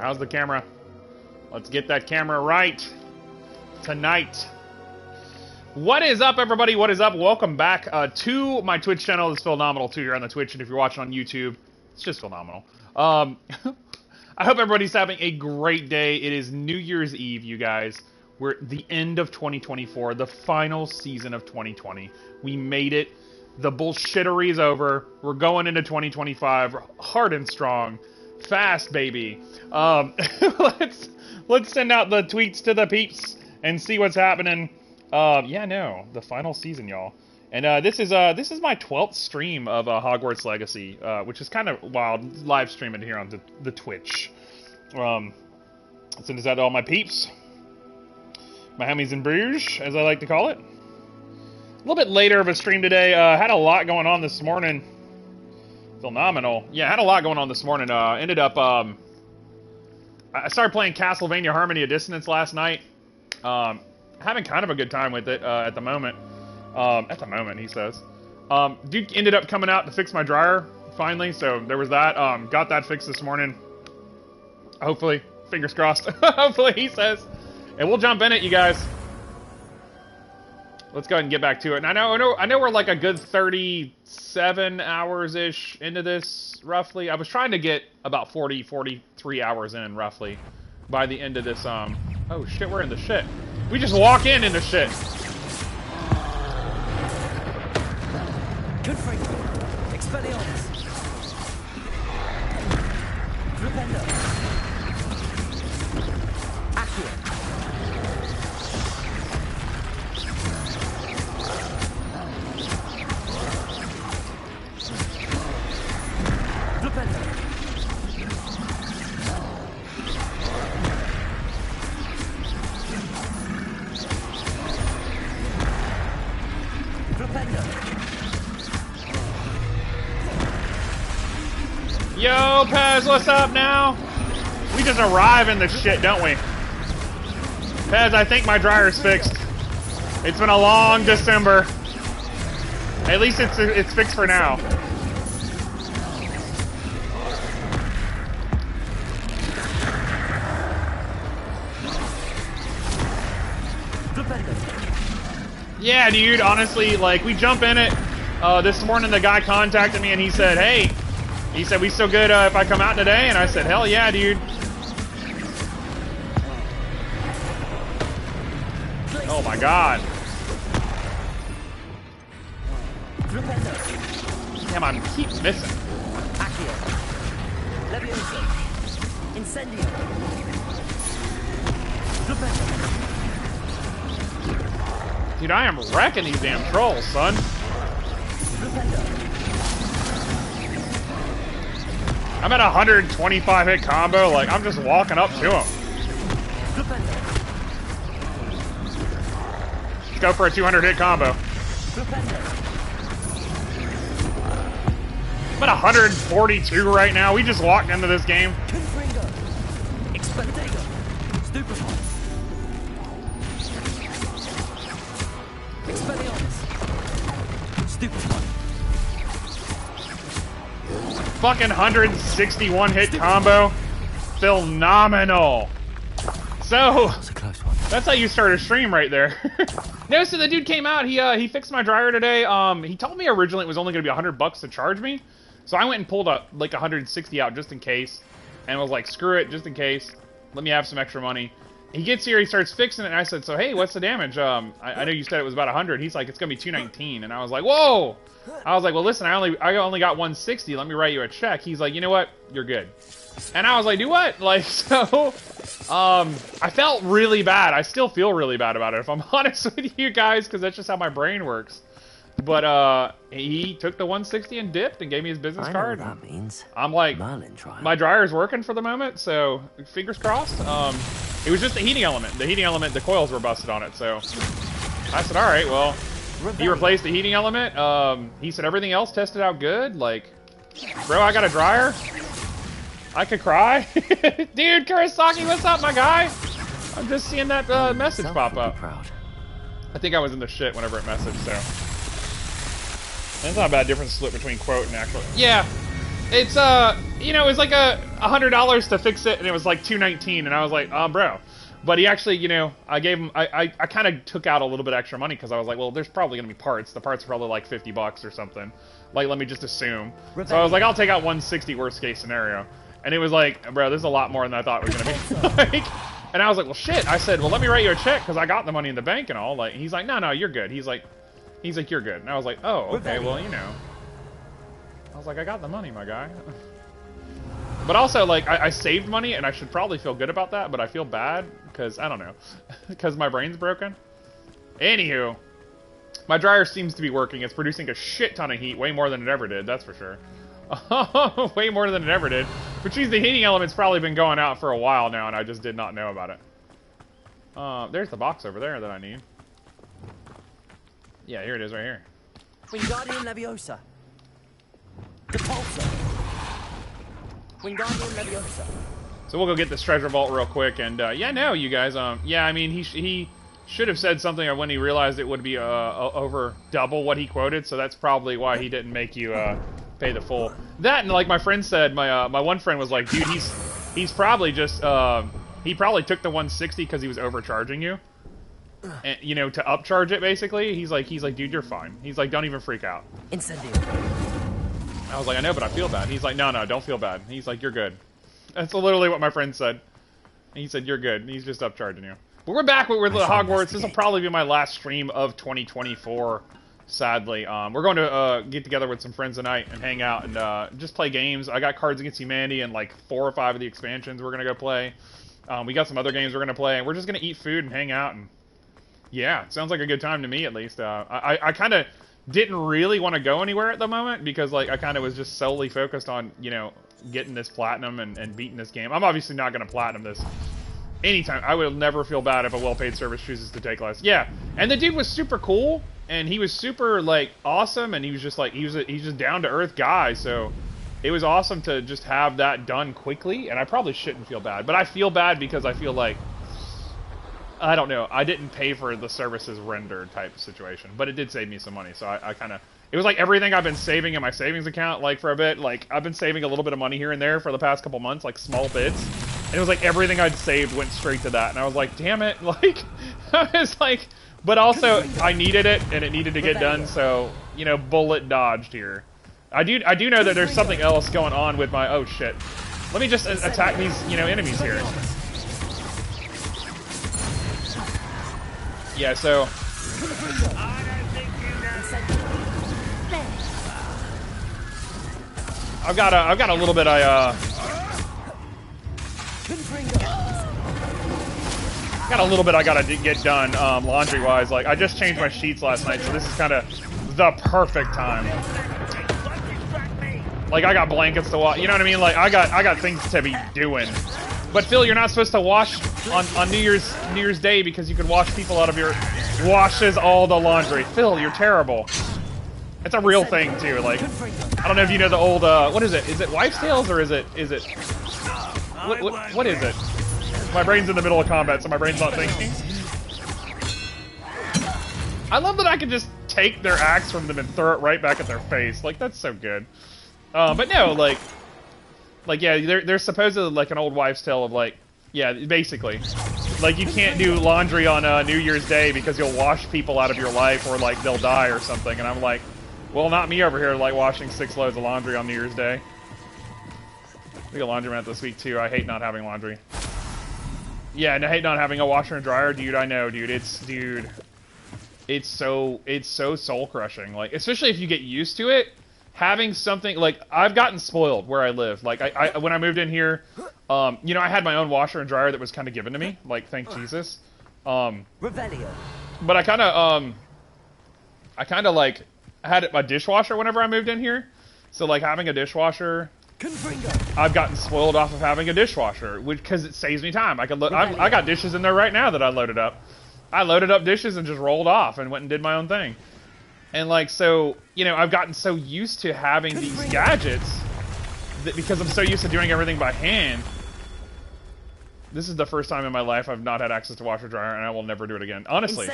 How's the camera? Let's get that camera right tonight. What is up, everybody? What is up? Welcome back to my Twitch channel. It's phenomenal too. You're on the Twitch, and if you're watching on YouTube, it's just phenomenal. I hope everybody's having a great day. It is New Year's Eve, you guys. We're at the end of 2024, the final season of 2020. We made it. The bullshittery is over. We're going into 2025 hard and strong. Fast, baby. Let's send out the tweets to the peeps and see what's happening. The final season, y'all. And this is my 12th stream of Hogwarts Legacy, which is kind of wild, live streaming here on the Twitch. Send this out to all my peeps, my homies in Bruges, as I like to call it. A little bit later of a stream today. Had a lot going on this morning. Phenomenal. Yeah, had a lot going on this morning. Ended up, I started playing Castlevania Harmony of Dissonance last night. Having kind of a good time with it at the moment. He says. Dude ended up coming out to fix my dryer, finally, so there was that. Got that fixed this morning. Hopefully. Fingers crossed. Hopefully, he says. And we'll jump in it, you guys. Let's go ahead and get back to it. And I know we're like a good 37 hours-ish into this, roughly. I was trying to get about 43 hours in, roughly, by the end of this, Oh, shit, we're in the shit. We just walk in the shit. Good freak. Expelliarmus. Flipendo. Accio. Flipendo. Flipendo. Yo, Pez, what's up now? We just arrive in the shit, don't we? Pez, I think my dryer's fixed. It's been a long December. At least it's fixed for now. Yeah, dude, honestly, like, we jump in it. This morning the guy contacted me and he said, hey, we still good if I come out today? And I said, hell yeah, dude. Oh my god. Damn, I keep missing. Dude, I am wrecking these damn trolls, son. I'm at 125 hit combo, like, I'm just walking up to him. Let's go for a 200 hit combo. I'm at 142 right now. We just walked into this game. Fucking 161 hit combo. Phenomenal. So, that's how you start a stream right there. No, so the dude came out, he fixed my dryer today. He told me originally it was only gonna be $100 to charge me. So I went and pulled up like 160 out just in case. And was like, screw it, just in case. Let me have some extra money. He gets here, he starts fixing it, and I said, so hey, what's the damage? I know you said it was about 100. He's like, it's gonna be 219. And I was like, whoa! I was like, well, listen, I only got 160. Let me write you a check. He's like, you know what? You're good. And I was like, do what? Like, so, I felt really bad. I still feel really bad about it, if I'm honest with you guys, because that's just how my brain works. But, he took the 160 and dipped and gave me his business card. That means. I'm like, my dryer's working for the moment, so fingers crossed. It was just the heating element. The coils were busted on it, so I said, all right, well, he replaced the heating element. He said everything else tested out good. Like, bro, I got a dryer. I could cry. Dude, Kurosaki, what's up, my guy? I'm just seeing that message pop up. I think I was in the shit whenever it messaged, so. That's not a bad difference split between quote and actual. Yeah. It's you know, it was like $100 to fix it, and it was like $219, and I was like, bro. But he actually, you know, I gave him, I kind of took out a little bit extra money because I was like, well, there's probably gonna be parts. The parts are probably like $50 or something. Like, let me just assume. So I was like, I'll take out 160 worst case scenario. And it was like, bro, this is a lot more than I thought it was gonna be. Like, and I was like, well, shit. I said, well, let me write you a check because I got the money in the bank and all. Like, he's like, no, you're good. He's like, you're good. And I was like, oh, okay, well, you know. I was like, I got the money, my guy. But also, like, I saved money, and I should probably feel good about that, but I feel bad, because, I don't know, because my brain's broken. Anywho, my dryer seems to be working. It's producing a shit ton of heat, way more than it ever did, that's for sure. Way more than it ever did. Which means the heating element's probably been going out for a while now, and I just did not know about it. There's the box over there that I need. Yeah, here it is right here. Wingardium Leviosa. Depulso. Wingardium Leviosa. So we'll go get this treasure vault real quick, and yeah, no, you guys, yeah, I mean, he should have said something when he realized it would be over double what he quoted, so that's probably why he didn't make you pay the full. That, and like my friend said, my one friend was like, dude, he's probably just he probably took the 160 because he was overcharging you, and you know, to upcharge it basically. He's like, dude, you're fine. He's like, don't even freak out. Incendio. I was like, I know, but I feel bad. He's like, no, don't feel bad. He's like, you're good. That's literally what my friend said. He said, you're good. He's just upcharging you. But we're back with Hogwarts. This will probably be my last stream of 2024, sadly. We're going to get together with some friends tonight and hang out and just play games. I got Cards Against Humanity and like 4 or 5 of the expansions we're going to go play. We got some other games we're going to play, and we're just going to eat food and hang out. And yeah, it sounds like a good time to me, at least. I kind of didn't really want to go anywhere at the moment because like I kind of was just solely focused on, you know, getting this platinum and beating this game. I'm obviously not going to platinum this anytime. I will never feel bad if a well-paid service chooses to take less. Yeah, and the dude was super cool, and he was super like awesome, and he was just like he's just down-to-earth guy. So it was awesome to just have that done quickly. And I probably shouldn't feel bad, but I feel bad because I feel like, I don't know, I didn't pay for the services rendered type situation, but it did save me some money, so I kind of, it was like everything I've been saving in my savings account, like, for a bit, like, I've been saving a little bit of money here and there for the past couple months, like, small bits, and it was like everything I'd saved went straight to that, and I was like, damn it, like, I was like, but also, I needed it, and it needed to get done, so, you know, bullet dodged here. I do know that there's something else going on with my, oh shit, let me just attack these, you know, enemies here. Yeah, so I've got a little bit I gotta get done laundry wise. Like I just changed my sheets last night, so this is kind of the perfect time. Like I got blankets to wash, you know what I mean? Like I got things to be doing. But Phil, you're not supposed to wash on New Year's Day because you could wash people out of your washes all the laundry. Phil, you're terrible. It's a real thing too. Like I don't know if you know the old what is it? Is it Wives' Tales or is it what is it? My brain's in the middle of combat, so my brain's not thinking. I love that I can just take their axe from them and throw it right back at their face. Like that's so good. But no, like yeah, there's supposedly like an old wives' tale of like, yeah, basically, like you can't do laundry on New Year's Day because you'll wash people out of your life or like they'll die or something. And I'm like, well, not me over here like washing 6 loads of laundry on New Year's Day. We got laundromat this week too. I hate not having laundry. Yeah, and I hate not having a washer and dryer, dude. I know, dude. It's so soul crushing. Like, especially if you get used to it. Having something like I've gotten spoiled where I live. Like I when I moved in here, you know, I had my own washer and dryer that was kind of given to me. Like thank Jesus. Revelio. But I kind of like had a dishwasher whenever I moved in here. So like having a dishwasher, I've gotten spoiled off of having a dishwasher, because it saves me time. I got dishes in there right now that I loaded up. I loaded up dishes and just rolled off and went and did my own thing. And like, so, you know, I've gotten so used to having these gadgets that because I'm so used to doing everything by hand. This is the first time in my life I've not had access to washer dryer, and I will never do it again. Honestly,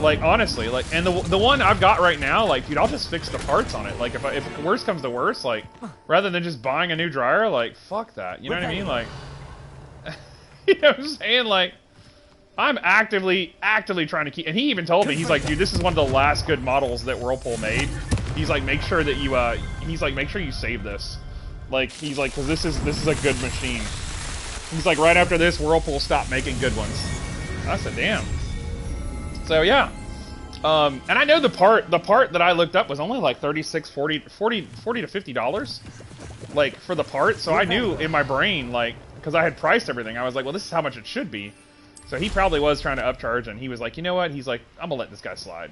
Like, honestly, like, and the one I've got right now, like, dude, I'll just fix the parts on it. Like, if worst comes to worst, like, rather than just buying a new dryer, like, fuck that. You know what I mean? Like, you know what I'm saying? Like, I'm actively trying to keep, and he even told me, he's like, dude, this is one of the last good models that Whirlpool made. He's like, make sure that you, he's like, make sure you save this. Like, he's like, because this is a good machine. He's like, right after this, Whirlpool stopped making good ones. I said, damn. So yeah, and I know the part that I looked up was only like $36, $40 to $50, like for the part. So I knew in my brain, like, because I had priced everything, I was like, well, this is how much it should be. So he probably was trying to upcharge, and he was like, you know what? He's like, I'm gonna let this guy slide.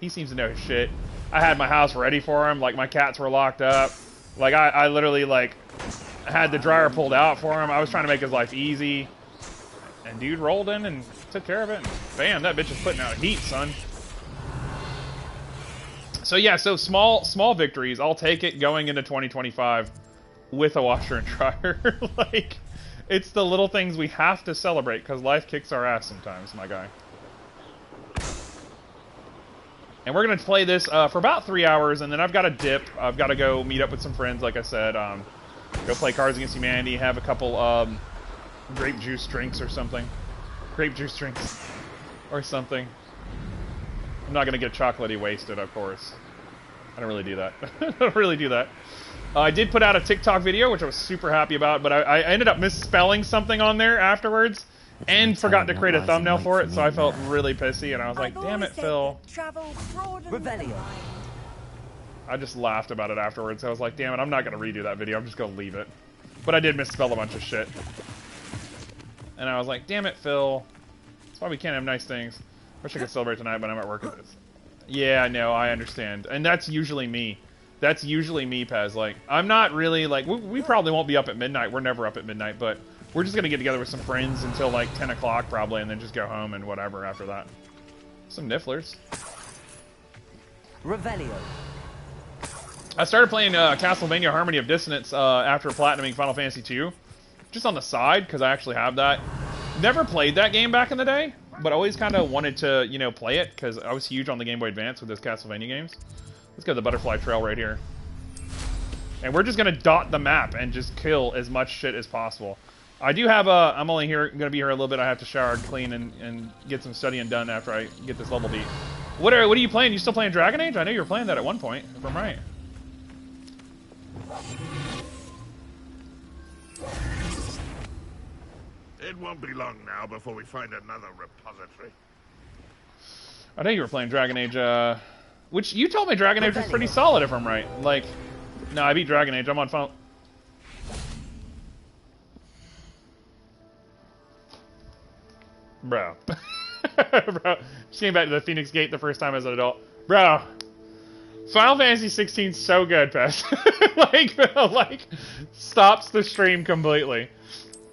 He seems to know his shit. I had my house ready for him. Like, my cats were locked up. Like, I literally, like, had the dryer pulled out for him. I was trying to make his life easy. And dude rolled in and took care of it. And bam, that bitch is putting out heat, son. So yeah, so small victories. I'll take it going into 2025 with a washer and dryer. Like, it's the little things we have to celebrate because life kicks our ass sometimes, my guy. And we're going to play this for about 3 hours, and then I've got a dip. I've got to go meet up with some friends, like I said. Go play Cards Against Humanity, have a couple grape juice drinks or something. Grape juice drinks. Or something. I'm not going to get chocolatey wasted, of course. I don't really do that. I don't really do that. I did put out a TikTok video, which I was super happy about, but I ended up misspelling something on there afterwards. And forgot to create a thumbnail for it, so I felt really pissy, and I was like, damn it, Phil. I just laughed about it afterwards. I was like, damn it, I'm not going to redo that video. I'm just going to leave it. But I did misspell a bunch of shit. And I was like, damn it, Phil. That's why we can't have nice things. Wish I could celebrate tonight, but I'm at work. Yeah, no, I understand. And that's usually me. That's usually me, Pez. Like, I'm not really, like, we probably won't be up at midnight. We're never up at midnight, but we're just going to get together with some friends until, like, 10 o'clock probably, and then just go home and whatever after that. Some nifflers. Revelio. I started playing Castlevania Harmony of Dissonance after platinuming Final Fantasy II. Just on the side, because I actually have that. Never played that game back in the day, but always kind of wanted to, you know, play it, because I was huge on the Game Boy Advance with those Castlevania games. Let's go to the Butterfly Trail right here. And we're just going to dot the map and just kill as much shit as possible. I do have a... I'm only here, going to be here a little bit. I have to shower and clean and get some studying done after I get this level beat. What are you playing? You still playing Dragon Age? I know you were playing that at one point, if I'm right. It won't be long now before we find another repository. I know you were playing Dragon Age, which you told me Dragon Age was pretty solid, if I'm right. Like, no, I beat Dragon Age. I'm on Final... Bro. Bro. Just came back to the Phoenix Gate the first time as an adult. Bro. Final Fantasy 16's so good, Pest. like, stops the stream completely.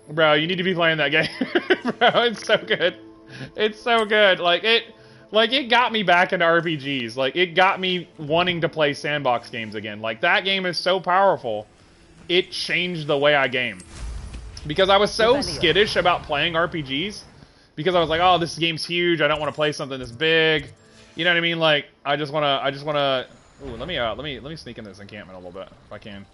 Bro, you need to be playing that game. Bro, it's so good. It's so good. Like, it got me back into RPGs. Like, it got me wanting to play sandbox games again. Like, that game is so powerful. It changed the way I game. Because I was so skittish about playing RPGs. Because I was like, oh, this game's huge. I don't want to play something this big. You know what I mean? Like, I just wanna. Ooh, let me sneak in this encampment a little bit if I can.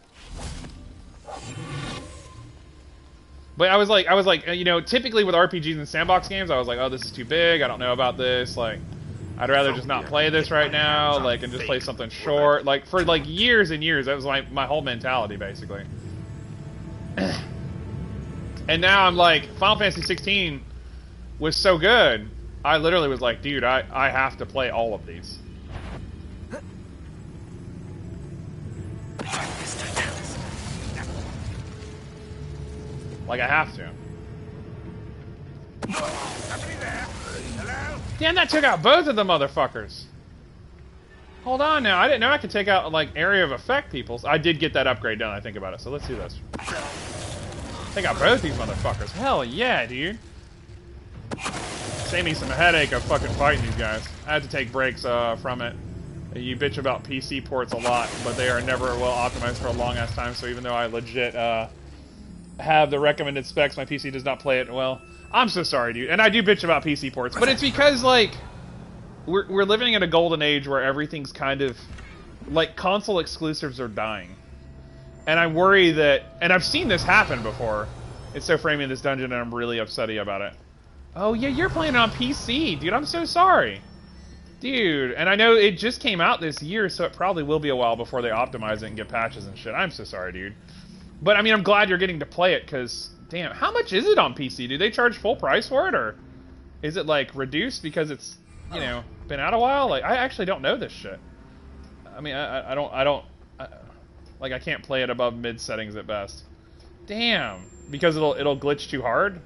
But I was like, you know, typically with RPGs and sandbox games, I was like, oh, this is too big. I don't know about this. Like, I'd rather just not play this right now. Like, and just play something short. Like, for like years and years, that was my whole mentality basically. And now I'm like, Final Fantasy 16 was so good. I literally was like, dude, I have to play all of these. Like, I have to. Damn, that took out both of the motherfuckers. Hold on now. I didn't know I could take out, like, area of effect people. I did get that upgrade done, I think about it. So let's do this. Take out both these motherfuckers. Hell yeah, dude. Save me some headache of fucking fighting these guys. I had to take breaks from it. You bitch about PC ports a lot, but they are never well optimized for a long ass time, so even though I legit have the recommended specs, my PC does not play it well. I'm so sorry, dude. And I do bitch about PC ports, but it's because, like, we're living in a golden age where everything's kind of like console exclusives are dying, and I worry that. And I've seen this happen before. It's so framing this dungeon, and I'm really upsetty about it. Oh yeah, you're playing on PC, dude. I'm so sorry, dude. And I know it just came out this year, so it probably will be a while before they optimize it and get patches and shit. I'm so sorry, dude. But I mean, I'm glad you're getting to play it, because damn, how much is it on PC? Do they charge full price for it, or is it like reduced because it's, you know, been out a while? Like, I actually don't know this shit. I mean, I don't like, I can't play it above mid settings at best. Damn, because it'll glitch too hard.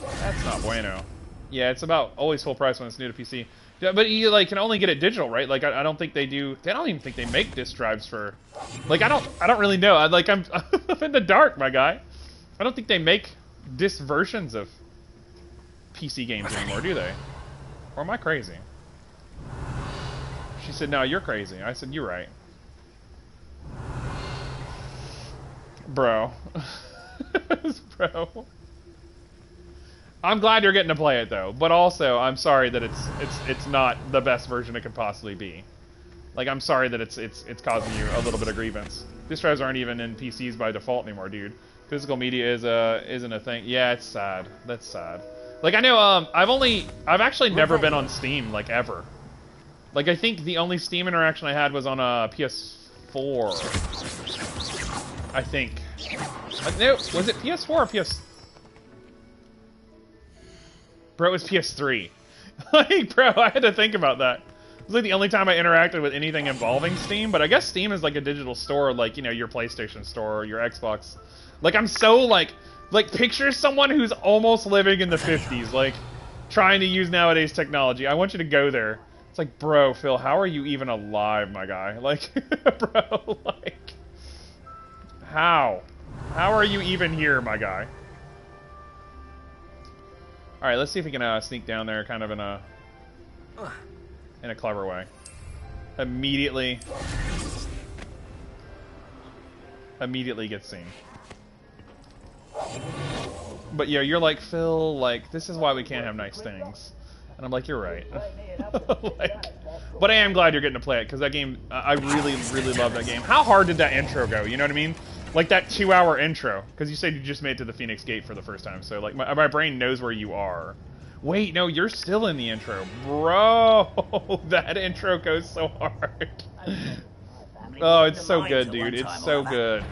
That's not bueno. Yeah, it's about always full price when it's new to PC. Yeah, but you like can only get it digital, right? Like I don't think they do. They don't even think they make disc drives for. Like I don't really know. I'm in the dark, my guy. I don't think they make disc versions of PC games anymore, do they? Or am I crazy? She said, "No, you're crazy." I said, "You're right, bro." Bro. I'm glad you're getting to play it though, but also I'm sorry that it's not the best version it could possibly be. Like I'm sorry that it's causing you a little bit of grievance. Disc drives aren't even in PCs by default anymore, dude. Physical media isn't a thing. Yeah, it's sad. That's sad. Like I know I've actually never been on Steam like ever. Like I think the only Steam interaction I had was on a PS4. I think. No, was it PS4 or PS? Bro, it was PS3. Like, bro, I had to think about that. It was like the only time I interacted with anything involving Steam, but I guess Steam is like a digital store, like, you know, your PlayStation store or your Xbox. Like, I'm so, like, picture someone who's almost living in the 50s, like, trying to use nowadays technology. I want you to go there. It's like, bro, Phil, how are you even alive, my guy? Like, bro, like, how? How are you even here, my guy? All right, let's see if we can sneak down there, kind of in a clever way. Immediately gets seen. But yeah, you're like, Phil, like this is why we can't have nice things, and I'm like, you're right. Like, but I am glad you're getting to play it because that game, I really love that game. How hard did that intro go? You know what I mean? Like that 2-hour intro, because you said you just made it to the Phoenix Gate for the first time, so like my brain knows where you are. Wait, no, you're still in the intro. Bro, that intro goes so hard. Oh, it's so good, dude. It's so good.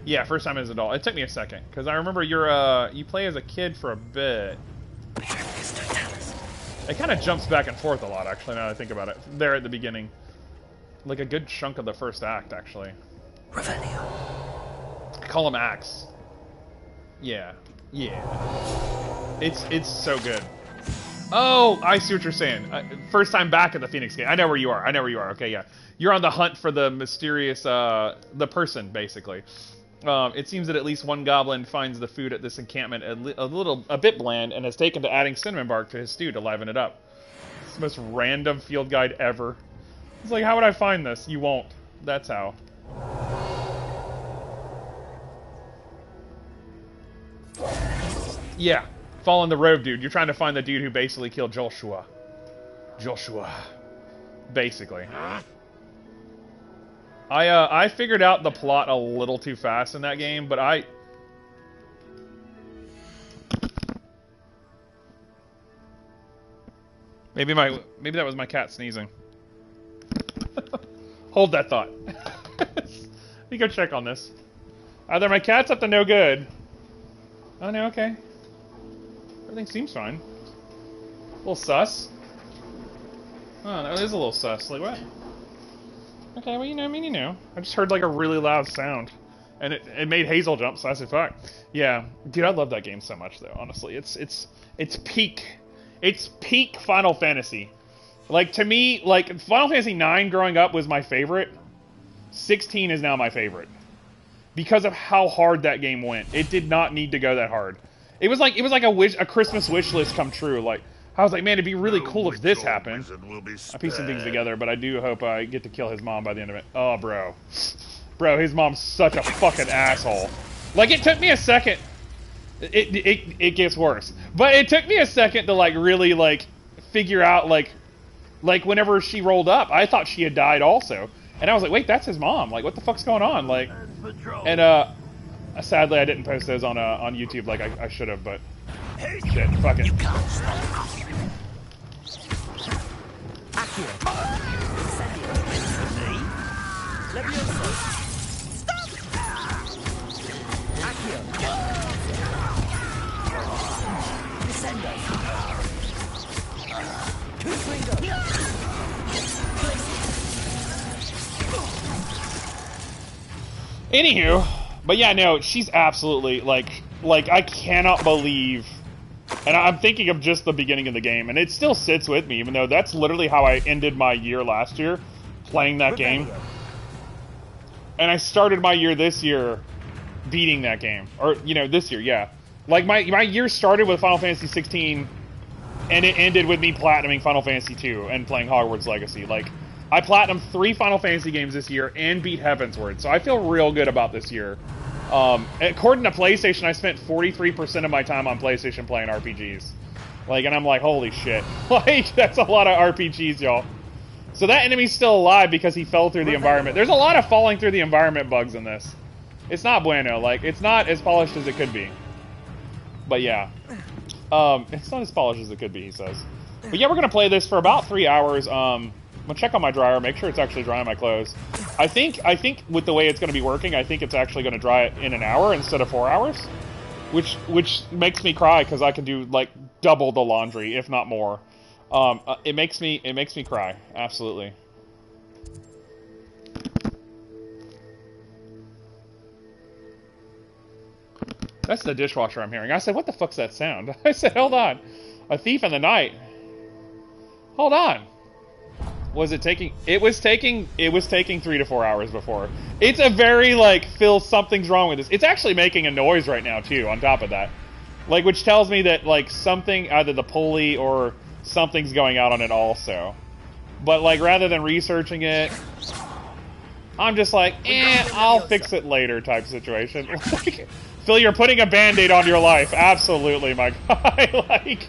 Yeah, first time as an adult. It took me a second, because I remember you play as a kid for a bit. It kind of jumps back and forth a lot, actually, now that I think about it. There at the beginning. Like a good chunk of the first act, actually. Revelio. I call them acts. Yeah. Yeah. It's so good. Oh, I see what you're saying. First time back at the Phoenix Gate. I know where you are. Okay, yeah. You're on the hunt for the mysterious, the person, basically. It seems that at least one goblin finds the food at this encampment a bit bland and has taken to adding cinnamon bark to his stew to liven it up. It's the most random field guide ever. It's like, how would I find this? You won't. That's how. Yeah. Following the road, dude. You're trying to find the dude who basically killed Joshua. Basically. I figured out the plot a little too fast in that game, but maybe that was my cat sneezing. Hold that thought. Let me go check on this. Either my cat's up to no good. Oh no, okay. Everything seems fine. A little sus. Oh, no, it is a little sus. Like what? Okay, well, you know, I mean, you know. I just heard, like, a really loud sound. And it made Hazel jump, so I said, fuck. Yeah. Dude, I love that game so much, though, honestly. It's peak Final Fantasy. Like, to me, like, Final Fantasy 9 growing up was my favorite. 16 is now my favorite. Because of how hard that game went. It did not need to go that hard. It was like a Christmas wish list come true, like... I was like, man, it'd be really cool if this happened. I pieced some things together, but I do hope I get to kill his mom by the end of it. Oh, bro. Bro, his mom's such a fucking asshole. Like, it took me a second. It gets worse. But it took me a second to, like, really, like, figure out, like, whenever she rolled up, I thought she had died also. And I was like, wait, that's his mom. Like, what the fuck's going on? Like, and, sadly, I didn't post those on YouTube like I should have, but shit, fuck it. Anywho, but yeah, no, she's absolutely, like I cannot believe, and I'm thinking of just the beginning of the game, and it still sits with me, even though that's literally how I ended my year last year, playing that game. And I started my year this year beating that game. Or, you know, this year, yeah. Like, my year started with Final Fantasy 16, and it ended with me platinuming Final Fantasy 2 and playing Hogwarts Legacy. Like, I platinumed 3 Final Fantasy games this year and beat Heavensward, so I feel real good about this year. According to PlayStation, I spent 43% of my time on PlayStation playing RPGs. Like, and I'm like, holy shit. Like, that's a lot of RPGs, y'all. So that enemy's still alive because he fell through the environment. There's a lot of falling through the environment bugs in this. It's not bueno. Like, it's not as polished as it could be. But yeah. It's not as polished as it could be, he says. But yeah, we're gonna play this for about 3 hours. I'm gonna check on my dryer, make sure it's actually drying my clothes. I think with the way it's gonna be working, I think it's actually gonna dry it in an hour instead of 4 hours. Which makes me cry, because I can do, like, double the laundry, if not more. It makes me cry, absolutely. That's the dishwasher I'm hearing. I said, what the fuck's that sound? I said, hold on. A thief in the night. Hold on. Was it taking... It was taking 3 to 4 hours before. It's a very, like, Phil, something's wrong with this. It's actually making a noise right now, too, on top of that. Like, which tells me that, like, something, either the pulley or something's going out on it also. But, like, rather than researching it, I'm just like, I'll fix it later type situation. Like, Phil, you're putting a Band-Aid on your life. Absolutely, my guy. Like,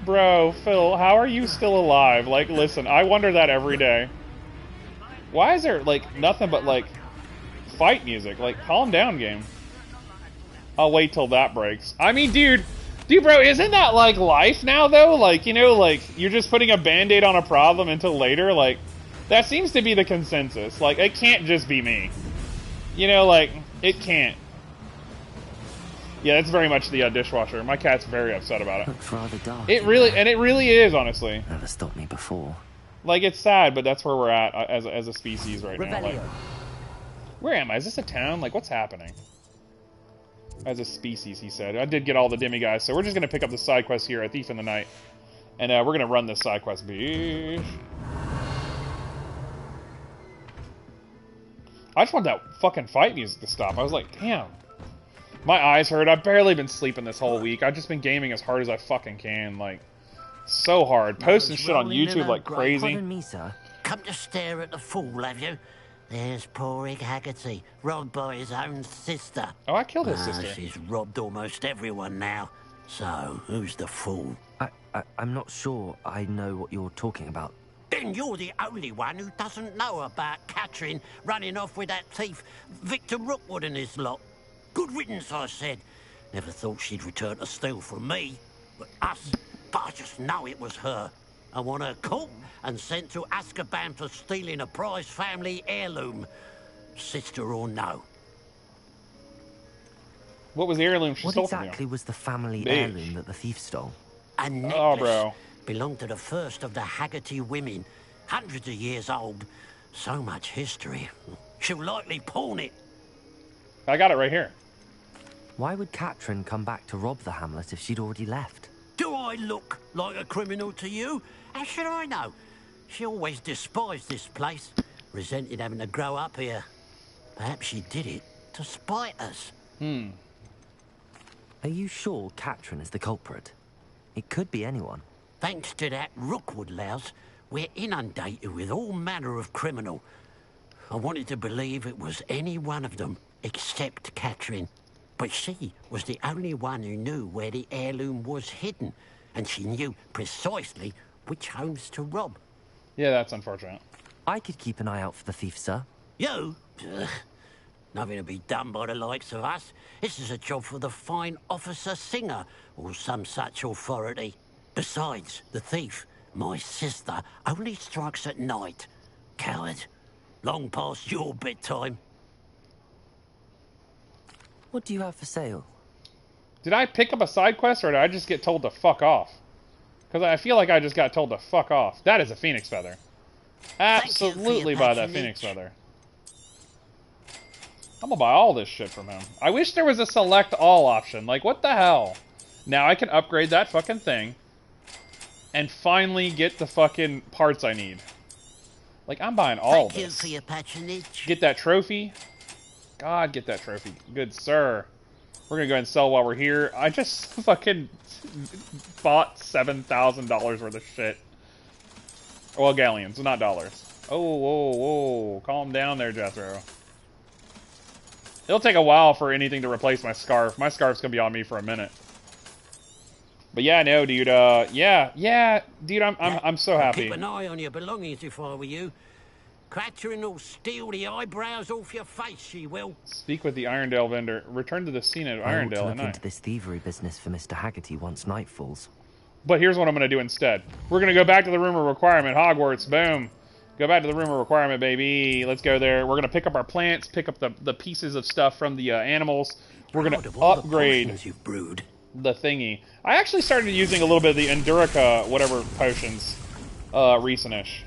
bro, Phil, how are you still alive? Like, listen, I wonder that every day. Why is there, like, nothing but, like, fight music? Like, calm down, game. I'll wait till that breaks. I mean, dude, bro, isn't that, like, life now, though? Like, you know, like, you're just putting a Band-Aid on a problem until later? Like, that seems to be the consensus. Like, it can't just be me. You know, like, it can't. Yeah, that's very much the dishwasher. My cat's very upset about it. Looks rather dark. It really is, honestly. Never stopped me before. Like, it's sad, but that's where we're at as a species right now. Like, where am I? Is this a town? Like, what's happening? As a species, he said. I did get all the demi-guys, so we're just going to pick up the side quest here, A Thief in the Night. And we're going to run this side quest, bitch. I just want that fucking fight music to stop. I was like, damn. My eyes hurt. I've barely been sleeping this whole week. I've just been gaming as hard as I fucking can. Like, so hard. Posting shit on YouTube like crazy. Pardon me, sir. Come to stare at the fool, have you? There's poor Ig Haggerty, robbed by his own sister. Oh, I killed his sister. She's robbed almost everyone now. So, who's the fool? I'm not sure I know what you're talking about. Then you're the only one who doesn't know about Catherine running off with that thief, Victor Rookwood and his lot. Good riddance, I said. Never thought she'd return to steal from me, but us. But I just know it was her. I want her caught and sent to Azkaban for stealing a prized family heirloom. Sister or no. What was the heirloom she stole from you? What exactly was the family heirloom that the thief stole? A necklace. Oh, bro. Belonged to the first of the Haggerty women. Hundreds of years old. So much history. She'll likely pawn it. I got it right here. Why would Catherine come back to rob the hamlet if she'd already left? Do I look like a criminal to you? How should I know? She always despised this place. Resented having to grow up here. Perhaps she did it to spite us. Are you sure Catherine is the culprit? It could be anyone. Thanks to that Rookwood louse, we're inundated with all manner of criminal. I wanted to believe it was any one of them except Catherine. But she was the only one who knew where the heirloom was hidden, and she knew precisely which homes to rob. Yeah, that's unfortunate. I could keep an eye out for the thief, sir. You? Ugh. Nothing to be done by the likes of us. This is a job for the fine officer Singer, or some such authority. Besides, the thief, my sister, only strikes at night. Coward. Long past your bedtime. What do you have for sale? Did I pick up a side quest, or did I just get told to fuck off? Because I feel like I just got told to fuck off. That is a phoenix feather. Absolutely buy that phoenix feather. I'm gonna buy all this shit from him. I wish there was a select all option. Like, what the hell? Now I can upgrade that fucking thing. And finally get the fucking parts I need. Like, I'm buying all Thank you this. for your patronage. Get that trophy. God, get that trophy. Good sir. We're gonna go ahead and sell while we're here. I just fucking bought $7,000 worth of shit. Well, galleons, not dollars. Oh, whoa, whoa. Calm down there, Jethro. It'll take a while for anything to replace my scarf. My scarf's gonna be on me for a minute. But yeah, no, dude. Yeah, dude. I'm so happy. Keep an eye on your belongings if I were you. Catherine will steal the eyebrows off your face, she will. Speak with the Irondale vendor. Return to the scene of Irondale I ought to at look into night. this thievery business for Mr. Haggerty once night falls. But here's what I'm gonna do instead. We're gonna go back to the room of requirement, Hogwarts. Boom. Go back to the room of requirement, baby. Let's go there. We're gonna pick up our plants, pick up the pieces of stuff from the animals. We're gonna upgrade You've brewed. the thingy. I actually started using a little bit of the Endurica, whatever potions, recent-ish.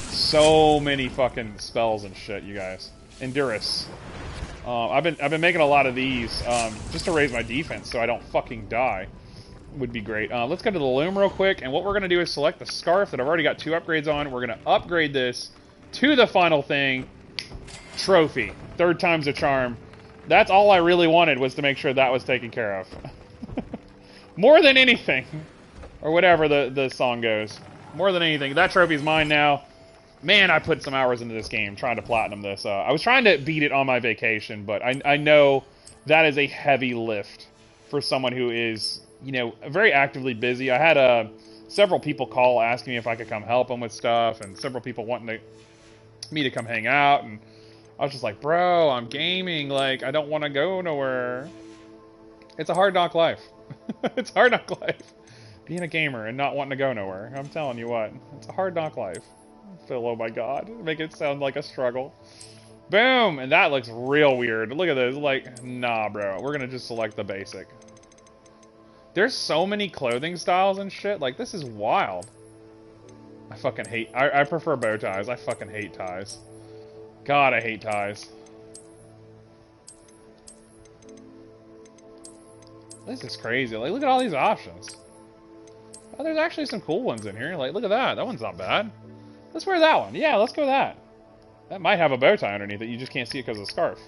So many fucking spells and shit, you guys. Endurus. I've been making a lot of these just to raise my defense so I don't fucking die. Would be great. Let's go to the loom real quick, and what we're gonna do is select the scarf that I've already got 2 upgrades on. We're gonna upgrade this to the final thing. Trophy. 3rd time's a charm. That's all I really wanted, was to make sure that was taken care of. More than anything. Or whatever the song goes. More than anything. That trophy's mine now. Man, I put some hours into this game trying to platinum this. I was trying to beat it on my vacation, but I know that is a heavy lift for someone who is, you know, very actively busy. I had several people call asking me if I could come help them with stuff, and several people wanting me to come hang out, and I was just like, bro, I'm gaming, like, I don't want to go nowhere. It's a hard knock life. It's a hard knock life. Being a gamer and not wanting to go nowhere. I'm telling you what, it's a hard knock life. Phil, oh my god. Make it sound like a struggle. Boom! And that looks real weird. Look at this. Like, nah, bro. We're gonna just select the basic. There's so many clothing styles and shit. Like, this is wild. I fucking hate... I prefer bow ties. I fucking hate ties. God, I hate ties. This is crazy. Like, look at all these options. Oh, there's actually some cool ones in here. Like, look at that. That one's not bad. Let's wear that one. Yeah, let's go with that. That might have a bow tie underneath it. You just can't see it because of the scarf.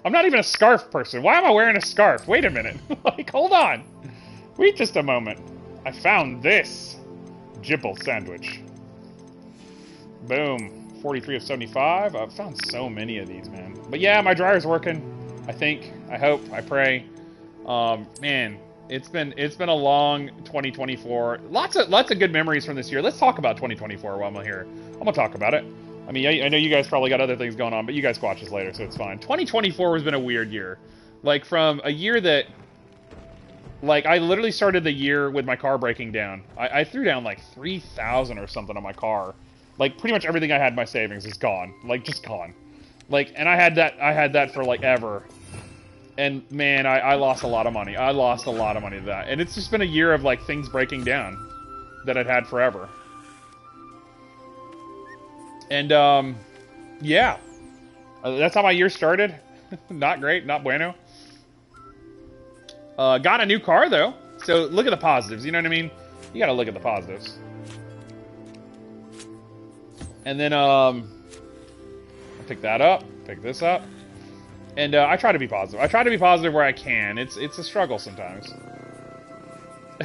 I'm not even a scarf person. Why am I wearing a scarf? Wait a minute. Like, hold on. Wait just a moment. I found this Jibble sandwich. Boom. 43 of 75. I've found so many of these, man. But yeah, my dryer's working. I think. I hope. I pray. Man, it's been a long 2024. Lots of good memories from this year. Let's talk about 2024 while I'm here. I'm gonna talk about it. I mean, I know you guys probably got other things going on, but you guys watch this later, so it's fine. 2024 has been a weird year. Like, from a year that... Like, I literally started the year with my car breaking down. I threw down, like, 3,000 or something on my car. Like, pretty much everything I had in my savings is gone. Like, just gone. Like, and I had that for, like, ever. And, man, I lost a lot of money. I lost a lot of money to that. And it's just been a year of, like, things breaking down that I'd had forever. And, yeah. That's how my year started. Not great, not bueno. Got a new car, though. So, look at the positives, you know what I mean? You gotta look at the positives. And then, I'll pick that up, pick this up. And, I try to be positive. I try to be positive where I can. It's a struggle sometimes.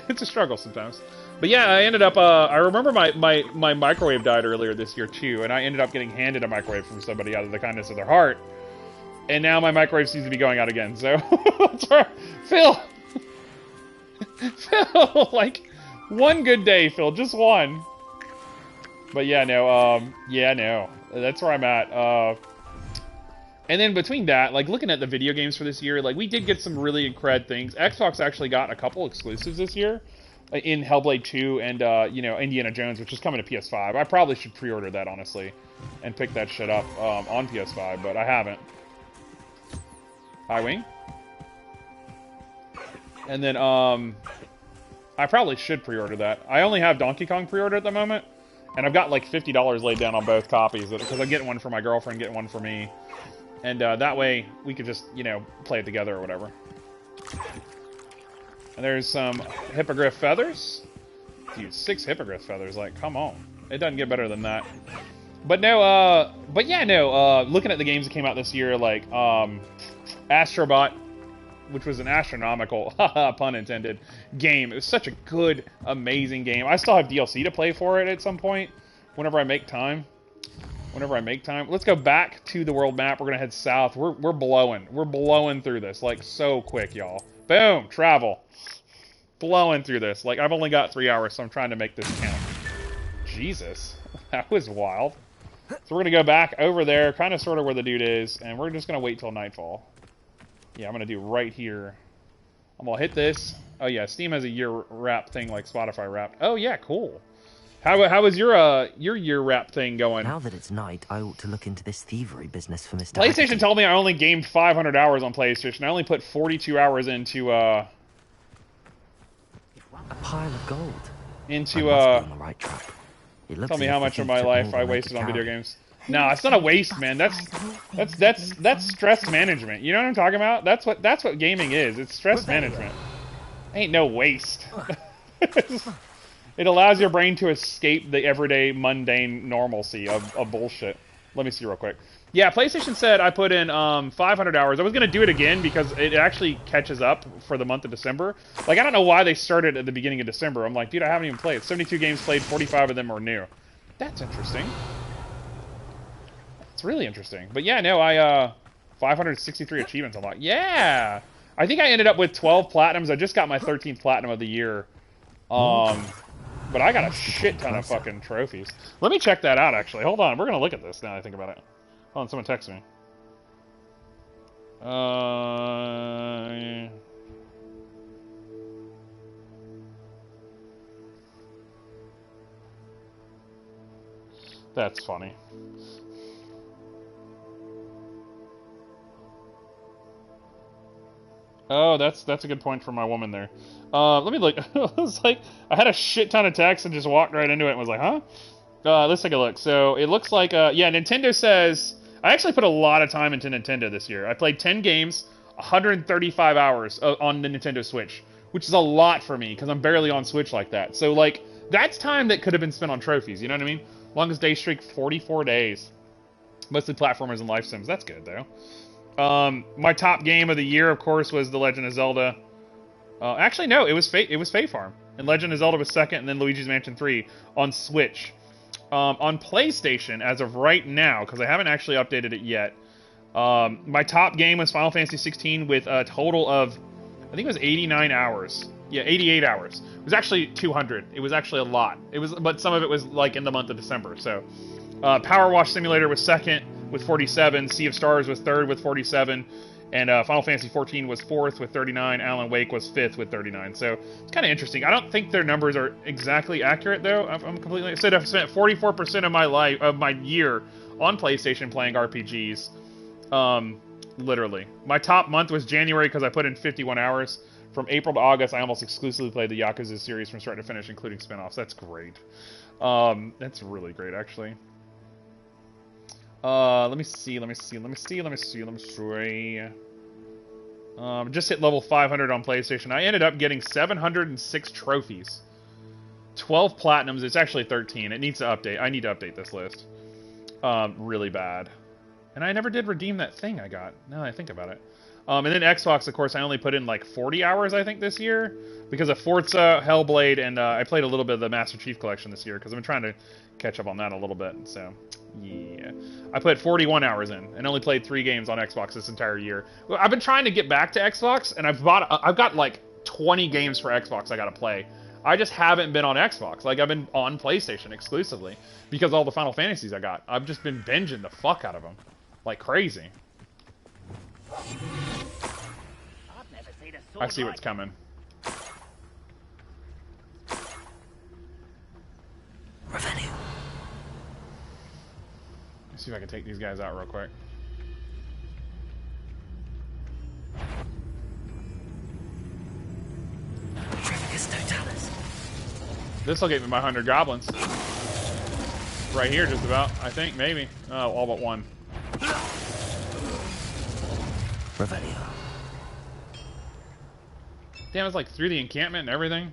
It's a struggle sometimes. But yeah, I ended up, I remember my microwave died earlier this year too, and I ended up getting handed a microwave from somebody out of the kindness of their heart. And now my microwave seems to be going out again, so... That's right. Phil! Phil, like, one good day, Phil, just one. But yeah, no, that's where I'm at. And then between that, like, looking at the video games for this year, like, we did get some really incred things. Xbox actually got a couple exclusives this year in Hellblade 2 and, you know, Indiana Jones, which is coming to PS5. I probably should pre-order that, honestly, and pick that shit up on PS5, but I haven't. Hi, Wing. And then, I probably should pre-order that. I only have Donkey Kong pre-order at the moment, and I've got, like, $50 laid down on both copies, because I'm getting one for my girlfriend, getting one for me. And that way, we could just, you know, play it together or whatever. And there's some hippogriff feathers. Dude, 6 hippogriff feathers, like, come on. It doesn't get better than that. But no, looking at the games that came out this year, like, Astrobot, which was an astronomical, pun intended, game. It was such a good, amazing game. I still have DLC to play for it at some point, whenever I make time. Let's go back to the world map. We're gonna head south. We're blowing through this, like, so quick, y'all. Boom, travel. Blowing through this. Like, I've only got 3 hours, so I'm trying to make this count. Jesus, that was wild. So we're gonna go back over there, kind of sort of where the dude is, and we're just gonna wait till nightfall. Yeah, I'm gonna do right here. I'm gonna hit this. Oh yeah, Steam has a year wrap thing like Spotify wrapped. Oh yeah, cool. How was your year wrap thing going? Now that it's night, I ought to look into this thievery business for Mr. PlayStation Haggerty. told me I only gamed 500 hours on PlayStation. I only put 42 hours into A pile of gold. I must be on the right track. It looks Tell me as how if the much of thief my took life more than I I wasted could on video carry. games. No, it's not a waste, man. That's stress management. You know what I'm talking about? That's what gaming is. It's stress management. Ain't no waste. It allows your brain to escape the everyday, mundane normalcy of bullshit. Let me see real quick. Yeah, PlayStation said I put in 500 hours. I was going to do it again because it actually catches up for the month of December. Like, I don't know why they started at the beginning of December. I'm like, dude, I haven't even played. 72 games played, 45 of them are new. That's interesting. It's really interesting. But yeah, no, 563 achievements unlocked. Yeah! I think I ended up with 12 platinums. I just got my 13th platinum of the year. But I got a shit ton of fucking trophies. Let me check that out, actually. Hold on. We're going to look at this now that I think about it. Hold on, someone text me. That's funny. Oh, that's a good point for my woman there. Let me look. It was like I had a shit ton of text and just walked right into it and was like, huh? Let's take a look. So it looks like, yeah, Nintendo says I actually put a lot of time into Nintendo this year. I played 10 games, 135 hours on the Nintendo Switch, which is a lot for me because I'm barely on Switch like that. So like that's time that could have been spent on trophies. You know what I mean? Longest day streak, 44 days. Mostly platformers and life sims. That's good though. My top game of the year, of course, was The Legend of Zelda. Actually, no, it was Fae Farm. And Legend of Zelda was second, and then Luigi's Mansion 3 on Switch. On PlayStation, as of right now, because I haven't actually updated it yet, my top game was Final Fantasy 16 with a total of, I think it was 89 hours. Yeah, 88 hours. It was actually 200. It was actually a lot. But some of it was like in the month of December. So, Power Wash Simulator was second with 47. Sea of Stars was third with 47. And Final Fantasy 14 was fourth with 39. Alan Wake was fifth with 39. So it's kind of interesting. I don't think their numbers are exactly accurate, though. I'm completely. I said I've spent 44% of my year on PlayStation playing RPGs. Literally, my top month was January because I put in 51 hours. From April to August, I almost exclusively played the Yakuza series from start to finish, including spin-offs. That's great. That's really great, actually. Let me see. Just hit level 500 on PlayStation. I ended up getting 706 trophies. 12 platinums. It's actually 13. It needs to update. I need to update this list. Really bad. And I never did redeem that thing I got, now that I think about it. And then Xbox, of course, I only put in like 40 hours, I think, this year. Because of Forza, Hellblade, and I played a little bit of the Master Chief Collection this year. Because I've been trying to catch up on that a little bit. So, yeah. I put 41 hours in and only played 3 games on Xbox this entire year. I've been trying to get back to Xbox, and I've got like 20 games for Xbox I gotta play. I just haven't been on Xbox. Like, I've been on PlayStation exclusively. Because all the Final Fantasies I got. I've just been binging the fuck out of them. Like crazy. I see what's coming. Revenue. Let's see if I can take these guys out real quick. This will get me my 100 goblins. Right here, just about. I think, maybe. Oh, all but one. Revenue. Damn, it's like through the encampment and everything.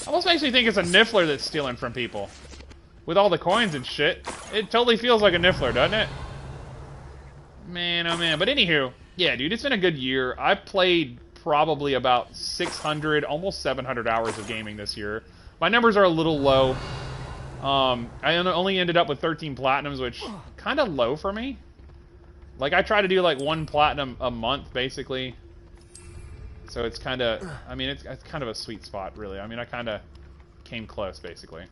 Almost makes me think it's a Niffler that's stealing from people. With all the coins and shit. It totally feels like a Niffler, doesn't it? Man, oh man. But anywho, yeah, dude, it's been a good year. I've played probably about 600, almost 700 hours of gaming this year. My numbers are a little low. I only ended up with 13 platinums, which kind of low for me. Like, I try to do like 1 platinum a month, basically. So it's kind of, I mean, it's kind of a sweet spot, really. I mean, I kind of came close, basically.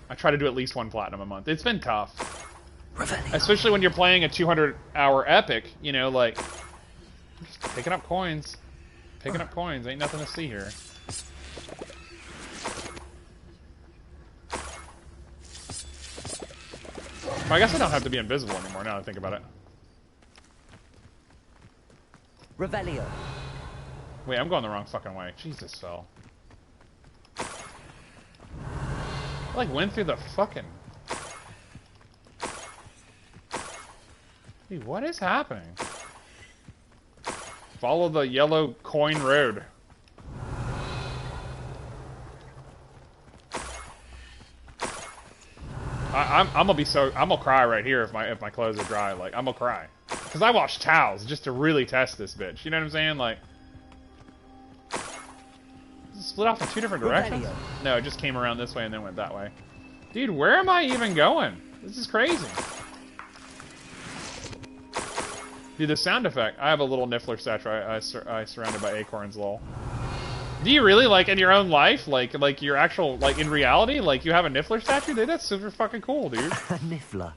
I try to do at least 1 platinum a month. It's been tough. Especially when you're playing a 200-hour epic, you know, like, just picking up coins. Picking up coins. Ain't nothing to see here. I guess I don't have to be invisible anymore now that I think about it. Revelio. Wait, I'm going the wrong fucking way. Jesus, fell. I like went through the fucking... Dude, what is happening? Follow the yellow coin road. I'm gonna be so... I'm gonna cry right here if my clothes are dry. Like, I'm gonna cry. Because I washed towels just to really test this bitch. You know what I'm saying? Like... Split off in 2 different directions? No, it just came around this way and then went that way. Dude, where am I even going? This is crazy. Dude, the sound effect. I have a little Niffler statue I surrounded by acorns, lol. Do you really, like, in your own life? Like your actual, like, in reality? Like, you have a Niffler statue? Dude, that's super fucking cool, dude. A Niffler.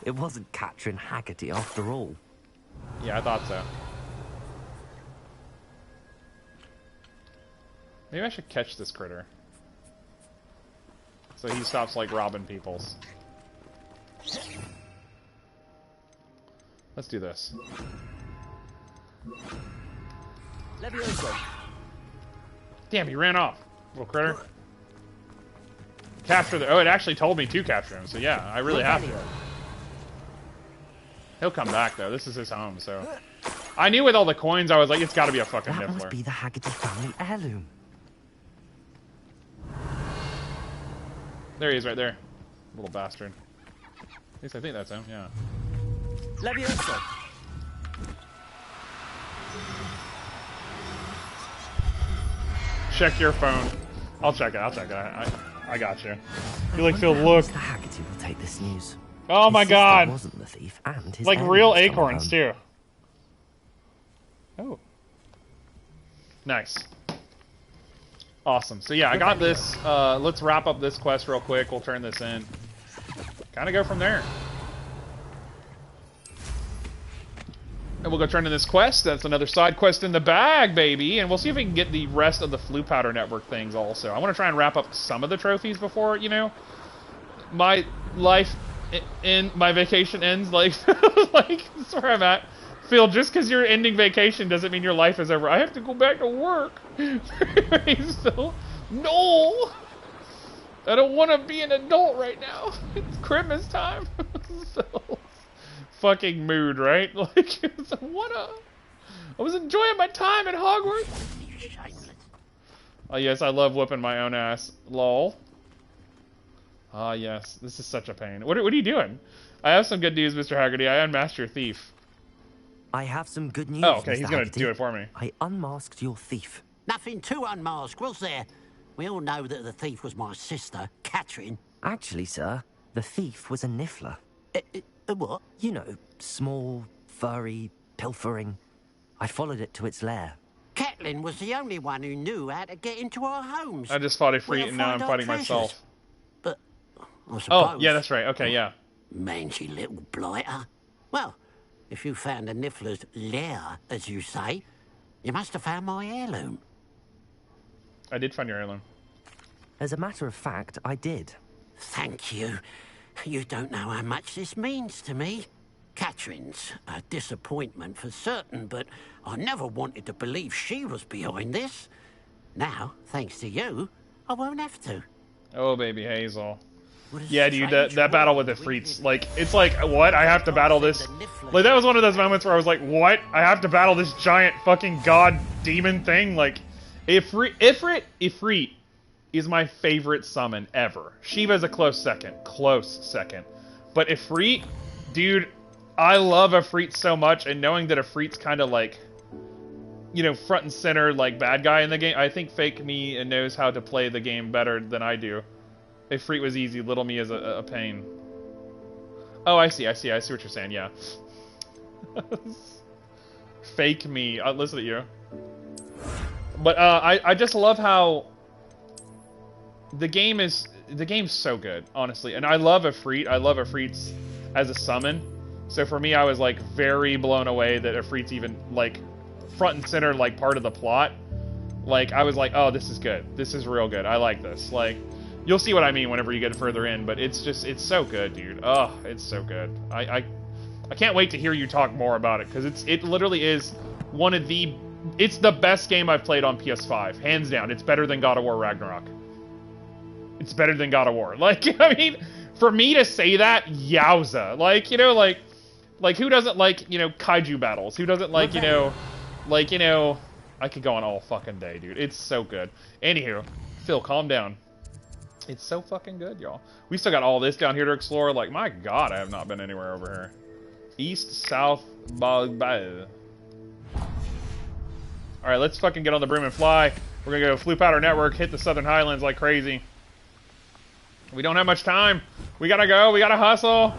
It wasn't Catherine Haggerty after all. Yeah, I thought so. Maybe I should catch this critter. So he stops, like, robbing people's. Let's do this. Damn, he ran off. Little critter. Capture the... Oh, it actually told me to capture him, so yeah, I really have to. He'll come back, though. This is his home, so... I knew with all the coins, I was like, it's gotta be a fucking That Niffler. must be the Haggerty family heirloom. There he is, right there. Little bastard. At least I think that's him, yeah. Levioso. Check your phone. I'll check it, I'll check it. I got you. You like feel look. Mr. Haggerty will take this news. Oh my His sister god! wasn't the thief, and his Like heirloom's real come acorns, home. too. Oh. Nice. Awesome. So yeah, I got this. Let's wrap up this quest real quick. We'll turn this in. Kind of go from there. And we'll go turn in this quest. That's another side quest in the bag, baby. And we'll see if we can get the rest of the Flue Powder Network things also. I want to try and wrap up some of the trophies before, you know, my life in my vacation ends. Like, like that's where I'm at. Phil, just because you're ending vacation doesn't mean your life is over. I have to go back to work. So, no! I don't want to be an adult right now. It's Christmas time. So, fucking mood, right? Like, what a... I was enjoying my time at Hogwarts. Oh, yes, I love whipping my own ass. Lol. Ah, yes. This is such a pain. What are you doing? I have some good news, Mr. Haggerty. I unmasked your thief. I have some good news, Oh, okay. Mr. He's gonna Haggerty. do it for me. I unmasked your thief. Nothing to unmask, was there? We all know that the thief was my sister, Catherine. Actually, sir, the thief was a niffler. A what? You know, small, furry, pilfering. I followed it to its lair. Catelyn was the only one who knew how to get into our homes. I just fought a Where Ifrit to and now I'm find our fighting treasures. myself. But, I suppose... Oh, yeah, that's right. Okay, yeah. Mangy little blighter. Well, if you found the Niffler's lair, as you say, you must have found my heirloom. I did find your heirloom. As a matter of fact, I did. Thank you. You don't know how much this means to me. Catherine's a disappointment for certain, but I never wanted to believe she was behind this. Now, thanks to you, I won't have to. Oh, baby Hazel. What a Yeah, dude, strange that battle with world the we Ifrits, live like, it's like, what? I have to battle this? Like, that was one of those moments where I was like, what? I have to battle this giant fucking god demon thing? Like, Ifrit is my favorite summon ever. Shiva's a close second. But Ifrit, dude, I love Ifrit so much, and knowing that Ifrit's kind of like, you know, front and center, like, bad guy in the game, I think Fake Me knows how to play the game better than I do. Ifrit was easy, Little Me is a pain. Oh, I see what you're saying, yeah. Fake Me, I'll listen to you. But, I just love how the game's so good, honestly. And I love Ifrit, Ifrit's as a summon. So for me, I was, like, very blown away that Ifrit's even, like, front and center, like, part of the plot. Like, I was like, oh, this is good. This is real good. I like this. Like, you'll see what I mean whenever you get further in, but it's just, it's so good, dude. Oh, it's so good. I can't wait to hear you talk more about it, because it literally is one of the, it's the best game I've played on PS5. Hands down. It's better than God of War Ragnarok. It's better than God of War. Like, I mean, for me to say that, yowza. Like, you know, like who doesn't like, you know, kaiju battles? Who doesn't like, you know, like, you know, I could go on all fucking day, dude. It's so good. Anywho, Phil, calm down. It's so fucking good, y'all. We still got all this down here to explore. Like, my God, I have not been anywhere over here. East, south, bug, all right, let's fucking get on the broom and fly. We're gonna go Flue Powder Network, hit the Southern Highlands like crazy. We don't have much time. We gotta go. We gotta hustle.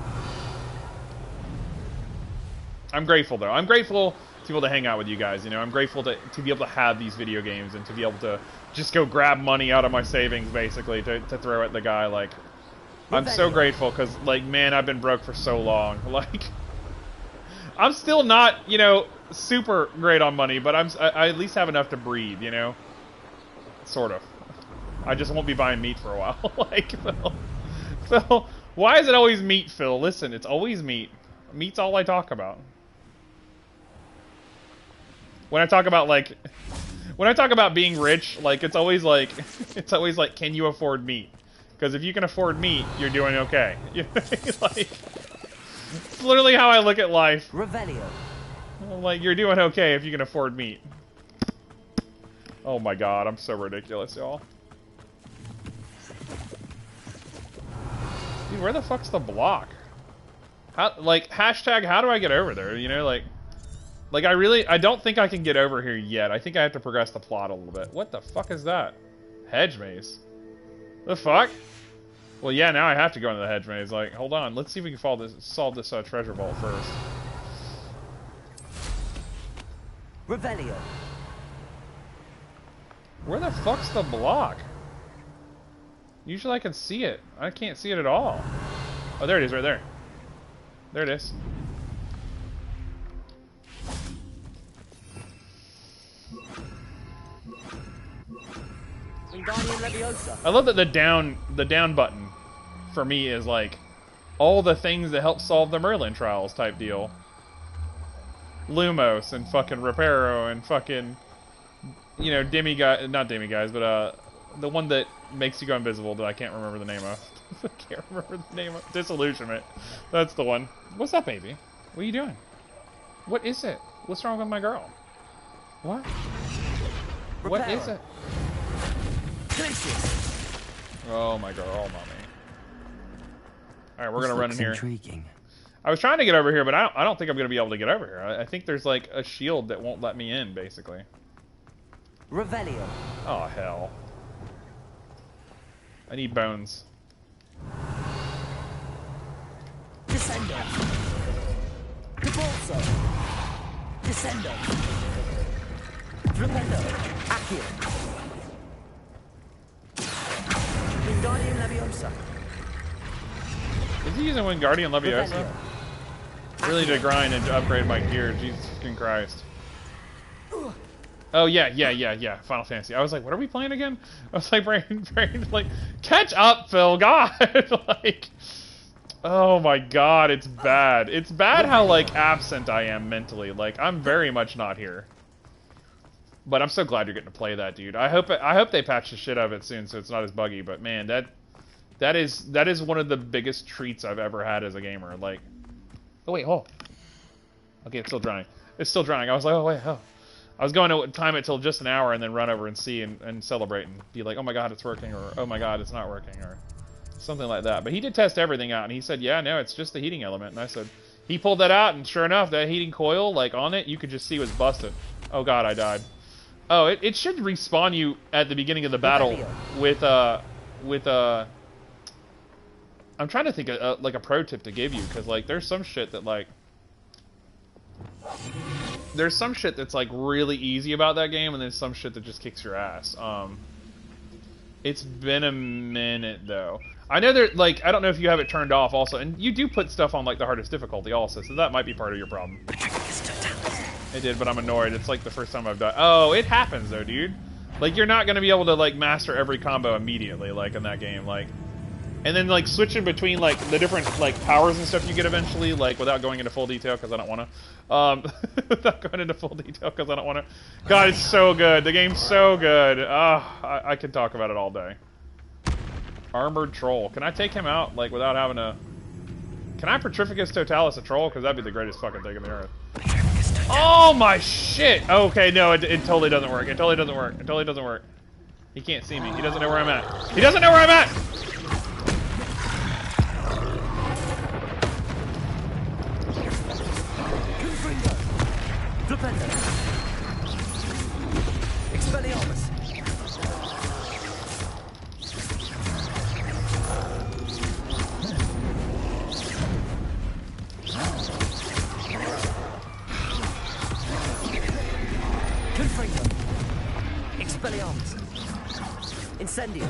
I'm grateful, though. I'm grateful to be able to hang out with you guys, you know? I'm grateful to be able to have these video games and to be able to just go grab money out of my savings, basically, to throw at the guy. Like, I'm so grateful, because, like, man, I've been broke for so long. Like, I'm still not, you know, super great on money, but I at least have enough to breathe, you know? Sort of. I just won't be buying meat for a while. Like, Phil, why is it always meat, Phil? Listen, it's always meat. Meat's all I talk about. When I talk about, like, when I talk about being rich, like, it's always like, can you afford meat? Because if you can afford meat, you're doing okay. Like, it's literally how I look at life. Revelio. Like, you're doing okay if you can afford meat. Oh my God, I'm so ridiculous, y'all. Dude, where the fuck's the block? How, like, hashtag, how do I get over there? You know, like, I don't think I can get over here yet. I think I have to progress the plot a little bit. What the fuck is that? Hedge maze. The fuck? Well, yeah, now I have to go into the hedge maze. Like, hold on. Let's see if we can solve this treasure vault first. Revelio. Where the fuck's the block? Usually I can see it. I can't see it at all. Oh, there it is, right there. There it is. I love that the down button for me is like all the things that help solve the Merlin trials type deal. Lumos and fucking Reparo and fucking, you know, not demiguise, but the one that makes you go invisible that I can't remember the name of. I can't remember the name of. Disillusionment. That's the one. What's up, baby? What are you doing? What is it? What's wrong with my girl? What? What is it? Oh, my girl, mommy. right, we're gonna run in here. Intriguing. I was trying to get over here, but I don't think I'm gonna be able to get over here. I think there's like a shield that won't let me in, basically. Revelio. Oh hell! I need bones. Descendo. Repulso. Descendo. Rependo. Accio. Wingardium Leviosa. Is he using Wingardium Leviosa? Really to grind and to upgrade my gear. Jesus fucking Christ. Oh yeah. Final Fantasy. I was like, what are we playing again? I was like, brain, like, catch up, Phil. God, like, oh my God, it's bad. It's bad how like absent I am mentally. Like, I'm very much not here. But I'm so glad you're getting to play that, dude. I hope they patch the shit out of it soon, so it's not as buggy. But man, that is one of the biggest treats I've ever had as a gamer. Like, oh wait, hold. Okay, it's still drying. It's still drying. I was like, oh wait, oh. I was going to time it till just an hour and then run over and see and celebrate and be like, oh my God, it's working, or oh my God, it's not working, or something like that. But he did test everything out, and he said, yeah, no, it's just the heating element. And I said, he pulled that out, and sure enough, that heating coil, like on it, you could just see was busted. Oh God, I died. Oh, it should respawn you at the beginning of the battle with I'm trying to think of like a pro tip to give you, because like there's some shit that like there's some shit that's like really easy about that game, and there's some shit that just kicks your ass. It's been a minute though. I know there, like, I don't know if you have it turned off also, and you do put stuff on like the hardest difficulty also, so that might be part of your problem. It did, but I'm annoyed. It's like the first time I've died. Oh, it happens though, dude. Like, you're not gonna be able to like master every combo immediately, like in that game, like. And then, like, switching between, like, the different, like, powers and stuff you get eventually, like, without going into full detail, because I don't want to. Without going into full detail, because I don't want to. God, it's so good. The game's so good. I could talk about it all day. Armored Troll. Can I take him out, like, without having to... Can I Petrificus Totalis a troll? Because that'd be the greatest fucking thing in the earth. Oh, my shit! Okay, no, it totally doesn't work. It totally doesn't work. It totally doesn't work. He can't see me. He doesn't know where I'm at. He doesn't know where I'm at! Expelliarmus. Confringo. Expelliarmus. Incendio.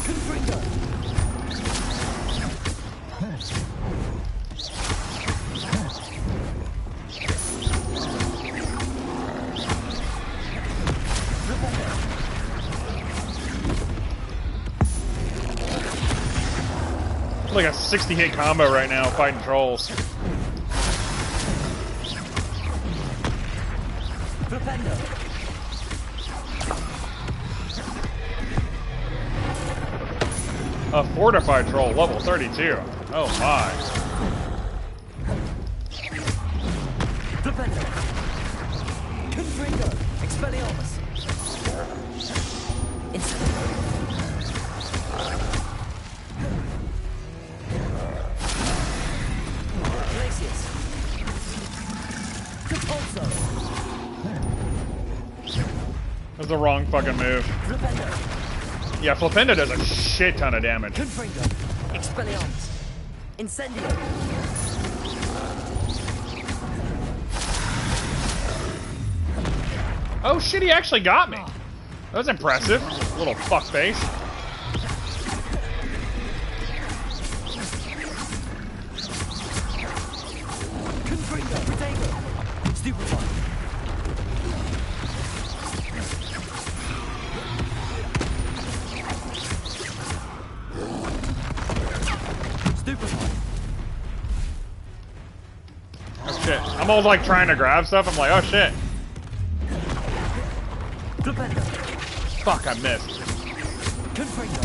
Confringo. Like a 60-hit combo right now fighting trolls. A fortified troll, level 32. Oh my. Confringo. Expelliarmus. That's the wrong fucking move. Yeah, Flipendo does a shit ton of damage. Confringo. Expelliarmus. Incendio. Oh shit, he actually got me. That was impressive. Little fuckface. Confringo. Protego. Stupefy. Oh shit. I'm always like trying to grab stuff. I'm like, oh shit. Fuck, I missed. Confringo.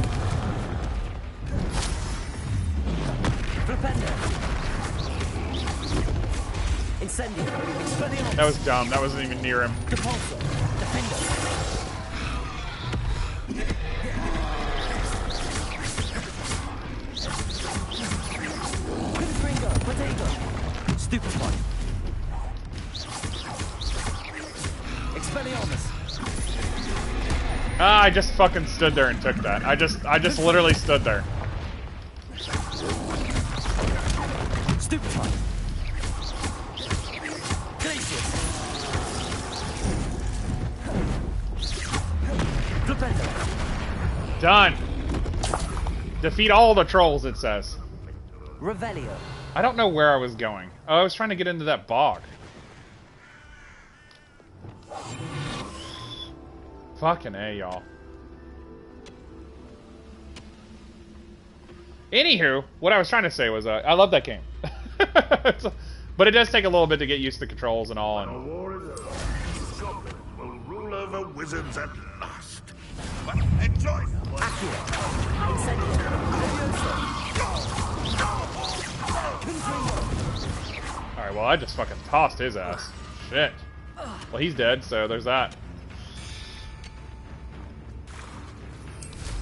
Flipendo. Incendio. Expelliarmus. That was dumb. That wasn't even near him. Depulso. Defendo. Ah, I just fucking stood there and took that. I just literally stood there. Done. Defeat all the trolls, it says. Revelio. I don't know where I was going. Oh, I was trying to get into that bog. Fucking A, y'all. Anywho, what I was trying to say was, I love that game. But it does take a little bit to get used to the controls and all. And War is over. Goblins will rule over wizards at last. But enjoy. Alright, well, I just fucking tossed his ass. Shit. Well, he's dead, so there's that.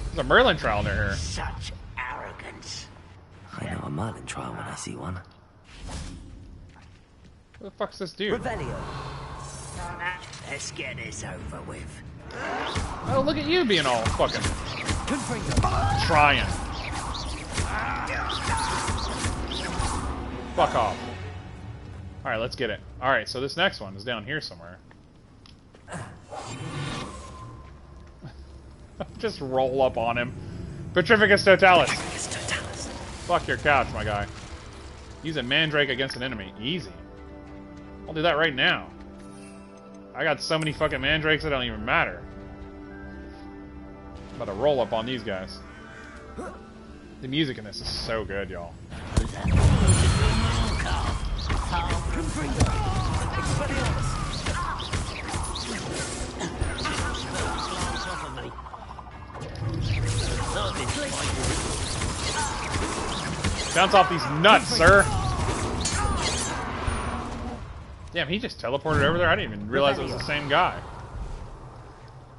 There's a Merlin trial near here. Such arrogance. I know a Merlin trial when I see one. Who the fuck's this dude? Revelio. Let's get this over with. Oh, look at you being all fucking trying. Fuck off. Alright, let's get it. Alright, so this next one is down here somewhere. Just roll up on him. Petrificus Totalis. Fuck your couch, my guy. Use a mandrake against an enemy. Easy. I'll do that right now. I got so many fucking mandrakes that don't even matter. I'm about to roll up on these guys. The music in this is so good, y'all. Bounce off these nuts, sir! Damn, he just teleported over there? I didn't even realize it was the same guy.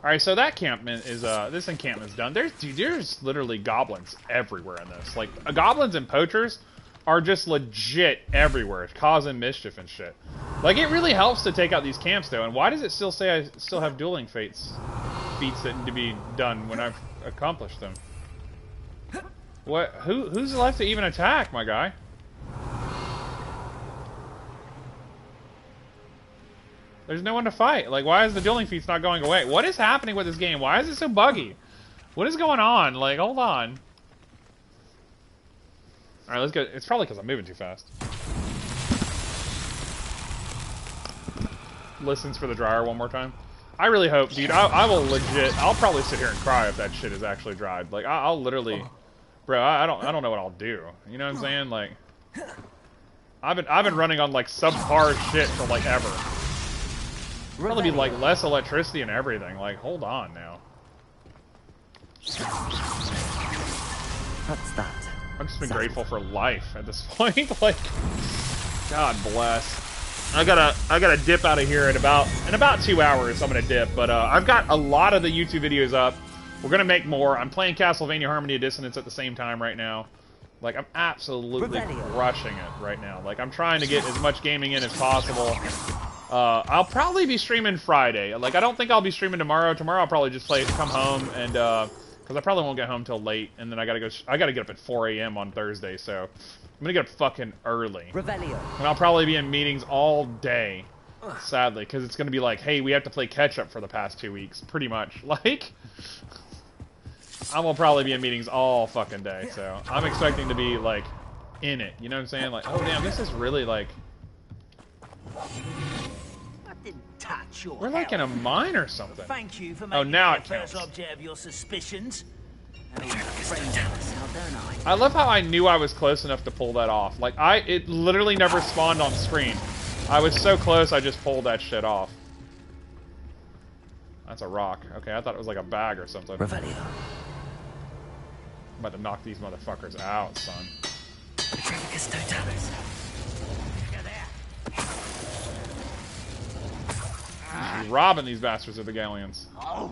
Alright, so that encampment is, this encampment's done. There's literally goblins everywhere in this. Like, goblins and poachers are just legit everywhere, causing mischief and shit. Like, it really helps to take out these camps, though. And why does it still say I still have dueling feats that need to be done when I've accomplished them? What? Who's left to even attack, my guy? There's no one to fight. Like, why is the dueling feats not going away? What is happening with this game? Why is it so buggy? What is going on? Like, hold on. Alright, let's go. It's probably because I'm moving too fast. Listens for the dryer one more time. I really hope, dude. I will legit. I'll probably sit here and cry if that shit is actually dried. Like, I'll literally, bro. I don't know what I'll do. You know what I'm saying? Like, I've been running on like subpar shit for like ever. Probably be like less electricity and everything. Like, hold on now. What's that? I've just been grateful for life at this point. Like, God bless. I gotta dip out of here in about 2 hours. I'm gonna dip, but I've got a lot of the YouTube videos up. We're gonna make more. I'm playing Castlevania Harmony of Dissonance at the same time right now. Like, I'm absolutely crushing it right now. Like, I'm trying to get as much gaming in as possible. I'll probably be streaming Friday. Like, I don't think I'll be streaming tomorrow. Tomorrow I'll probably just come home and because I probably won't get home till late, and then I gotta get up at 4 a.m. on Thursday. So I'm gonna get up fucking early. Revelio. And I'll probably be in meetings all day, sadly, because it's gonna be like, hey, we have to play catch up for the past 2 weeks, pretty much. Like, I will probably be in meetings all fucking day. So I'm expecting to be like in it. You know what I'm saying? Like, oh damn, this is really like. Touch your We're like in a mine or something. Thank you for making now it counts. Object of your suspicions. I love how I knew I was close enough to pull that off. Like, it literally never spawned on screen. I was so close, I just pulled that shit off. That's a rock. Okay, I thought it was like a bag or something. Revelio. I'm about to knock these motherfuckers out, son. Petrificus Totalis. He's robbing these bastards of the galleons. My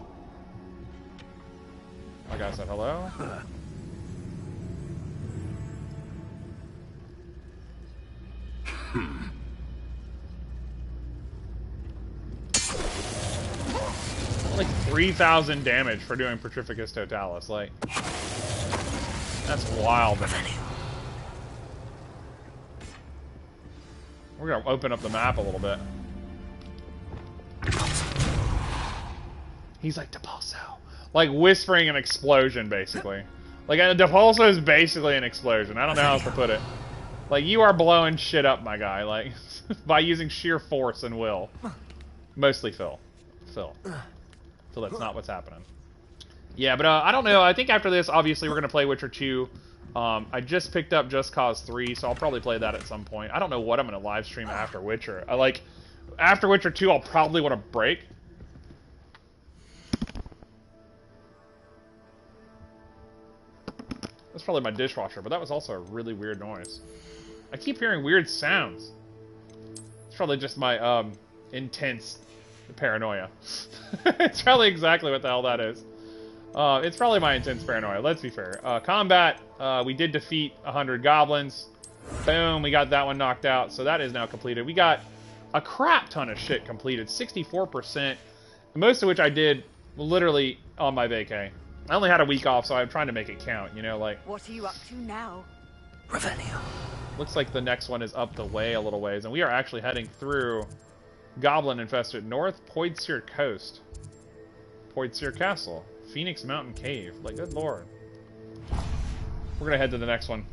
guy said hello. Like 3,000 damage for doing Petrificus Totalis. Like, that's wild. We're gonna open up the map a little bit. He's like, Depulso. Like, whispering an explosion, basically. Like, a Depulso is basically an explosion. I don't know how else to put it. Like, you are blowing shit up, my guy. Like, by using sheer force and will. Mostly Phil. Phil, that's not what's happening. Yeah, but I don't know. I think after this, obviously, we're going to play Witcher 2. I just picked up Just Cause 3, so I'll probably play that at some point. I don't know what I'm going to live stream after Witcher. After Witcher 2, I'll probably want to break. That's probably my dishwasher, but that was also a really weird noise. I keep hearing weird sounds. It's probably just my intense paranoia. It's probably exactly what the hell that is. It's probably my intense paranoia, let's be fair. Combat, we did defeat 100 goblins. Boom, we got that one knocked out, so that is now completed. We got a crap ton of shit completed, 64%, most of which I did literally on my vacay. I only had a week off, so I'm trying to make it count, you know, like... What are you up to now? Revelio. Looks like the next one is up the way a little ways, and we are actually heading through goblin-infested North Poidsir Coast. Poidsir Castle. Phoenix Mountain Cave. Like, good lord. We're gonna head to the next one.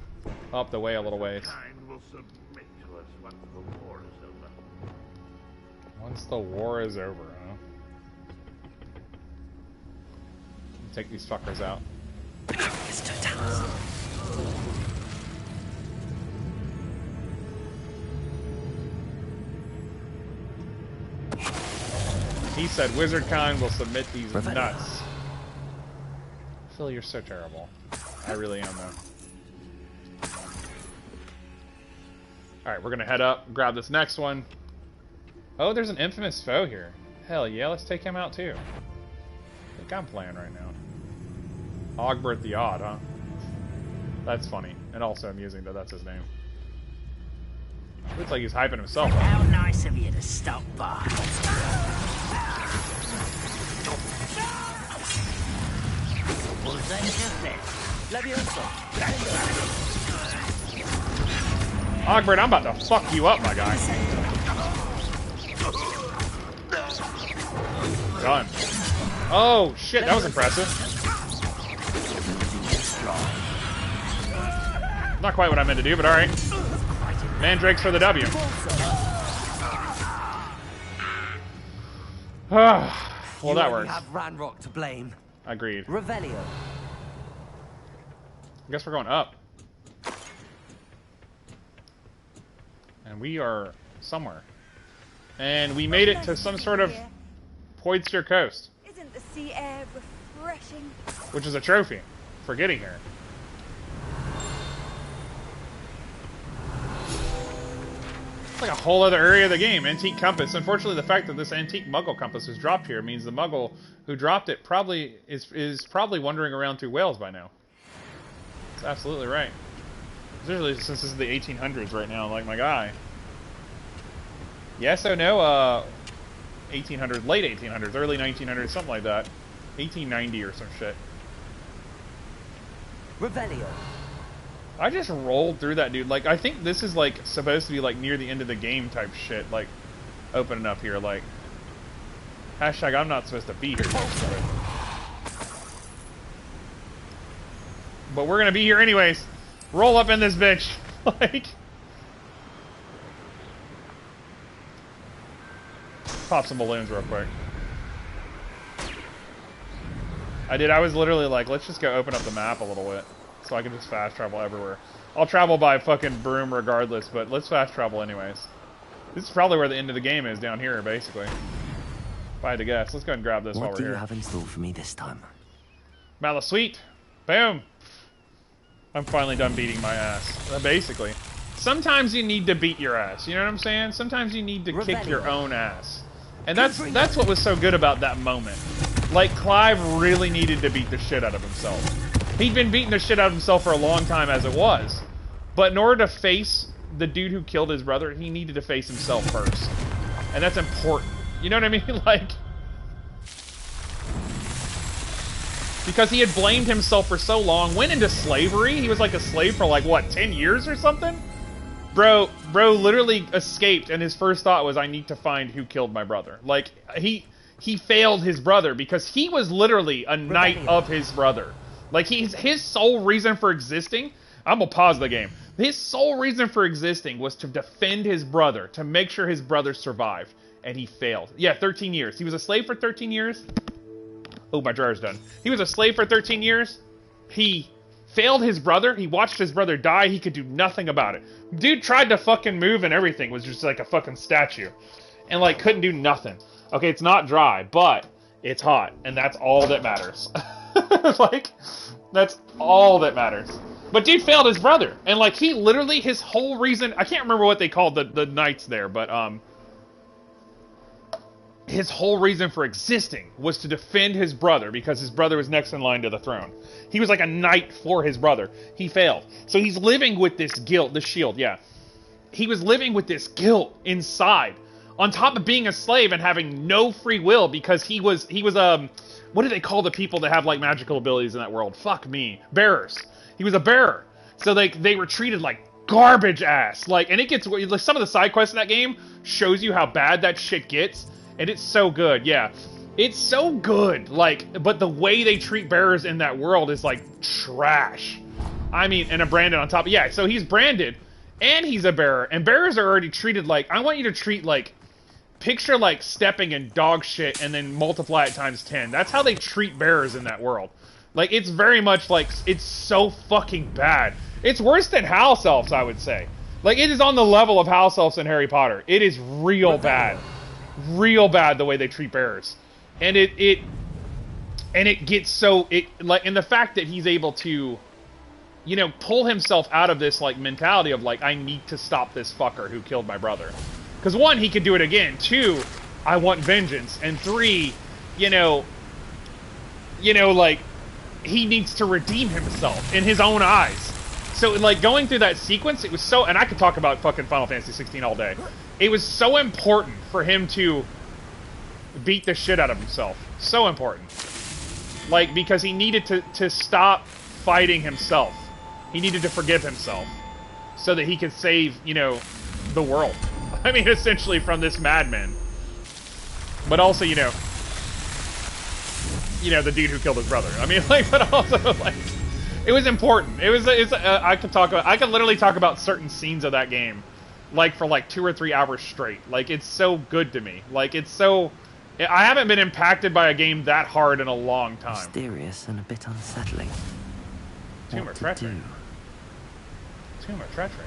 Up the way a little ways. Kind will submit to us once the war is over. Once the war is over, huh? Take these fuckers out. He said WizardCon will submit these nuts. Phil, you're so terrible. I really am, though. Alright, we're gonna head up, grab this next one. Oh, there's an infamous foe here. Hell yeah, let's take him out too. I think I'm playing right now. Hogbert the Odd, huh? That's funny. And also amusing that that's his name. Looks like he's hyping himself up. How nice of you to stop by. Was that just it? Hogbert, I'm about to fuck you up, my guy. Done. Oh, shit, that was impressive. Not quite what I meant to do, but alright. Mandrakes for the W. Well, that works. You have Ranrock to blame. Agreed. Revelio. I guess we're going up. And we are somewhere. And we made it to some sort of Poidsir Coast. Isn't the sea air refreshing? Which is a trophy for getting here. It's like a whole other area of the game. Antique compass. Unfortunately, the fact that this antique Muggle compass was dropped here means the Muggle who dropped it probably is probably wandering around through Wales by now. That's absolutely right. Especially since this is the 1800s right now, like my guy. Yes, no, 1800s, late 1800s, early 1900s, something like that. 1890 or some shit. Revelio. I just rolled through that, dude. Like, I think this is, like, supposed to be, like, near the end of the game type shit. Like, opening up here, like... Hashtag, I'm not supposed to be here. But we're gonna be here anyways. Roll up in this bitch. Like... Pop some balloons real quick. I was literally like, let's just go open up the map a little bit. So I can just fast travel everywhere. I'll travel by fucking broom regardless, but let's fast travel anyways. This is probably where the end of the game is, down here, basically. If I had to guess. Let's go ahead and grab this while we're here. What do you have in store for me this time? Malasuite. Boom. I'm finally done beating my ass. Basically. Sometimes you need to beat your ass. You know what I'm saying? Sometimes you need to kick your own ass. And that's what was so good about that moment. Like, Clive really needed to beat the shit out of himself. He'd been beating the shit out of himself for a long time as it was. But in order to face the dude who killed his brother, he needed to face himself first. And that's important. You know what I mean? Like... because he had blamed himself for so long, went into slavery. He was like a slave for like, what, 10 years or something? Bro literally escaped, and his first thought was, I need to find who killed my brother. Like, he failed his brother because he was literally a knight of his brother. Like, his sole reason for existing, I'm gonna pause the game. His sole reason for existing was to defend his brother, to make sure his brother survived, and he failed. Yeah, 13 years. He was a slave for 13 years. Oh, my dryer's done. He was a slave for 13 years. He failed his brother. He watched his brother die. He could do nothing about it. Dude tried to fucking move and everything. Was just like a fucking statue. And, like, couldn't do nothing. Okay, it's not dry, but it's hot. And that's all that matters. Like, that's all that matters. But dude failed his brother. And, like, he literally, his whole reason... I can't remember what they called the knights there, but, his whole reason for existing was to defend his brother because his brother was next in line to the throne. He was like a knight for his brother. He failed. So he's living with this guilt, the shield, yeah. He was living with this guilt inside, on top of being a slave and having no free will because he was what do they call the people that have like magical abilities in that world? Fuck me. Bearers. He was a bearer. So they were treated like garbage ass. Like, and it gets, like, some of the side quests in that game shows you how bad that shit gets. And it's so good, yeah. It's so good, like, but the way they treat bearers in that world is, like, trash. I mean, and a branded on top. Yeah, so he's branded, and he's a bearer. And bearers are already treated like, I want you to treat, like, picture, like, stepping in dog shit and then multiply it times 10. That's how they treat bearers in that world. Like, it's very much, like, it's so fucking bad. It's worse than house elves, I would say. Like, it is on the level of house elves in Harry Potter. It is real bad. Real bad the way they treat bearers, and it gets so like, and the fact that he's able to, you know, pull himself out of this like mentality of like, I need to stop this fucker who killed my brother, because one, he could do it again. Two, I want vengeance, and three, you know, like, he needs to redeem himself in his own eyes. So like going through that sequence, it was so, and I could talk about fucking Final Fantasy 16 all day. It was so important for him to beat the shit out of himself. So important. Like, because he needed to stop fighting himself. He needed to forgive himself. So that he could save, you know, the world. I mean, essentially from this madman. But also, you know, the dude who killed his brother. I mean, like, but also, like, it was important. I could literally talk about certain scenes of that game. Like, for, like, 2 or 3 hours straight. Like, it's so good to me. Like, it's so... I haven't been impacted by a game that hard in a long time. Mysterious and a bit unsettling. Tomb of Treachery. Tomb of Treachery.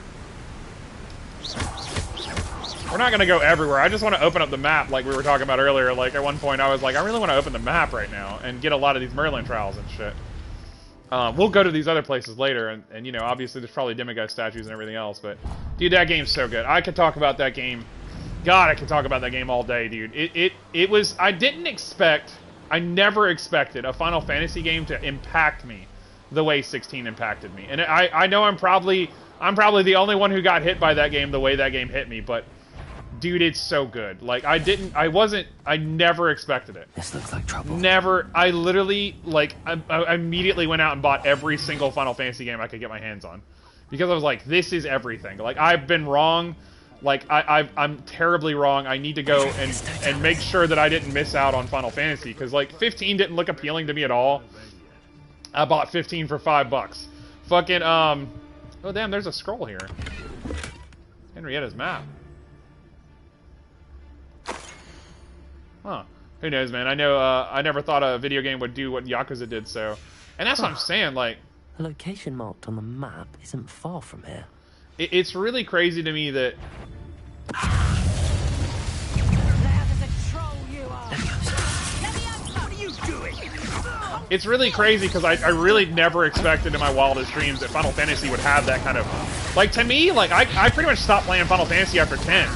We're not gonna go everywhere. I just want to open up the map like we were talking about earlier. Like, at one point I was like, I really want to open the map right now and get a lot of these Merlin trials and shit. We'll go to these other places later, and you know, obviously there's probably demigod statues and everything else, but dude, that game's so good. I could talk about that game. God, I could talk about that game all day, dude. It was, I never expected a Final Fantasy game to impact me the way 16 impacted me. And I know I'm probably the only one who got hit by that game the way that game hit me, but dude, it's so good. Like, I never expected it. This looks like trouble. Never. I literally, like, I immediately went out and bought every single Final Fantasy game I could get my hands on. Because I was like, this is everything. Like, I've been wrong. Like, I'm terribly wrong. I need to go and make sure that I didn't miss out on Final Fantasy. Because, like, 15 didn't look appealing to me at all. I bought 15 for $5. Fucking, oh, damn, there's a scroll here. Henrietta's map. Huh. Who knows, man? I know, I never thought a video game would do what Yakuza did, so... And that's what I'm saying, like... The location marked on the map isn't far from here. It's really crazy to me that... It's really crazy because I really never expected in my wildest dreams that Final Fantasy would have that kind of... Like, to me, like, I pretty much stopped playing Final Fantasy after 10.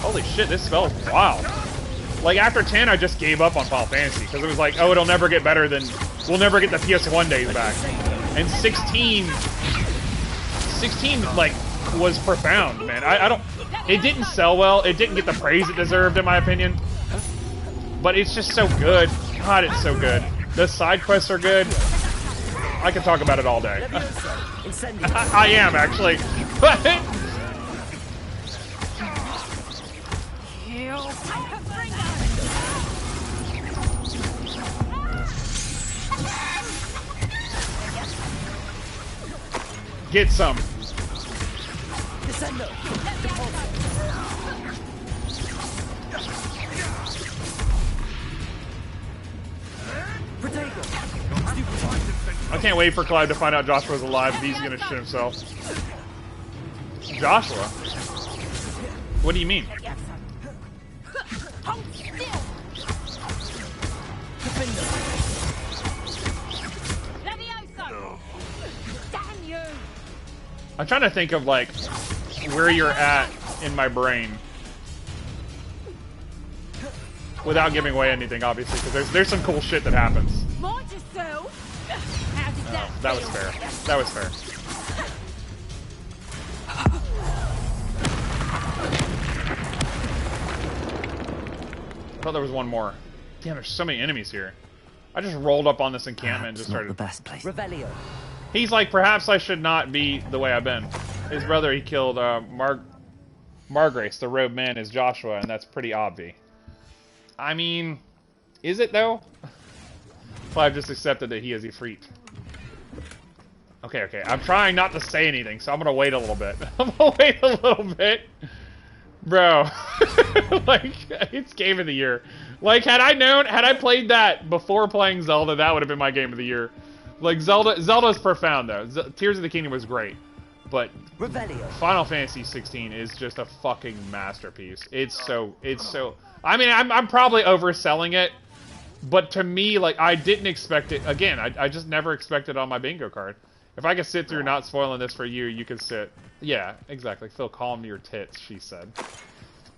Holy shit, this spell is wild. Like, after 10, I just gave up on Final Fantasy, because it was like, oh, it'll never get better than... We'll never get the PS1 days back. And 16, like, was profound, man. I don't... It didn't sell well. It didn't get the praise it deserved, in my opinion. But it's just so good. God, it's so good. The side quests are good. I can talk about it all day. I am, actually. Get some. I can't wait for Clive to find out Joshua's alive. He's gonna shit himself. Joshua? What do you mean? I'm trying to think of, like, where you're at in my brain. Without giving away anything, obviously, because there's some cool shit that happens. Mind yourself. How did That was fair. That was fair. I thought there was one more. Damn, there's so many enemies here. I just rolled up on this encampment and just started. Not the best place. Revelio. He's like, perhaps I should not be the way I've been. His brother, he killed Margrace, the robed man, is Joshua, and that's pretty obvious. I mean, is it though? Clive just accepted that he is a freak. Okay. I'm trying not to say anything, so I'm gonna wait a little bit. I'm gonna wait a little bit. Bro. Like, it's game of the year. Like, had I played that before playing Zelda, that would have been my game of the year. Like, Zelda's profound, though. Tears of the Kingdom was great. But Revelio. Final Fantasy 16 is just a fucking masterpiece. It's so... I mean, I'm probably overselling it. But to me, like, I didn't expect it. Again, I just never expected it on my bingo card. If I could sit through not spoiling this for you, you could sit. Yeah, exactly. Phil, calm your tits, she said.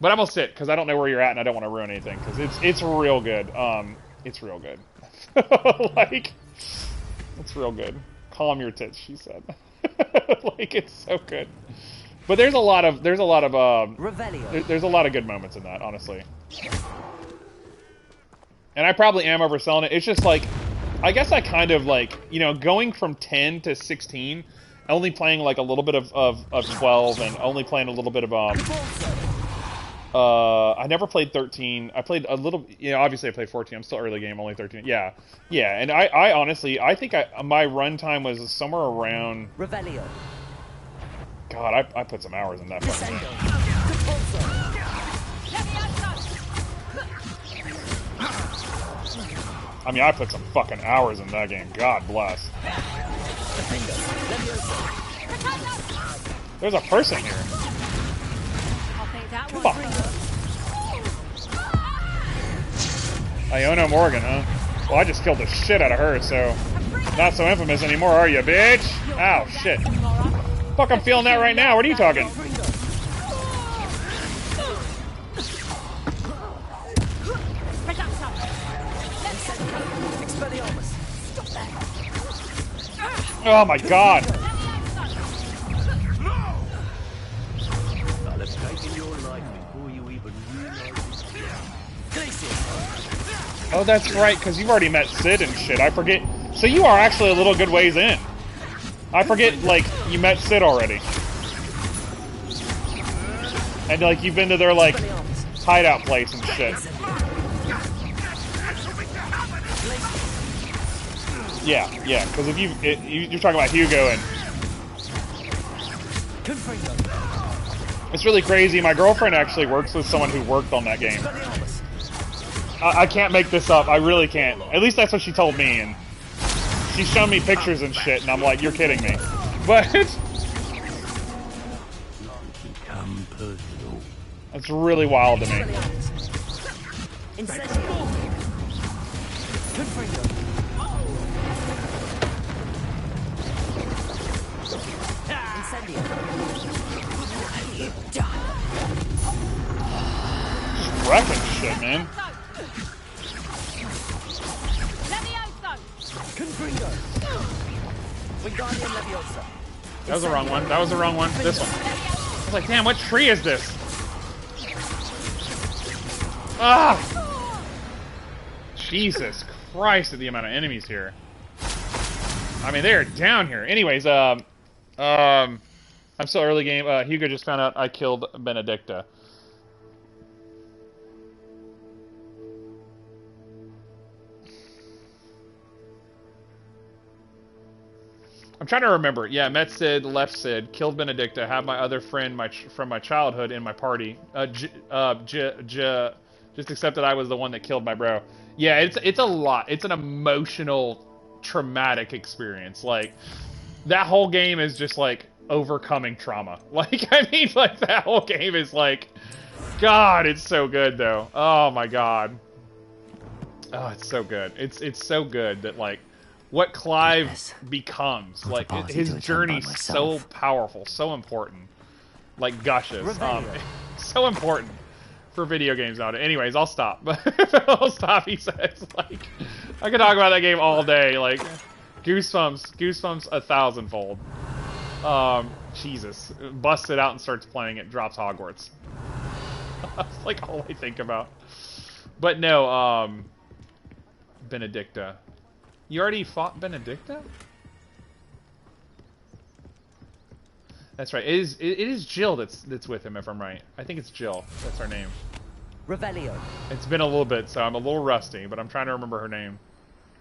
But I'm gonna sit, because I don't know where you're at, and I don't want to ruin anything, because it's real good. It's real good. Like, it's real good. Calm your tits, she said. Like, it's so good. But there's a lot of Revelio. there's a lot of good moments in that, honestly. And I probably am overselling it. It's just like, I guess I kind of like, you know, going from 10 to 16, only playing like a little bit of 12, and only playing a little bit of I never played 13. I played a little, you know, obviously I played 14. I'm still early game, only 13. Yeah. And I honestly, I think my run time was somewhere around... Revelio. God, I put some hours in that fucking game. I mean, I put some fucking hours in that game. God bless. There's a person here. Come on. Iona Morgan, huh? Well, I just killed the shit out of her, so... Not so infamous anymore, are you, bitch? Ow, shit. Fuck, I'm feeling that right now. What are you talking? Oh my god! Oh, that's right, because you've already met Sid and shit. I forget. So you are actually a little good ways in. I forget, like, you met Sid already. And, like, you've been to their, like, hideout place and shit. Yeah, because if you're talking about Hugo and... It's really crazy. My girlfriend actually works with someone who worked on that game. I can't make this up. I really can't. At least that's what she told me, and she's shown me pictures and shit, and I'm like, you're kidding me. But... It's really wild to me. Just wrecking shit, man. That was the wrong one. That was the wrong one. This one. I was like, damn, what tree is this? Ah! Jesus Christ at the amount of enemies here. I mean, they're down here. Anyways, I'm still early game. Hugo just found out I killed Benedicta. I'm trying to remember. Yeah, met Sid, left Sid, killed Benedicta, have my other friend from my childhood in my party. Just accepted I was the one that killed my bro. Yeah, it's a lot. It's an emotional, traumatic experience. Like, that whole game is just, like, overcoming trauma. Like, I mean, like, that whole game is, like... God, it's so good, though. Oh, my God. Oh, it's so good. It's so good that, like... What Clive becomes, like, his journey's so powerful, so important. Like, gushes. So important for video games nowadays. Anyways, I'll stop. I'll stop, he says. Like, I could talk about that game all day. Like, Goosebumps 1,000-fold. Jesus. Busts it out and starts playing it, drops Hogwarts. That's, like, all I think about. But no, Benedicta. You already fought Benedicta? That's right. It is Jill that's with him, if I'm right. I think it's Jill. That's her name. Revelio. It's been a little bit, so I'm a little rusty, but I'm trying to remember her name.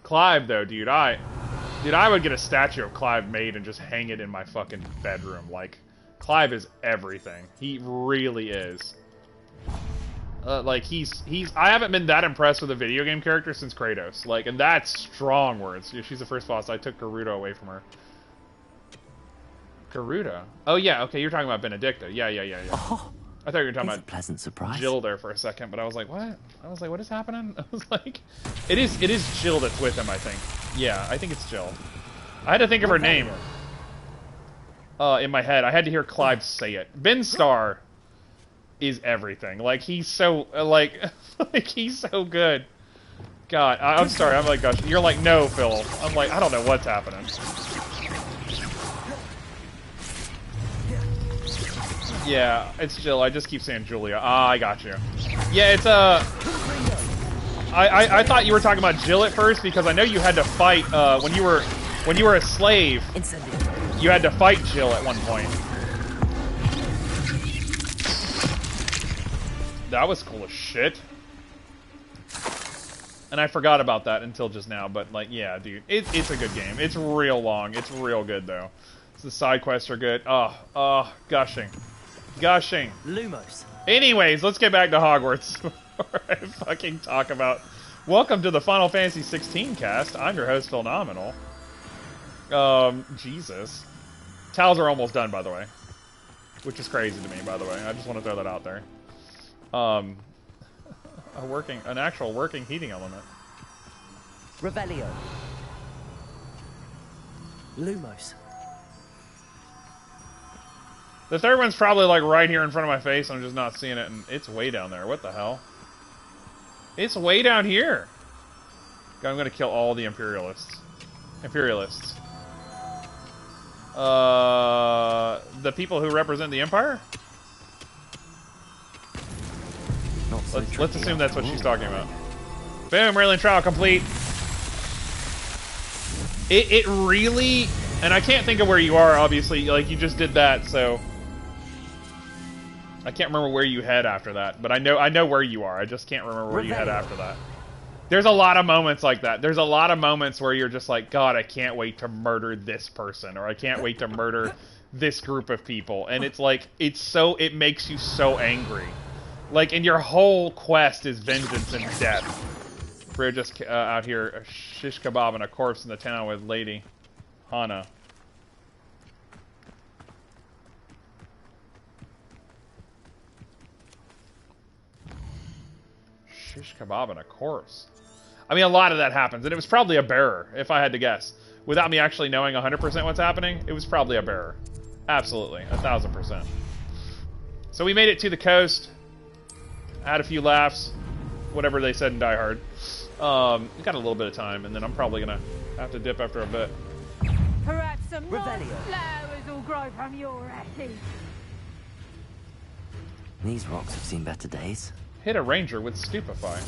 Clive, though, dude, I would get a statue of Clive made and just hang it in my fucking bedroom. Like, Clive is everything. He really is. Like, I haven't been that impressed with a video game character since Kratos. Like, and that's strong words. She's the first boss. I took Garuda away from her. Garuda? Oh, yeah, okay, you're talking about Benedicta. Yeah. Oh, I thought you were talking about a pleasant surprise. Jill there for a second, but I was like, what? I was like, what is happening? I was like, it is Jill that's with him, I think. Yeah, I think it's Jill. I had to think of her name. In my head. I had to hear Clive say it. Ben Starr is everything. Like, he's so, like he's so good. God, I'm sorry, I'm like, gosh, you're like, no, Phil. I'm like, I don't know what's happening. Yeah, it's Jill. I just keep saying Julia. Ah, I got you. Yeah, it's, I thought you were talking about Jill at first, because I know you had to fight, when you were a slave, you had to fight Jill at one point. That was cool as shit. And I forgot about that until just now, but, like, yeah, dude. It's a good game. It's real long. It's real good, though. The side quests are good. Oh, gushing. Gushing. Lumos. Anyways, let's get back to Hogwarts. Before I fucking talk about... Welcome to the Final Fantasy 16 cast. I'm your host, Philnominal. Jesus. Towels are almost done, by the way. Which is crazy to me, by the way. I just want to throw that out there. An actual working heating element. Revelio. Lumos. The third one's probably like right here in front of my face. I'm just not seeing it, and it's way down there. What the hell? It's way down here. I'm gonna kill all the Imperialists. The people who represent the Empire? Let's assume that's what she's talking about. Boom, Maryland trial complete. It really, and I can't think of where you are, obviously, like you just did that, so I can't remember where you head after that, but I know where you are. I just can't remember where you head after that. There's a lot of moments like that. There's a lot of moments where you're just like, God, I can't wait to murder this person, or I can't wait to murder this group of people, and it's like, it makes you so angry. Like, and your whole quest is vengeance and death. We're just out here, a shish kebab and a corpse in the town with Lady Hana. Shish kebab and a corpse. I mean, a lot of that happens, and it was probably a bearer, if I had to guess. Without me actually knowing 100% what's happening, it was probably a bearer. Absolutely, 1,000%. So we made it to the coast. Had a few laughs, whatever they said in Die Hard. We got a little bit of time, and then I'm probably gonna have to dip after a bit. Perhaps some more flowers will grow from your ashes. These rocks have seen better days. Hit a ranger with Stupefy.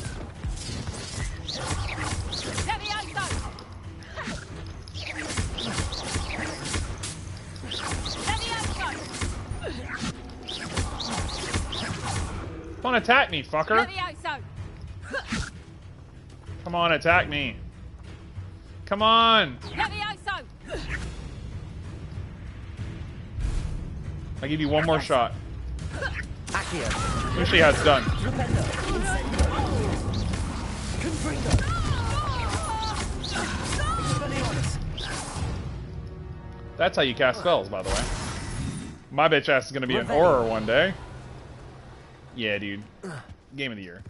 attack me, fucker. Levioso! Come on, attack me. Come on. Levioso! I give you one more shot. Accio. Usually how it's done. Rependo. Incendio. Confringo. Expelliarmus. That's how you cast spells, by the way. My bitch ass is gonna be an Auror one day. Yeah, dude. Game of the year.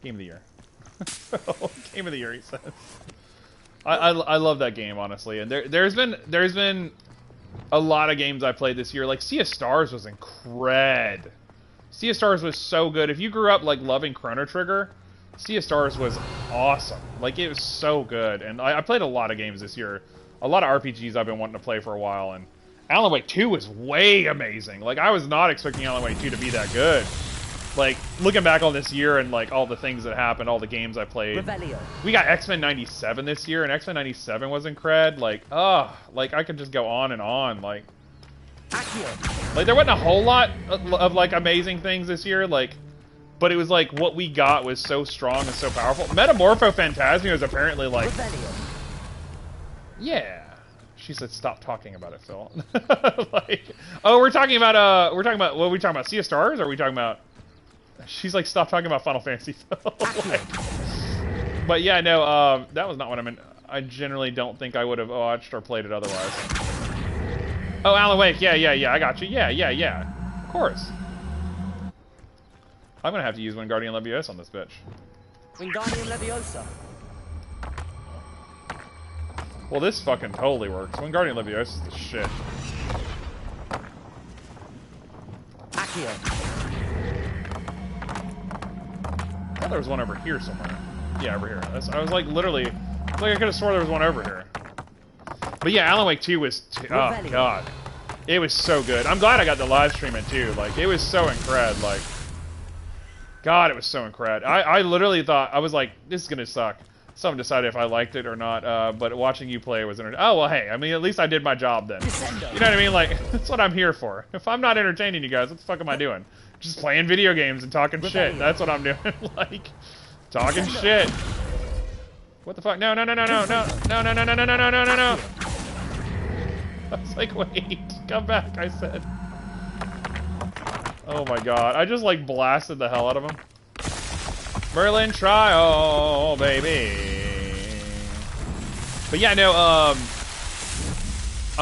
Game of the year. Game of the year, he says. I love that game, honestly. And there's been a lot of games I played this year. Like Sea of Stars was incred. Sea of Stars was so good. If you grew up like loving Chrono Trigger, Sea of Stars was awesome. Like it was so good. And I played a lot of games this year. A lot of RPGs I've been wanting to play for a while. And Alan Wake 2 was way amazing. Like I was not expecting Alan Wake 2 to be that good. Like, looking back on this year and, like, all the things that happened, all the games I played. Revelio. We got X-Men 97 this year, and X-Men 97 was incred. Like, like, I could just go on and on. Like, Accio. there wasn't a whole lot of, like, amazing things this year. Like, but it was, like, what we got was so strong and so powerful. Metamorpho Phantasmia was apparently, like... Revelio. Yeah. She said, stop talking about it, Phil. Like, oh, we're talking about, what are we talking about? Sea of Stars? Or are we talking about... She's like, stop talking about Final Fantasy. Like, but yeah, no, that was not what I meant. I generally don't think I would have watched or played it otherwise. Oh, Alan Wake. Yeah, I got you. Yeah. Of course. I'm going to have to use Wingardium Leviosa on this bitch. Wingardium Leviosa. Well, this fucking totally works. Wingardium Leviosa is the shit. Accio. I thought there was one over here somewhere. Yeah, over here. I was like, literally, I could have swore there was one over here. But yeah, Alan Wake 2 was, oh god. It was so good. I'm glad I got to live stream it too. Like, it was so incred. Like, god, it was so incred. I literally thought, I was like, this is gonna suck. So I'm decided if I liked it or not, but watching you play was entertaining. Oh, well, hey, I mean, at least I did my job then. You know what I mean? Like, that's what I'm here for. If I'm not entertaining you guys, what the fuck am I doing? Just playing video games and talking shit. That's what I'm doing. Like, talking shit. What the fuck? No. I was like, wait, come back, I said. Oh my god. I just, like, blasted the hell out of him. Merlin Trial, baby. But yeah, no, I'm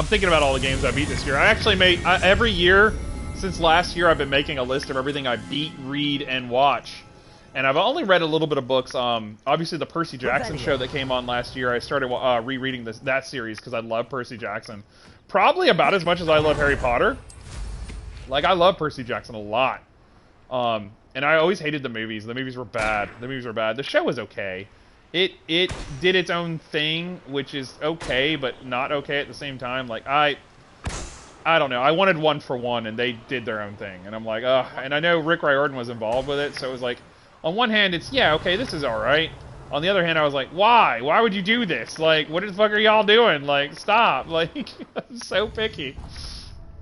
thinking about all the games I beat this year. I actually made, every year since last year, I've been making a list of everything I beat, read, and watch. And I've only read a little bit of books. Obviously, the Percy Jackson show that came on last year, I started rereading that series because I love Percy Jackson. Probably about as much as I love Harry Potter. Like, I love Percy Jackson a lot. And I always hated the movies. The movies were bad. The show was okay. It did its own thing, which is okay, but not okay at the same time. Like, I don't know. I wanted one for one, and they did their own thing. And I'm like, ugh. And I know Rick Riordan was involved with it, so it was like, on one hand, it's, yeah, okay, this is alright. On the other hand, I was like, why? Why would you do this? Like, what the fuck are y'all doing? Like, stop. Like, I'm so picky.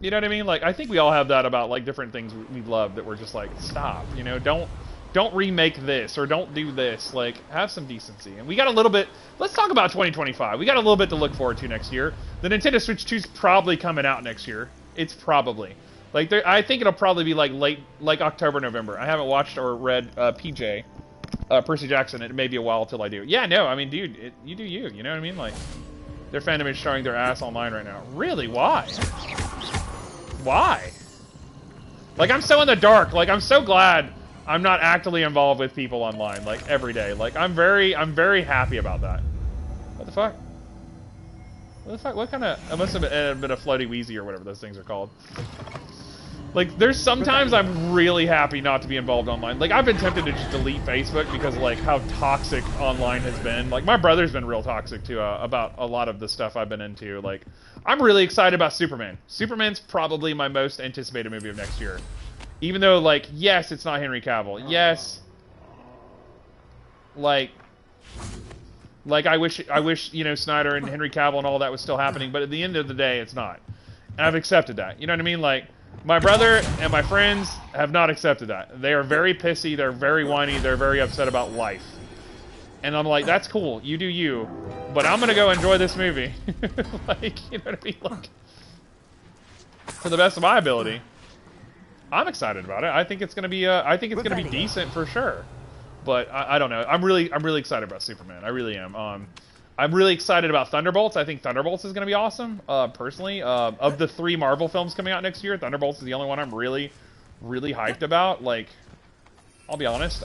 You know what I mean? Like, I think we all have that about, like, different things we love that we're just like, stop. You know, don't remake this, or don't do this. Like, have some decency. And we got a little bit, let's talk about 2025. We got a little bit to look forward to next year. The Nintendo Switch 2's probably coming out next year. It's probably. Like, I think it'll probably be, like, late, like, October, November. I haven't watched or read PJ, Percy Jackson. It may be a while till I do. Yeah, no, I mean, dude, you do you. You know what I mean? Like, their fandom is showing their ass online right now. Really? Why? Why? Like, I'm so in the dark. Like, I'm so glad I'm not actively involved with people online, like, every day. Like, I'm very happy about that. What the fuck? What the fuck? What kind of... It must have been a floaty wheezy or whatever those things are called. Like, there's sometimes I'm really happy not to be involved online. Like, I've been tempted to just delete Facebook because of, like, how toxic online has been. Like, my brother's been real toxic, too, about a lot of the stuff I've been into. Like, I'm really excited about Superman. Superman's probably my most anticipated movie of next year. Even though, like, yes, it's not Henry Cavill. Yes. Like, I wish, you know, Snyder and Henry Cavill and all that was still happening, but at the end of the day, it's not. And I've accepted that. You know what I mean? Like, My brother and my friends have not accepted that. They are very pissy, they're very whiny, they're very upset about life. And I'm like, that's cool, you do you, but I'm gonna go enjoy this movie. Like, you know what I mean? Like, for the best of my ability. I'm excited about it. I think it's gonna be gonna be decent for sure. But I don't know. I'm really excited about Superman. I really am. I'm really excited about Thunderbolts. I think Thunderbolts is going to be awesome, personally. Of the 3 Marvel films coming out next year, Thunderbolts is the only one I'm really hyped about. Like, I'll be honest.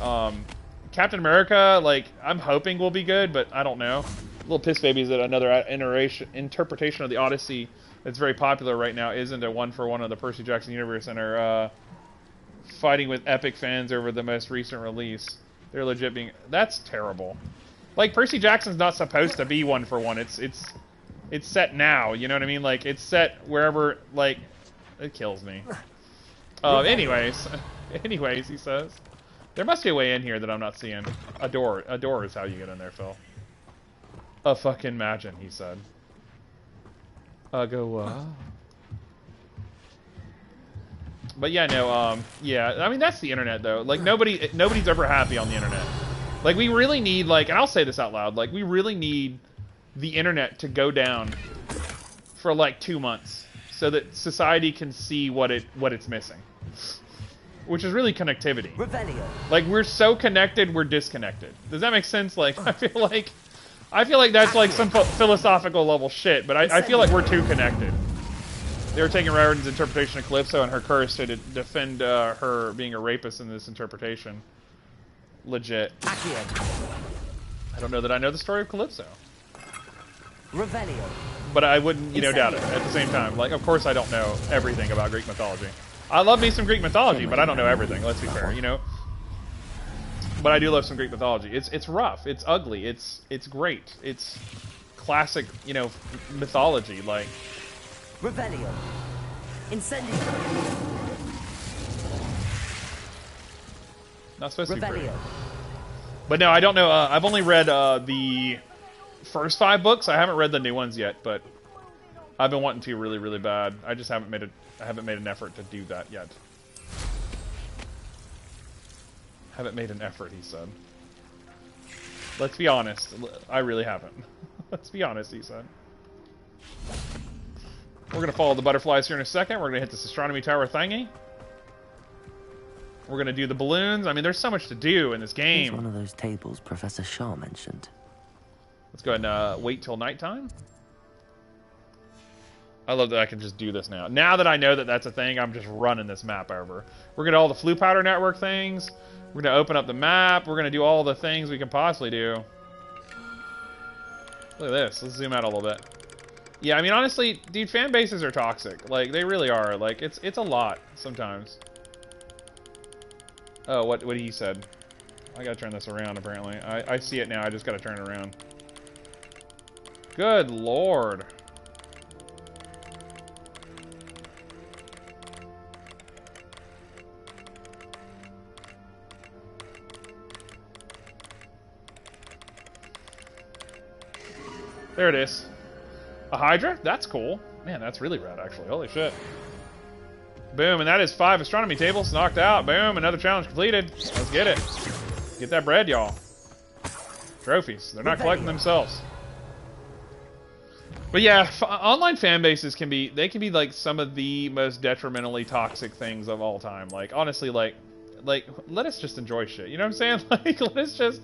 Captain America, like, I'm hoping will be good, but I don't know. Little piss babies that another interpretation of the Odyssey that's very popular right now isn't a one-for-one of the Percy Jackson universe and are fighting with epic fans over the most recent release. They're legit being... That's terrible. Like, Percy Jackson's not supposed to be one-for-one. It's set now, you know what I mean? Like, it's set wherever, like... It kills me. Anyways, he says. There must be a way in here that I'm not seeing. A door. A door is how you get in there, Phil. A fucking imagine, he said. But yeah, no, yeah, I mean, that's the internet, though. Like, nobody's ever happy on the internet. Like, we really need, like, and I'll say this out loud, like, we really need the internet to go down for, like, 2 months so that society can see what it's missing. Which is really connectivity. Revelio. Like, we're so connected, we're disconnected. Does that make sense? Like, I feel like that's, like, some philosophical level shit, but I feel like we're too connected. They were taking Riordan's interpretation of Calypso and her curse to defend her being a rapist in this interpretation. Legit. I don't know that I know the story of Calypso. Revelio. But I wouldn't, doubt it at the same time. Like, of course I don't know everything about Greek mythology. I love me some Greek mythology, but I don't know everything, let's be fair, But I do love some Greek mythology. It's rough, it's ugly, it's great. It's classic, mythology, like... Revelio. Incendio. Not supposed to be pretty. But no, I don't know. I've only read the first 5 books. I haven't read the new ones yet, but I've been wanting to really, really bad. I just haven't made an effort to do that yet. Haven't made an effort, he said. Let's be honest. I really haven't. Let's be honest, he said. We're going to follow the butterflies here in a second. We're going to hit this astronomy tower thingy. We're going to do the balloons. I mean, there's so much to do in this game. Here's one of those tables Professor Shaw mentioned. Let's go ahead and wait till nighttime. I love that I can just do this now. Now that I know that that's a thing, I'm just running this map over. We're going to do all the Flue Powder Network things. We're going to open up the map. We're going to do all the things we can possibly do. Look at this. Let's zoom out a little bit. Yeah, I mean, honestly, dude, fan bases are toxic. Like, they really are. Like, it's a lot sometimes. Oh, what he said. I gotta turn this around, apparently. I see it now. I just gotta turn it around. Good lord. There it is. A Hydra? That's cool. Man, that's really rad, actually. Holy shit. Boom, and that is 5 astronomy tables knocked out. Boom, another challenge completed. Let's get it. Get that bread, y'all. Trophies. They're not collecting themselves. But yeah, online fan bases can be like some of the most detrimentally toxic things of all time. Like, honestly, like let us just enjoy shit. You know what I'm saying? Like, let us just...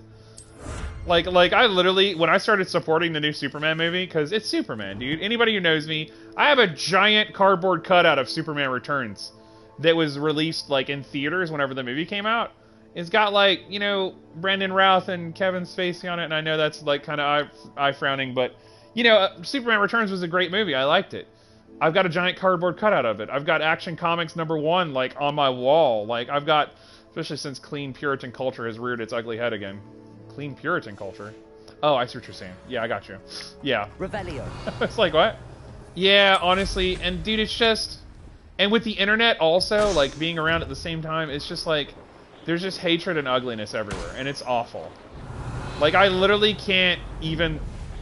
Like I literally, when I started supporting the new Superman movie, because it's Superman, dude. Anybody who knows me, I have a giant cardboard cutout of Superman Returns that was released, like, in theaters whenever the movie came out. It's got, like, Brandon Routh and Kevin Spacey on it, and I know that's, like, kind of eye-frowning, but, Superman Returns was a great movie. I liked it. I've got a giant cardboard cutout of it. I've got Action Comics #1, like, on my wall. Like, I've got, especially since clean Puritan culture has reared its ugly head again. Clean Puritan culture? Oh, I see what you're saying. Yeah, I got you. Yeah. Revelio. It's like, what? Yeah, honestly, and dude, it's just... And with the internet also, like, being around at the same time, it's just like... There's just hatred and ugliness everywhere, and it's awful. Like, I literally can't even...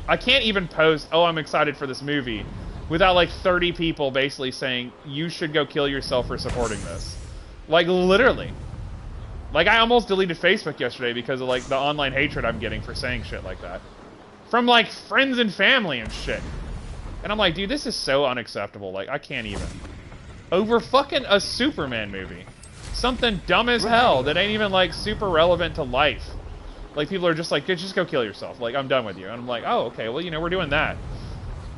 I can't even post, oh, I'm excited for this movie, without like 30 people basically saying you should go kill yourself for supporting this. Like literally. Like I almost deleted Facebook yesterday because of like the online hatred I'm getting for saying shit like that. From like friends and family and shit. And I'm like, dude, this is so unacceptable. Like I can't even. Over fucking a Superman movie. Something dumb as hell that ain't even like super relevant to life. Like people are just like, just go kill yourself. Like I'm done with you. And I'm like, oh, okay, well, you know, we're doing that.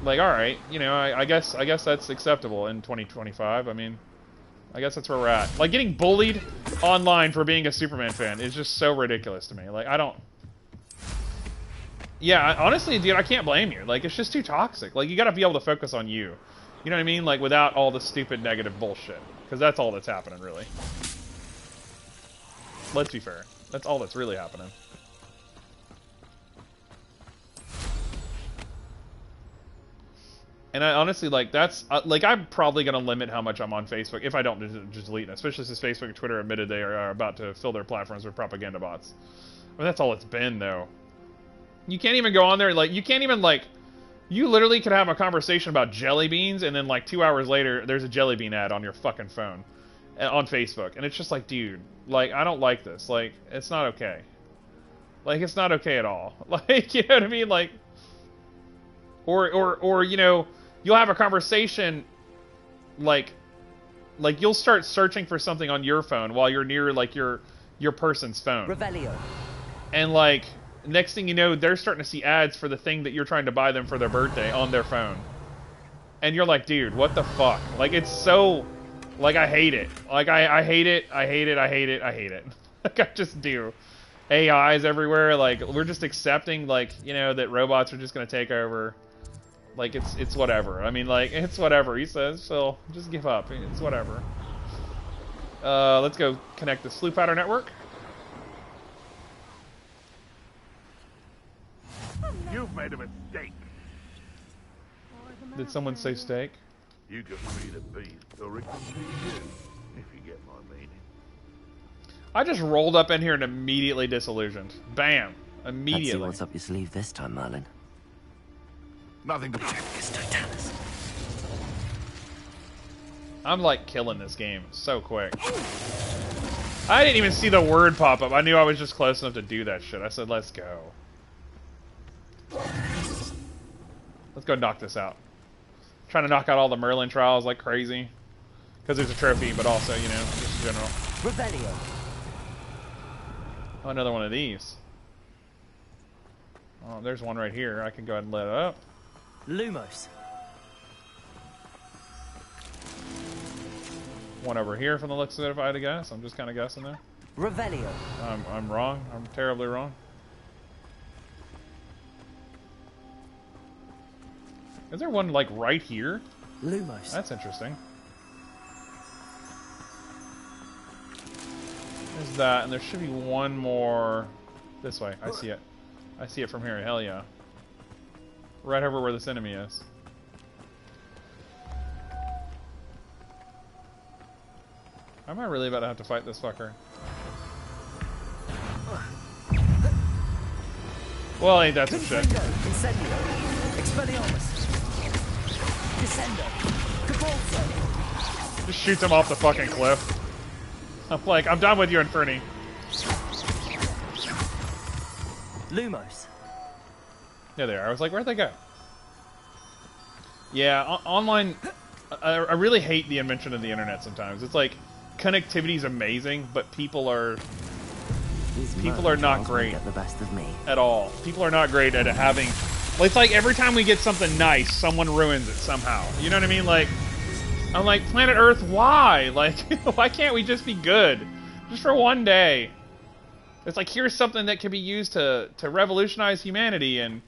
Like, all right, you know, I guess that's acceptable in 2025. I mean, I guess that's where we're at. Like getting bullied online for being a Superman fan is just so ridiculous to me. Like I don't. Yeah, honestly, dude, I can't blame you. Like it's just too toxic. Like you got to be able to focus on you. You know what I mean? Like without all the stupid negative bullshit. Because that's all that's happening, really. Let's be fair. That's all that's really happening. And I honestly, like, that's, like, I'm probably going to limit how much I'm on Facebook if I don't just delete it. Especially since Facebook and Twitter admitted they are about to fill their platforms with propaganda bots. I mean, that's all it's been, though. You can't even go on there, like, you can't even, like, you literally could have a conversation about jelly beans, and then, like, 2 hours later, there's a jelly bean ad on your fucking phone. On Facebook. And it's just like, dude, like, I don't like this. Like, it's not okay. Like, it's not okay at all. Like, you know what I mean? Like, or you know, you'll have a conversation, like you'll start searching for something on your phone while you're near, like, your person's phone. Revelio. And, like, next thing you know, they're starting to see ads for the thing that you're trying to buy them for their birthday on their phone. And you're like, dude, what the fuck? Like, it's so, like, I hate it. Like, I hate it, I hate it, I hate it, I hate it. Like, I just do. AIs everywhere, like, we're just accepting, like, you know, that robots are just gonna take over. Like, it's whatever. I mean, like, it's whatever, he says, Phil. Just give up. It's whatever. Let's go connect the Slew Powder Network. You've made a mistake. Did someone say steak? You can feed a beast, or it can feed you, if you get my meaning. I just rolled up in here and immediately disillusioned. Bam. Let's Immediately. see what's up your sleeve this time, Merlin. Nothing to... I'm, like, killing this game so quick. I didn't even see the word pop up. I knew I was just close enough to do that shit. I said, let's go. Let's go knock this out. Trying to knock out all the Merlin trials like crazy. Because there's a trophy, but also, you know, just in general. Revelio. Oh, another one of these. Oh, there's one right here. I can go ahead and let it up. Lumos. One over here from the looks of it, if I had to guess. I'm just kind of guessing there. Revelio. I'm wrong. I'm terribly wrong. Is there one, like, right here? Lumos. That's interesting. There's that, and there should be one more this way. I see it. I see it from here. Hell yeah. Right over where this enemy is. Am I really about to have to fight this fucker? Well, ain't that some shit. Incendio. Expelliarmus. Descendo. Cabalzo. Just shoots him off the fucking cliff. I'm like, I'm done with you, Inferni. Lumos. Yeah, there. I was like, where'd they go? Yeah, online... I really hate the invention of the internet sometimes. It's like, connectivity's amazing, but people are not great Get the best of me. at all. People are not great at having... Well, it's like every time we get something nice, someone ruins it somehow. You know what I mean? Like, I'm like, planet Earth, why? Like, why can't we just be good? Just for one day. It's like, here's something that can be used to revolutionize humanity and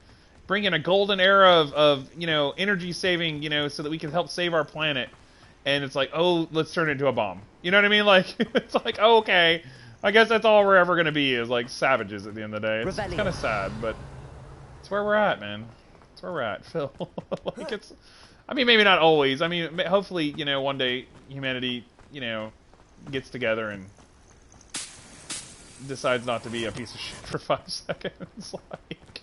bring in a golden era of you know, energy saving, you know, so that we can help save our planet. And it's like, oh, let's turn it into a bomb. You know what I mean? Like, it's like, oh, okay. I guess that's all we're ever going to be is, like, savages at the end of the day. It's kind of sad, but it's where we're at, man. It's where we're at, Phil. Like, it's... I mean, maybe not always. I mean, hopefully, you know, one day humanity, you know, gets together and decides not to be a piece of shit for 5 seconds. Like,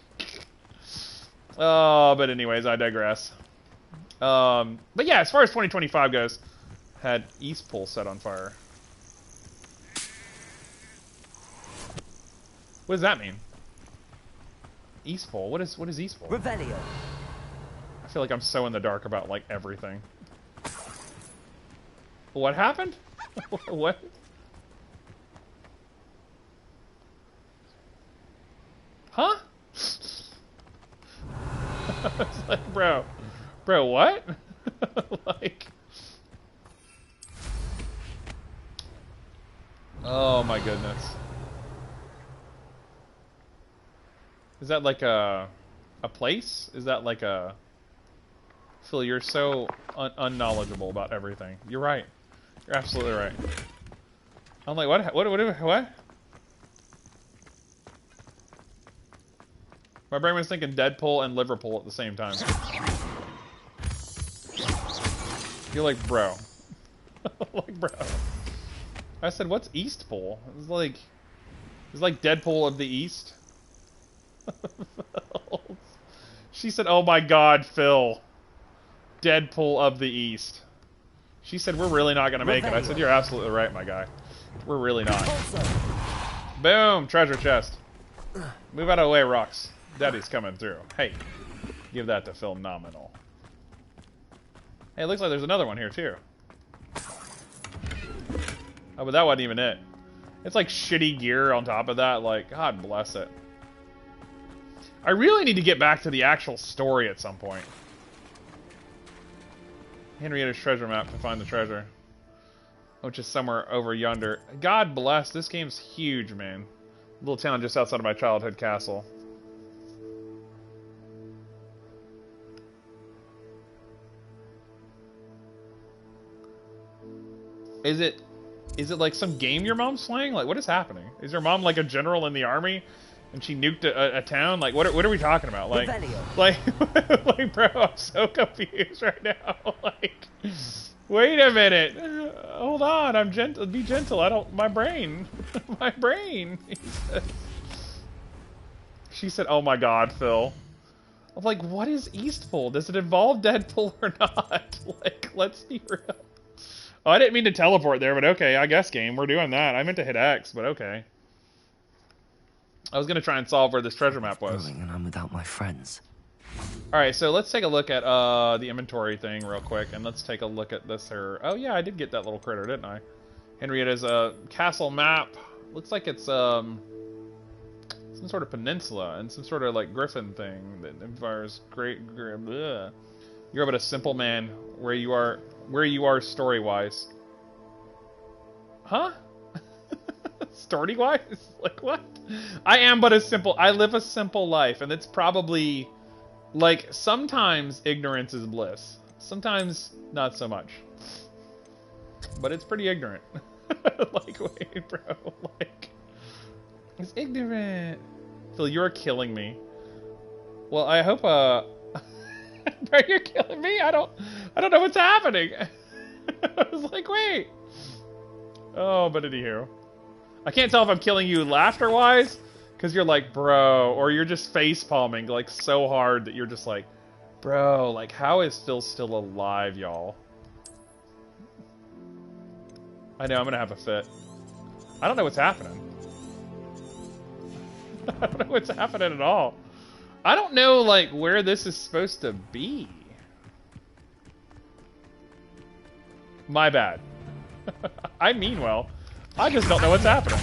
oh, but anyways, I digress. But yeah, as far as 2025 goes, had East Pole set on fire. What does that mean? East Pole? What is East Pole? Revelio. I feel like I'm so in the dark about, like, everything. What happened? What? Huh? It's like, bro, what? Like, oh my goodness. Is that like a place? Is that like a... Phil, you're so unknowledgeable about everything. You're right. You're absolutely right. I'm like, what? My brain was thinking Deadpool and Liverpool at the same time. You're like, bro. Like, bro. I said, what's East Pole? It's like Deadpool of the East. She said, oh my god, Phil. Deadpool of the East. She said, we're really not gonna make it. I said, you're absolutely right, my guy. We're really not. Boom! Treasure chest. Move out of the way, rocks. Daddy's coming through. Hey, give that to Phil nominal. Hey, it looks like there's another one here, too. Oh, but that wasn't even it. It's like shitty gear on top of that. Like, God bless it. I really need to get back to the actual story at some point. Henrietta's treasure map to find the treasure. Which is somewhere over yonder. God bless, this game's huge, man. Little town just outside of my childhood castle. Is it like some game your mom's playing? Like, what is happening? Is your mom like a general in the army? And she nuked a town? Like, what are we talking about? Like, like, bro, I'm so confused right now. Like, wait a minute. Hold on, I'm gentle. Be gentle. I don't. My brain. My brain. She said, "Oh my God, Phil." I'm like, what is East Pole? Does it involve Deadpool or not? Like, let's be real. Oh, I didn't mean to teleport there, but okay. I guess game. We're doing that. I meant to hit X, but okay. I was gonna try and solve where this treasure map was. And I'm without my friends. All right, so let's take a look at the inventory thing real quick, and let's take a look at this here. Oh yeah, I did get that little critter, didn't I? Henrietta's castle map. Looks like it's some sort of peninsula and some sort of like griffin thing that inspires bleh. You're but a simple man where you are story-wise. Huh? Story-wise? Like, what? I am but a simple... I live a simple life, and it's probably... Like, sometimes ignorance is bliss. Sometimes, not so much. But it's pretty ignorant. Like, wait, bro. Like... It's ignorant. Phil, you're killing me. Well, I hope, Bro, you're killing me? I don't know what's happening. I was like, wait. Oh, but anywho. I can't tell if I'm killing you laughter-wise, because you're like, bro, or you're just face-palming, like, so hard that you're just like, bro, like, how is Phil still alive, y'all? I know, I'm gonna have a fit. I don't know what's happening. I don't know what's happening at all. I don't know, like, where this is supposed to be. My bad. I mean well. I just don't know what's happening.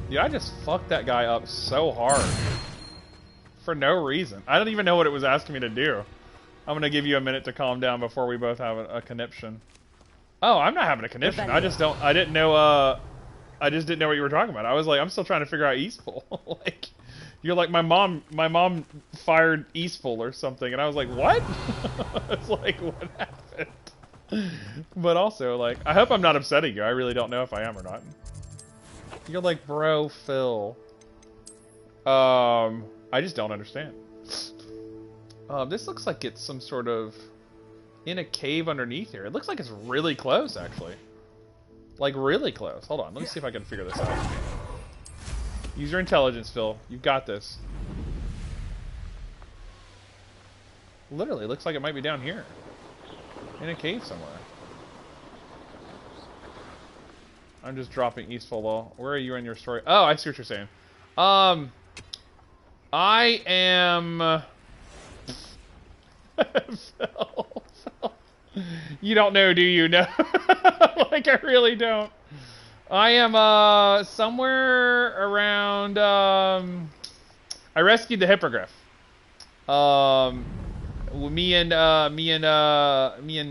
Dude, I just fucked that guy up so hard. For no reason. I don't even know what it was asking me to do. I'm gonna give you a minute to calm down before we both have a conniption. Oh, I'm not having a conniption. I just didn't know what you were talking about. I was like, I'm still trying to figure out East Pole. Like, you're like, my mom fired East Pole or something, and I was like, what? It's like, what happened? But also, like, I hope I'm not upsetting you. I really don't know if I am or not. You're like, bro, Phil. I just don't understand. This looks like it's some sort of in a cave underneath here. It looks like it's really close, actually. Like, really close. Hold on, let me see if I can figure this out. Use your intelligence, Phil. You've got this. Literally, looks like it might be down here. In a cave somewhere. I'm just dropping Eastful Law. Where are you in your story? Oh, I see what you're saying. I am... Phil. You don't know, do you? No. Like, I really don't. I am, somewhere around, I rescued the Hippogriff. Me and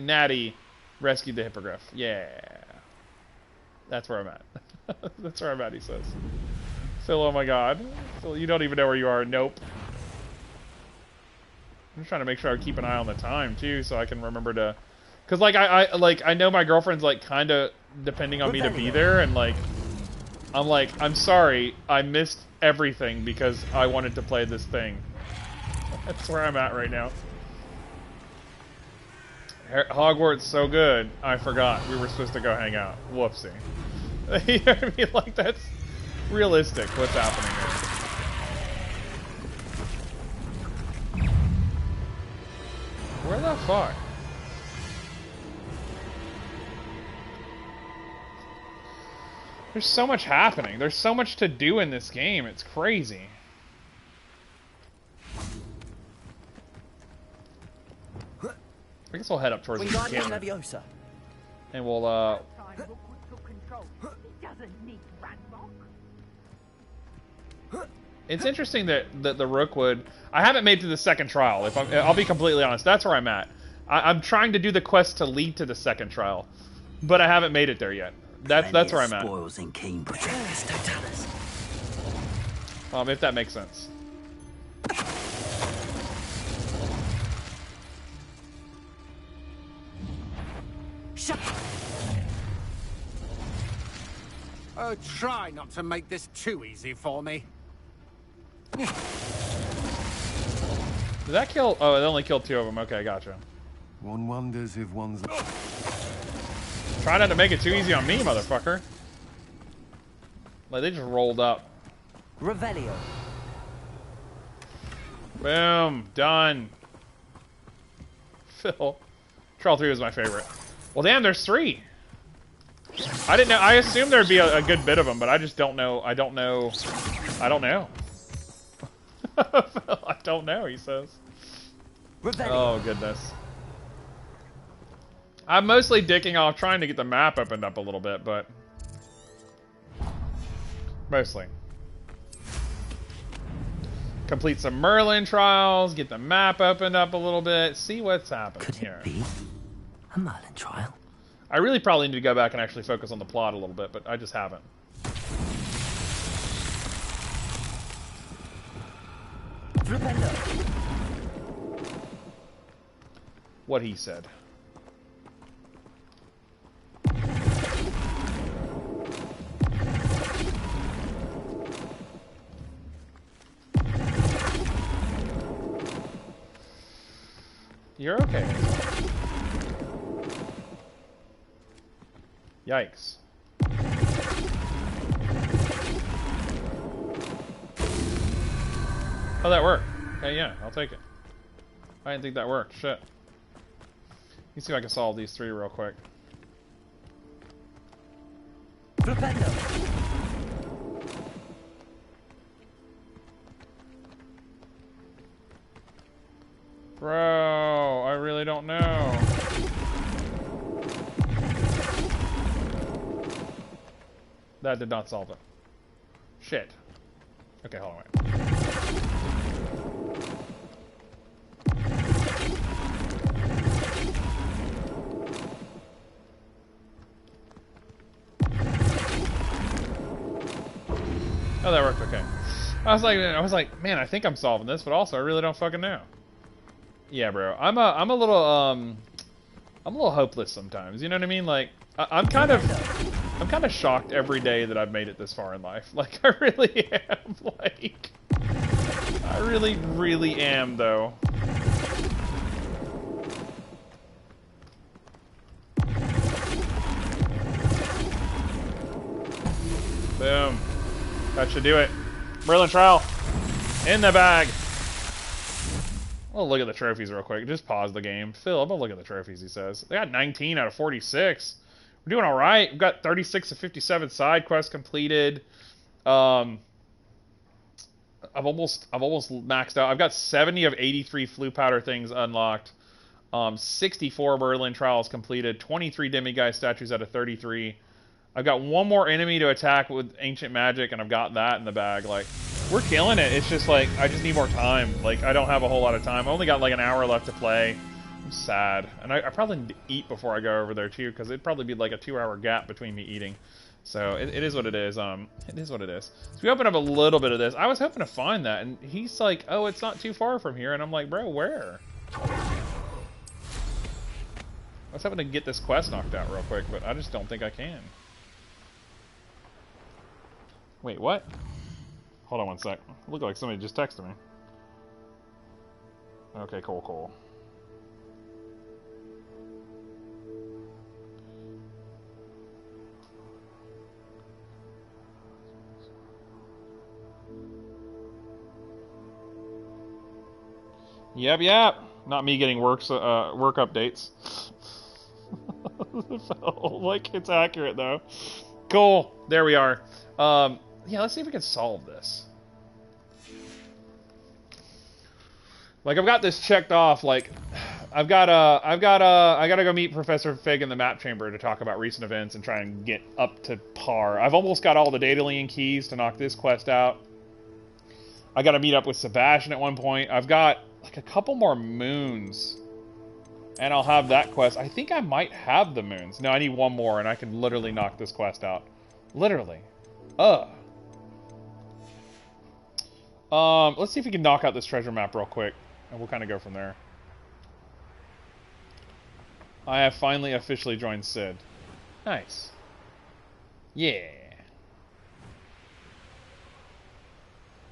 Natty rescued the Hippogriff. Yeah. That's where I'm at. That's where I'm at, he says. Phil, oh my god. Phil, you don't even know where you are. Nope. I'm just trying to make sure I keep an eye on the time, too, so I can remember to... Because, like, I know my girlfriend's, like, kind of depending on me to be there, and, like... I'm like, I'm sorry, I missed everything because I wanted to play this thing. That's where I'm at right now. Hogwarts so good, I forgot we were supposed to go hang out. Whoopsie. You know what I mean? Like, that's realistic, what's happening here. Where the fuck? There's so much happening. There's so much to do in this game. It's crazy. I guess we'll head up towards the canyon. Leviosa. And we'll, It's interesting that the Rookwood... I haven't made it to the second trial. I'll be completely honest. That's where I'm at. I'm trying to do the quest to lead to the second trial. But I haven't made it there yet. That's where I'm at. Spoils in Cambridge. If that makes sense. Oh, try not to make this too easy for me. Did that kill? Oh, it only killed 2 of them. Okay, gotcha. One wonders if one's... Try not to make it too easy on me, motherfucker. Like, they just rolled up. Revelio. Boom. Done. Phil. Trial 3 was my favorite. Well, damn, there's 3. I didn't know. I assumed there'd be a good bit of them, but I just don't know. I don't know. I don't know. I don't know, he says. Revelio. Oh, goodness. I'm mostly dicking off trying to get the map opened up a little bit, but... Mostly. Complete some Merlin trials, get the map opened up a little bit, see what's happening here. Could it be a Merlin trial? I really probably need to go back and actually focus on the plot a little bit, but I just haven't. What he said. You're okay. Yikes. How'd that work? Okay, yeah, I'll take it. I didn't think that worked. Shit. Let me see if I can solve these 3 real quick. Bro, I really don't know. That did not solve it. Shit. Okay, hold on, wait. Oh, that worked okay. I was like, man, I think I'm solving this, but also I really don't fucking know. Yeah, bro. I'm a little hopeless sometimes. You know what I mean? Like, I'm kind of shocked every day that I've made it this far in life. Like, I really am. Like, I really, really am, though. Boom. That should do it. Merlin trial. In the bag. We'll look at the trophies real quick. Just pause the game. Phil, I'm gonna look at the trophies, he says. They got 19 out of 46. We're doing alright. We've got 36 of 57 side quests completed. I've almost maxed out. I've got 70 of 83 flue powder things unlocked. 64 Merlin trials completed. 23 demiguise statues out of 33. I've got one more enemy to attack with ancient magic, and I've got that in the bag. Like, we're killing it. It's just like, I just need more time. Like, I don't have a whole lot of time. I only got like an hour left to play. I'm sad. And I probably need to eat before I go over there, too, because it'd probably be like a 2-hour gap between me eating. So, it is what it is. It is what it is. So, we open up a little bit of this. I was hoping to find that, and he's like, oh, it's not too far from here. And I'm like, bro, where? I was hoping to get this quest knocked out real quick, but I just don't think I can. Wait, what? Hold on one sec. Looked like somebody just texted me. Okay, cool. Yep. Not me getting work updates. Like, it's accurate, though. Cool. There we are. Yeah, let's see if we can solve this. Like, I've got this checked off. Like, I gotta go meet Professor Fig in the map chamber to talk about recent events and try and get up to par. I've almost got all the Daedalian keys to knock this quest out. I gotta meet up with Sebastian at one point. I've got like a couple more moons, and I'll have that quest. I think I might have the moons. No, I need one more, and I can literally knock this quest out. Literally. Let's see if we can knock out this treasure map real quick, and we'll kind of go from there. I have finally officially joined Sid. Nice. Yeah.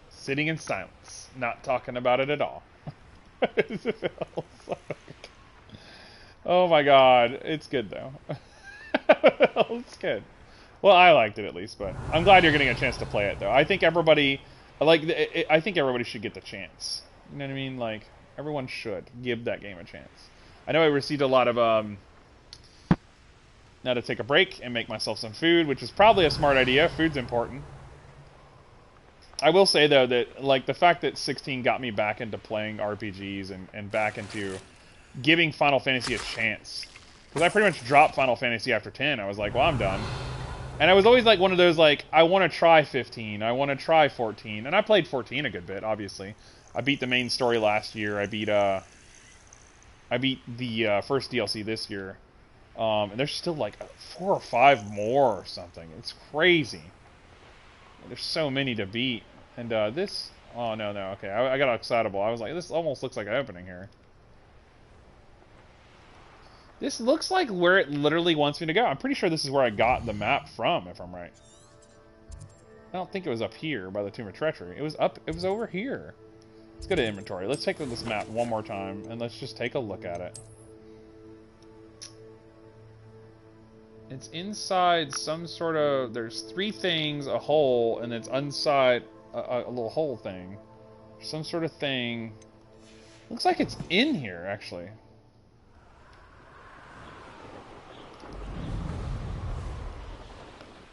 Sitting in silence, not talking about it at all. Oh my god, it's good though. It's good. Well, I liked it at least, but I'm glad you're getting a chance to play it though. I think everybody, I think everybody should get the chance. You know what I mean? Like, everyone should give that game a chance. I know I received a lot of now to take a break and make myself some food, which is probably a smart idea. Food's important. I will say, though, that like the fact that 16 got me back into playing RPGs and back into giving Final Fantasy a chance. Because I pretty much dropped Final Fantasy after 10. I was like, well, I'm done. And I was always like one of those, like, I want to try 15. I want to try 14. And I played 14 a good bit, obviously. I beat the main story last year. I beat the first DLC this year. And there's still like 4 or 5 more or something. It's crazy. There's so many to beat. And this... Oh, no. Okay, I got excitable. I was like, this almost looks like an opening here. This looks like where it literally wants me to go. I'm pretty sure this is where I got the map from, if I'm right. I don't think it was up here by the Tomb of Treachery. It was over here. Let's go to inventory. Let's take this map one more time, and let's just take a look at it. It's inside some sort of... There's 3 things, a hole, and it's inside a little hole thing. Some sort of thing. Looks like it's in here, actually.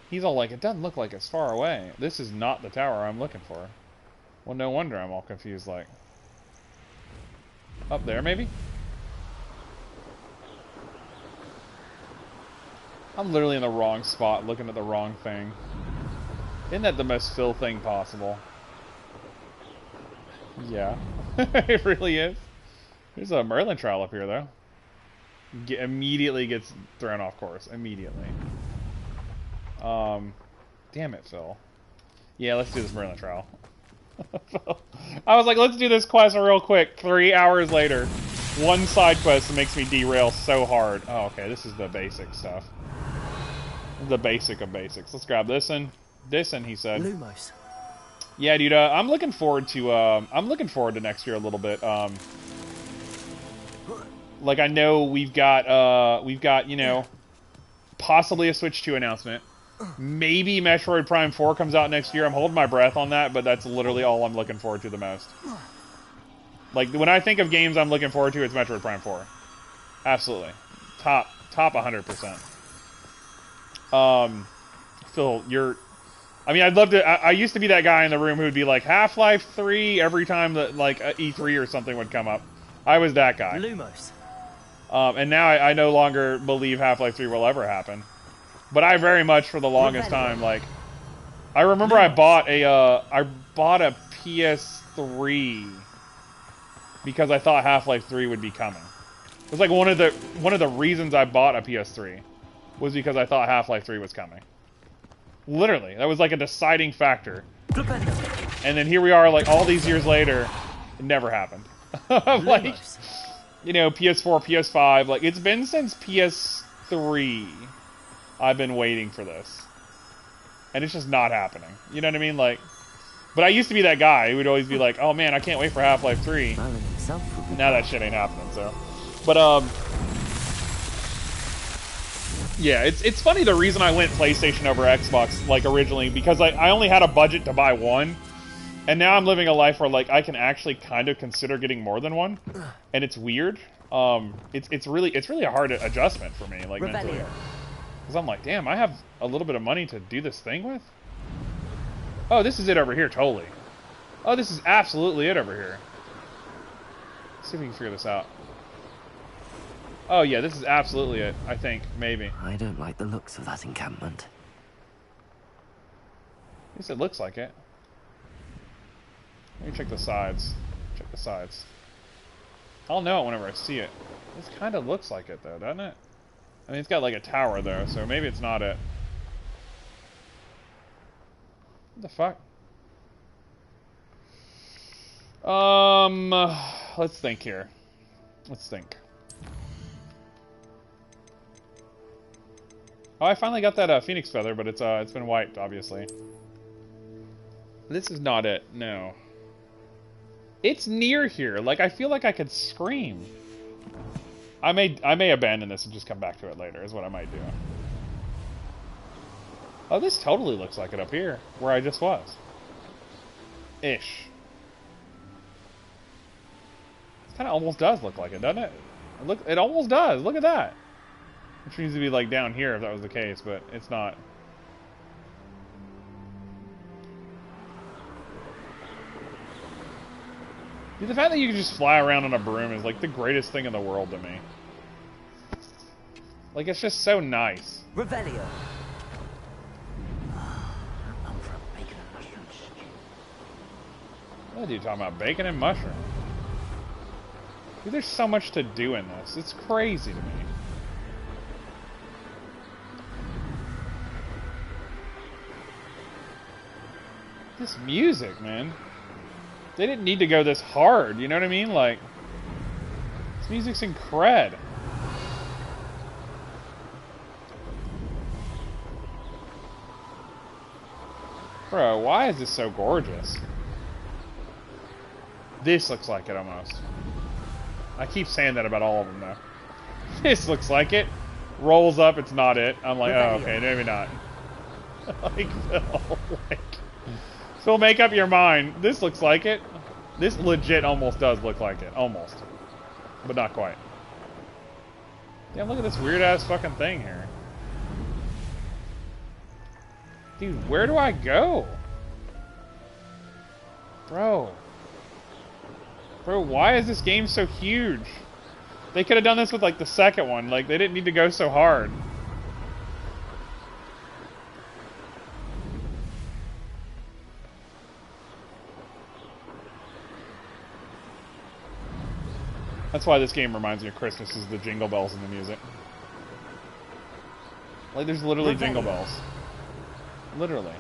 He's all like, it doesn't look like it's far away. This is not the tower I'm looking for. Well, no wonder I'm all confused, like... Up there, maybe? I'm literally in the wrong spot, looking at the wrong thing. Isn't that the most Phil thing possible? Yeah. It really is. There's a Merlin trial up here, though. Immediately gets thrown off course. Immediately. Damn it, Phil. Yeah, let's do this Merlin trial. I was like, let's do this quest real quick. 3 hours later. One side quest that makes me derail so hard. Oh, okay, this is the basic stuff. The basic of basics. Let's grab this one. This one, he said. Lumos. Yeah, dude, I'm looking forward to next year a little bit. Like, I know we've got, you know, possibly a Switch 2 announcement. Maybe Metroid Prime 4 comes out next year. I'm holding my breath on that, but that's literally all I'm looking forward to the most. Like, when I think of games I'm looking forward to, it's Metroid Prime 4. Absolutely. Top 100%. Phil, you're... I mean, I'd love to... I used to be that guy in the room who would be like, Half-Life 3 every time that, like, E3 or something would come up. I was that guy. Lumos. And now I no longer believe Half-Life 3 will ever happen. But I very much, for the longest time, like... I remember I bought a PS3 because I thought Half-Life 3 would be coming. It was like one of the reasons I bought a PS3 was because I thought Half-Life 3 was coming. Literally, that was like a deciding factor. And then here we are, like all these years later, it never happened. Like, you know, PS4, PS5, like it's been since PS3 I've been waiting for this. And it's just not happening. You know what I mean? Like, but I used to be that guy who would always be like, oh man, I can't wait for Half-Life 3. Now that shit ain't happening, so. But, yeah, it's funny the reason I went PlayStation over Xbox, like, originally, because I only had a budget to buy one, and now I'm living a life where, like, I can actually kind of consider getting more than one, and it's weird. It's really a hard adjustment for me, like, mentally. Because I'm like, damn, I have a little bit of money to do this thing with? Oh, this is it over here, totally. Oh, this is absolutely it over here. Let's see if we can figure this out. Oh, yeah, this is absolutely it, I think, maybe. I don't like the looks of that encampment. At least it looks like it. Let me check the sides. Check the sides. I'll know it whenever I see it. This kind of looks like it, though, doesn't it? I mean, it's got like a tower, though, so maybe it's not it. What the fuck? Let's think here. Let's think. Oh, I finally got that Phoenix feather, but it's been wiped, obviously. This is not it. No. It's near here. Like, I feel like I could scream. I may abandon this and just come back to it later, is what I might do. Oh, this totally looks like it up here, where I just was. Ish. It kind of almost does look like it, doesn't it? It almost does. Look at that. Which needs to be like down here if that was the case, but it's not. Dude, the fact that you can just fly around on a broom is like the greatest thing in the world to me. Like, it's just so nice. Revelio. What are you talking about? Bacon and mushroom? Dude, there's so much to do in this. It's crazy to me. This music, man. They didn't need to go this hard, you know what I mean? Like, this music's incred. Bro, why is this so gorgeous? This looks like it almost. I keep saying that about all of them, though. This looks like it. Rolls up, it's not it. I'm like, oh, okay, maybe not. Like, Phil, like... Phil, make up your mind. This looks like it. This legit almost does look like it. Almost. But not quite. Damn, look at this weird-ass fucking thing here. Dude, where do I go? Bro. Bro, why is this game so huge? They could have done this with, like, the second one. Like, they didn't need to go so hard. That's why this game reminds me of Christmas, is the jingle bells in the music. Like, there's literally jingle bells. Literally.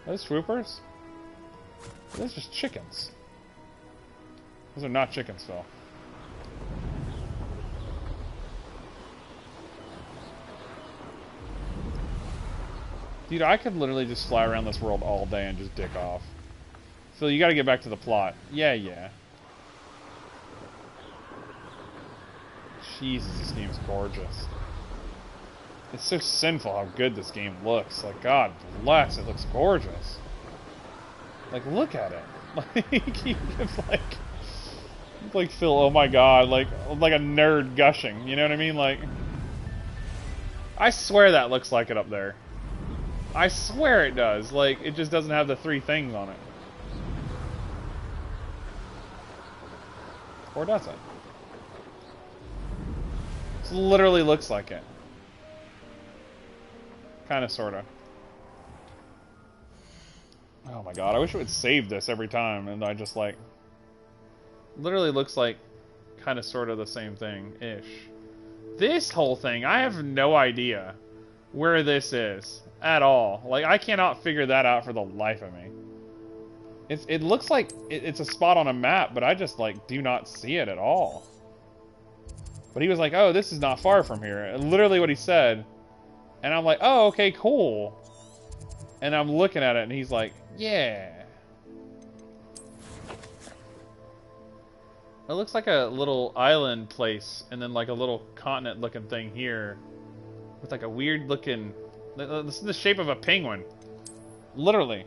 Are those swoopers? Those are just chickens. Those are not chickens, Phil. Dude, I could literally just fly around this world all day and just dick off. Phil, you gotta get back to the plot. Yeah. Jesus, this game's gorgeous. It's so sinful how good this game looks. Like, God bless, it looks gorgeous. Like, look at it. Like, you just like feel, oh my God, like a nerd gushing. You know what I mean? Like, I swear that looks like it up there. I swear it does. Like, it just doesn't have the 3 things on it. Or does it? It literally looks like it. Kinda, sorta. Oh my God, I wish it would save this every time, and I just like... Literally looks like kinda, sorta the same thing-ish. This whole thing, I have no idea where this is at all. Like, I cannot figure that out for the life of me. It looks like it's a spot on a map, but I just, like, do not see it at all. But he was like, oh, this is not far from here. And literally what he said. And I'm like, oh, okay, cool. And I'm looking at it, and he's like, yeah. It looks like a little island place, and then like a little continent-looking thing here. With like a weird-looking... This is the shape of a penguin. Literally.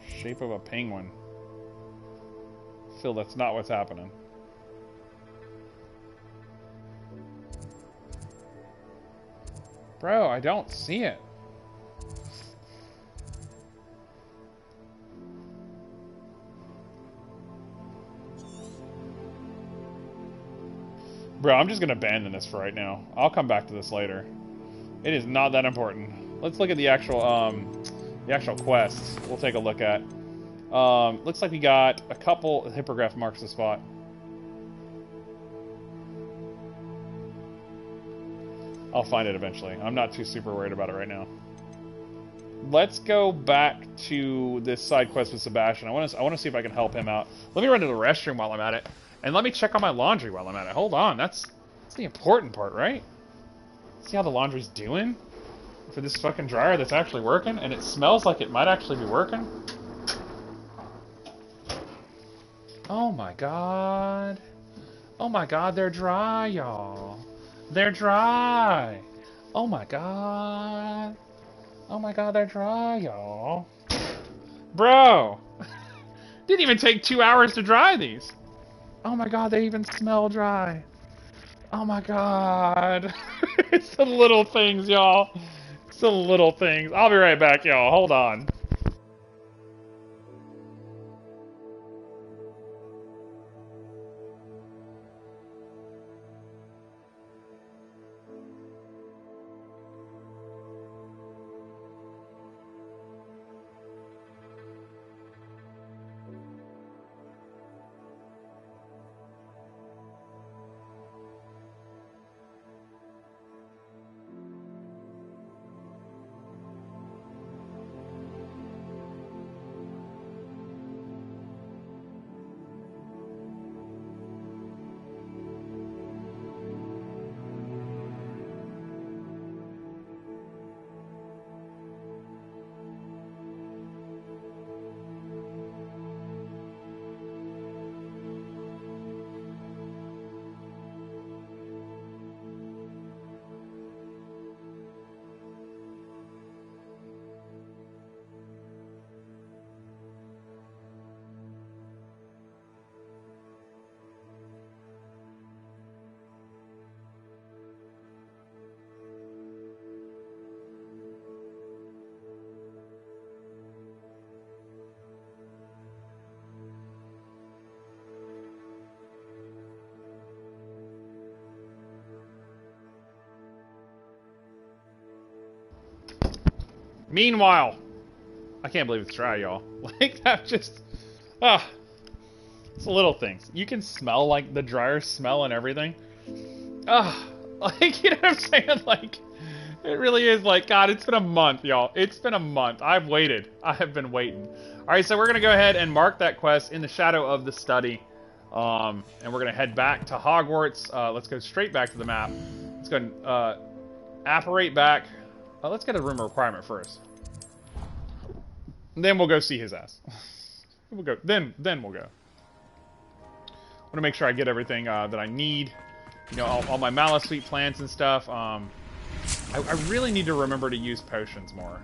Shape of a penguin. Phil, that's not what's happening. Bro, I don't see it. Bro, I'm just gonna abandon this for right now. I'll come back to this later. It is not that important. Let's look at the actual quests. We'll take a look at. Looks like we got a couple. Hippogriff marks the spot. I'll find it eventually. I'm not too super worried about it right now. Let's go back to this side quest with Sebastian. I want to see if I can help him out. Let me run to the restroom while I'm at it, and let me check on my laundry while I'm at it. Hold on, that's the important part, right? See how the laundry's doing for this fucking dryer that's actually working, and it smells like it might actually be working. Oh my God. Oh my God, they're dry, y'all. They're dry. Oh my God. Oh my God, they're dry, y'all. Bro. Didn't even take 2 hours to dry these. Oh my God, they even smell dry. Oh my God. It's the little things, y'all. It's the little things. I'll be right back, y'all. Hold on. Meanwhile, I can't believe it's dry, y'all. Like, that just... it's the little things. You can smell, like, the dryer smell and everything. Like, you know what I'm saying? Like, it really is like, God, it's been a month, y'all. It's been a month. I've waited. I have been waiting. Alright, so we're gonna go ahead and mark that quest in the shadow of the study. And we're gonna head back to Hogwarts. Let's go straight back to the map. Let's go and, apparate back. Let's get a room requirement first. Then we'll go see his ass. We'll go. Then we'll go. to make sure I get everything that I need. You know, all my Malice Sweet plants and stuff. I really need to remember to use potions more.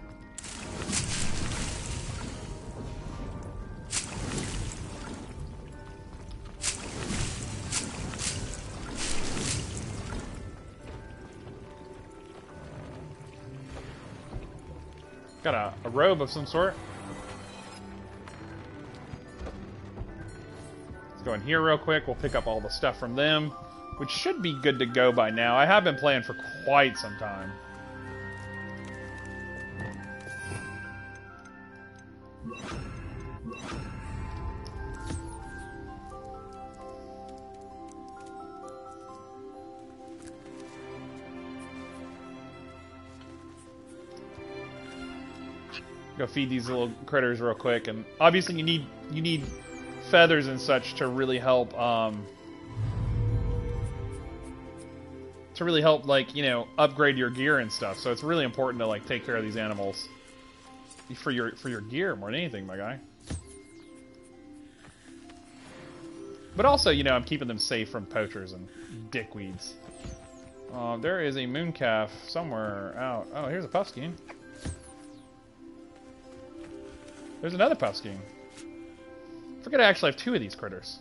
Got a robe of some sort. Let's go in here real quick. We'll pick up all the stuff from them, which should be good to go by now. I have been playing for quite some time. Go feed these little critters real quick, and obviously you need feathers and such to really help like, you know, upgrade your gear and stuff. So it's really important to like take care of these animals for your gear more than anything, my guy. But also, you know, I'm keeping them safe from poachers and dickweeds. There is a mooncalf somewhere out. Oh, here's a puffskein. There's another puffskein. I forget I actually have 2 of these critters.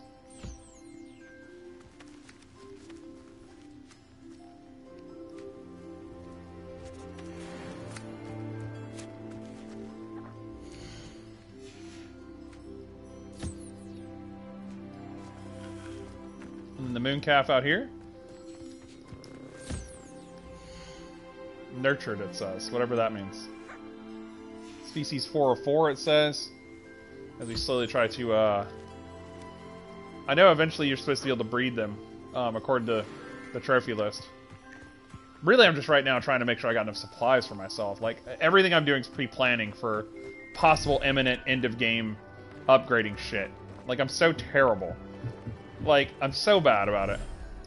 And the mooncalf out here. Nurtured, it says. Whatever that means. Species 404, it says. As we slowly try to, I know eventually you're supposed to be able to breed them, according to the trophy list. Really, I'm just right now trying to make sure I got enough supplies for myself. Like, everything I'm doing is pre-planning for possible imminent end-of-game upgrading shit. Like, I'm so terrible. Like, I'm so bad about it.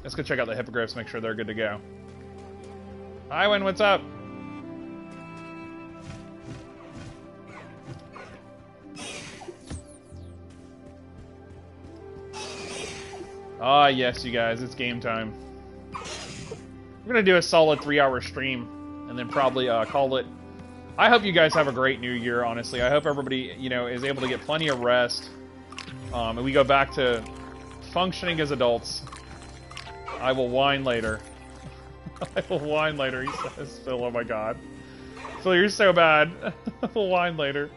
Let's go check out the hippogriffs, make sure they're good to go. Iwan, what's up? Ah, yes, you guys, it's game time. We're gonna do a solid 3-hour stream, and then probably call it. I hope you guys have a great new year, honestly. I hope everybody, you know, is able to get plenty of rest. And we go back to functioning as adults. I will whine later. I will whine later, he says. Phil, oh my god. Phil, you're so bad. I will whine later.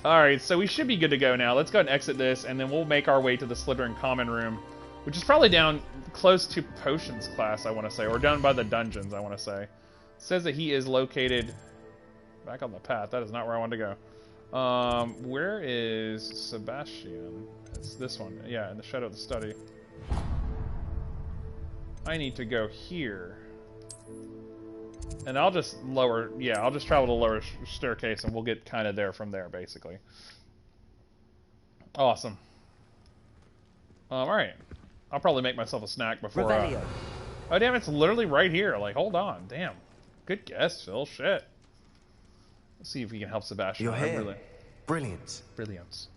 Alright, so we should be good to go now. Let's go ahead and exit this, and then we'll make our way to the Slytherin Common Room, which is probably down close to Potions class, I want to say, or down by the dungeons, I want to say. It says that he is located back on the path. That is not where I wanted to go. Where is Sebastian? It's this one. Yeah, in the Shadow of the Study. I need to go here. And I'll just lower... Yeah, I'll just travel to the lower staircase, and we'll get kind of there from there, basically. Awesome. Alright. I'll probably make myself a snack before... Oh, damn, it's literally right here. Like, hold on. Damn. Good guess, Phil. Shit. Let's see if we can help Sebastian. You're here. Really... Brilliant. Brilliant.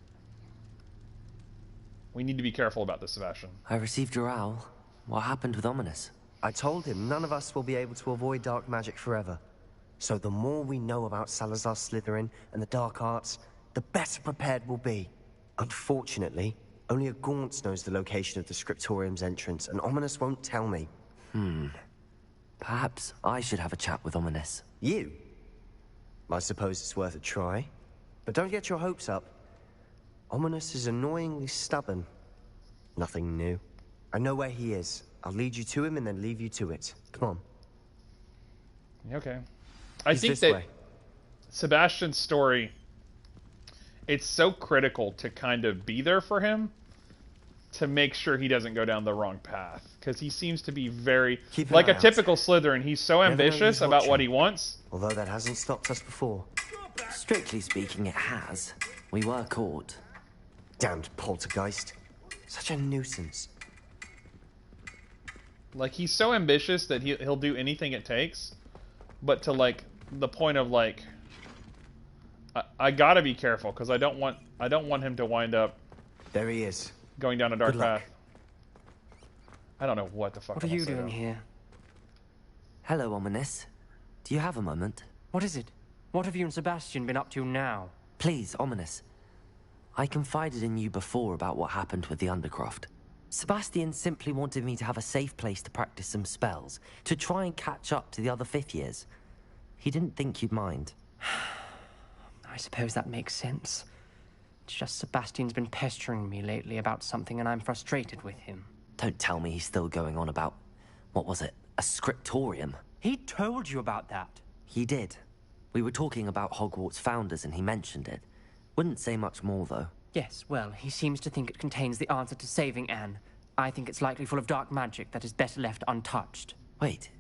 We need to be careful about this, Sebastian. I received your owl. What happened with Ominous? I told him none of us will be able to avoid dark magic forever. So the more we know about Salazar Slytherin and the dark arts, the better prepared we'll be. Unfortunately, only a Gaunt knows the location of the Scriptorium's entrance, and Ominous won't tell me. Perhaps I should have a chat with Ominous. You? I suppose it's worth a try. But don't get your hopes up. Ominous is annoyingly stubborn. Nothing new. I know where he is. I'll lead you to him and then leave you to it. Come on. Okay. I think that Sebastian's story, it's so critical to kind of be there for him to make sure he doesn't go down the wrong path. Because he seems to be very... Like a typical Slytherin, he's so ambitious about what he wants. Although that hasn't stopped us before. Strictly speaking, it has. We were caught. Damned poltergeist. Such a nuisance. Like, he's so ambitious that he'll do anything it takes. But to, like, the point of, like... I gotta be careful, because I don't want him to wind up... There he is. Going down a dark path. I don't know what the fuck. What are you doing here? Hello, Ominous. Do you have a moment? What is it? What have you and Sebastian been up to now? Please, Ominous. I confided in you before about what happened with the Undercroft. Sebastian simply wanted me to have a safe place to practice some spells, to try and catch up to the other fifth years. He didn't think you'd mind. I suppose that makes sense. It's just Sebastian's been pestering me lately about something and I'm frustrated with him. Don't tell me he's still going on about, what was it, a scriptorium? He told you about that. He did. We were talking about Hogwarts founders and he mentioned it. Wouldn't say much more, though. Yes, well, he seems to think it contains the answer to saving Anne. I think it's likely full of dark magic that is better left untouched. Wait,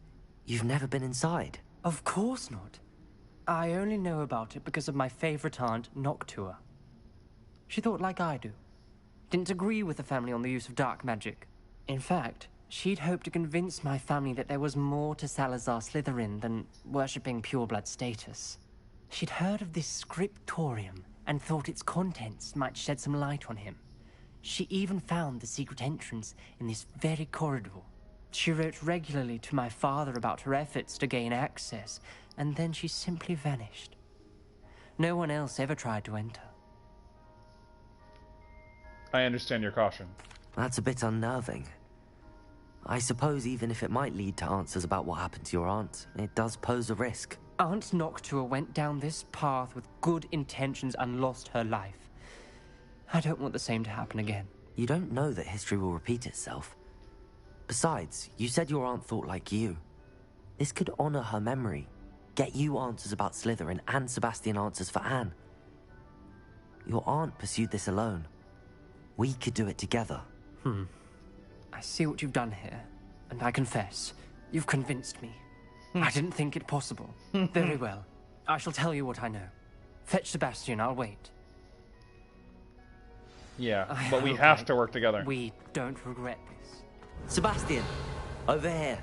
you've never been inside? Of course not. I only know about it because of my favorite aunt, Noctua. She thought like I do. Didn't agree with the family on the use of dark magic. In fact, she'd hoped to convince my family that there was more to Salazar Slytherin than worshipping pureblood status. She'd heard of this scriptorium and thought its contents might shed some light on him. She even found the secret entrance in this very corridor. She wrote regularly to my father about her efforts to gain access, and then she simply vanished. No one else ever tried to enter. I understand your caution. That's a bit unnerving. I suppose even if it might lead to answers about what happened to your aunt, it does pose a risk. Aunt Noctua went down this path with good intentions and lost her life. I don't want the same to happen again. You don't know that history will repeat itself. Besides, you said your aunt thought like you. This could honor her memory, get you answers about Slytherin and Sebastian answers for Anne. Your aunt pursued this alone. We could do it together. I see what you've done here, and I confess, you've convinced me. I didn't think it possible. Very well. I shall tell you what I know. Fetch Sebastian, I'll wait. Yeah, but we have to work together. We don't regret this. Sebastian, over here.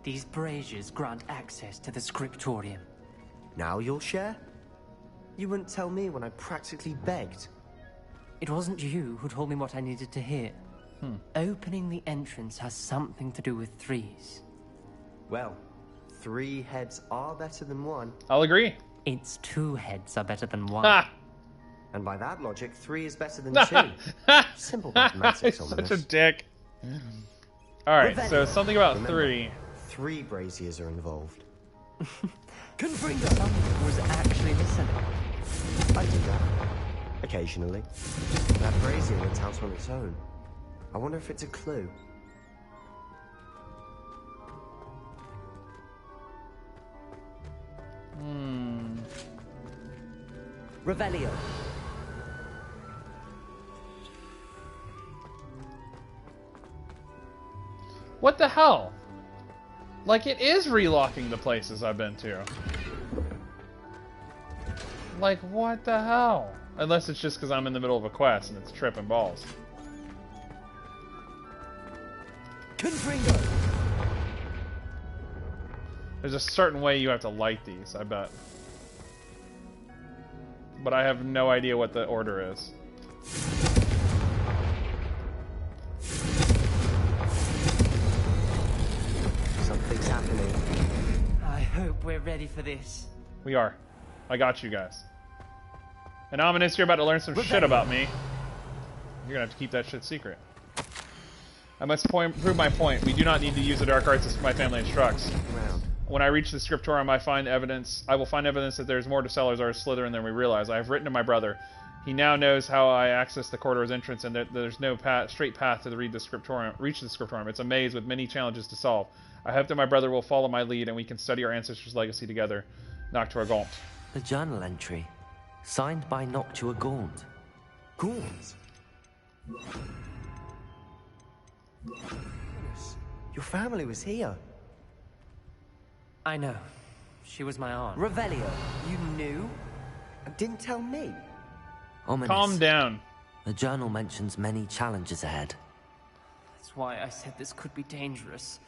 These braziers grant access to the scriptorium. Now you'll share? You wouldn't tell me when I practically begged. It wasn't you who told me what I needed to hear. Opening the entrance has something to do with threes. Well, 3 heads are better than 1. I'll agree. Its 2 heads are better than 1. Ha! And by that logic, 3 is better than 2. Simple mathematics on Such this. a dick. Alright, so something about Remember, 3. 3 braziers are involved. Someone was actually listening. I do that. Occasionally. That brazier went out on its own. I wonder if it's a clue. Revelio. What the hell? Like, it is relocking the places I've been to. Like, what the hell? Unless it's just because I'm in the middle of a quest and it's tripping balls. Confringo. There's a certain way you have to light these, I bet. But I have no idea what the order is. Something's happening. I hope we're ready for this. We are. I got you guys. And Ominous, you're about to learn some shit about me. You're gonna have to keep that shit secret. I must prove my point. We do not need to use the dark arts as my family instructs. When I reach the scriptorium, I will find evidence that there's more to Salazar Slytherin than we realize. I have written to my brother. He now knows how I access the corridor's entrance, and there's no straight path to reach the scriptorium. It's a maze with many challenges to solve. I hope that my brother will follow my lead, and we can study our ancestors' legacy together. Noctua Gaunt. A journal entry, signed by Noctua Gaunt. Gaunt? Your family was here. I know. She was my aunt. Revelio. You knew? And didn't tell me? Ominous. Calm down. The journal mentions many challenges ahead. That's why I said this could be dangerous.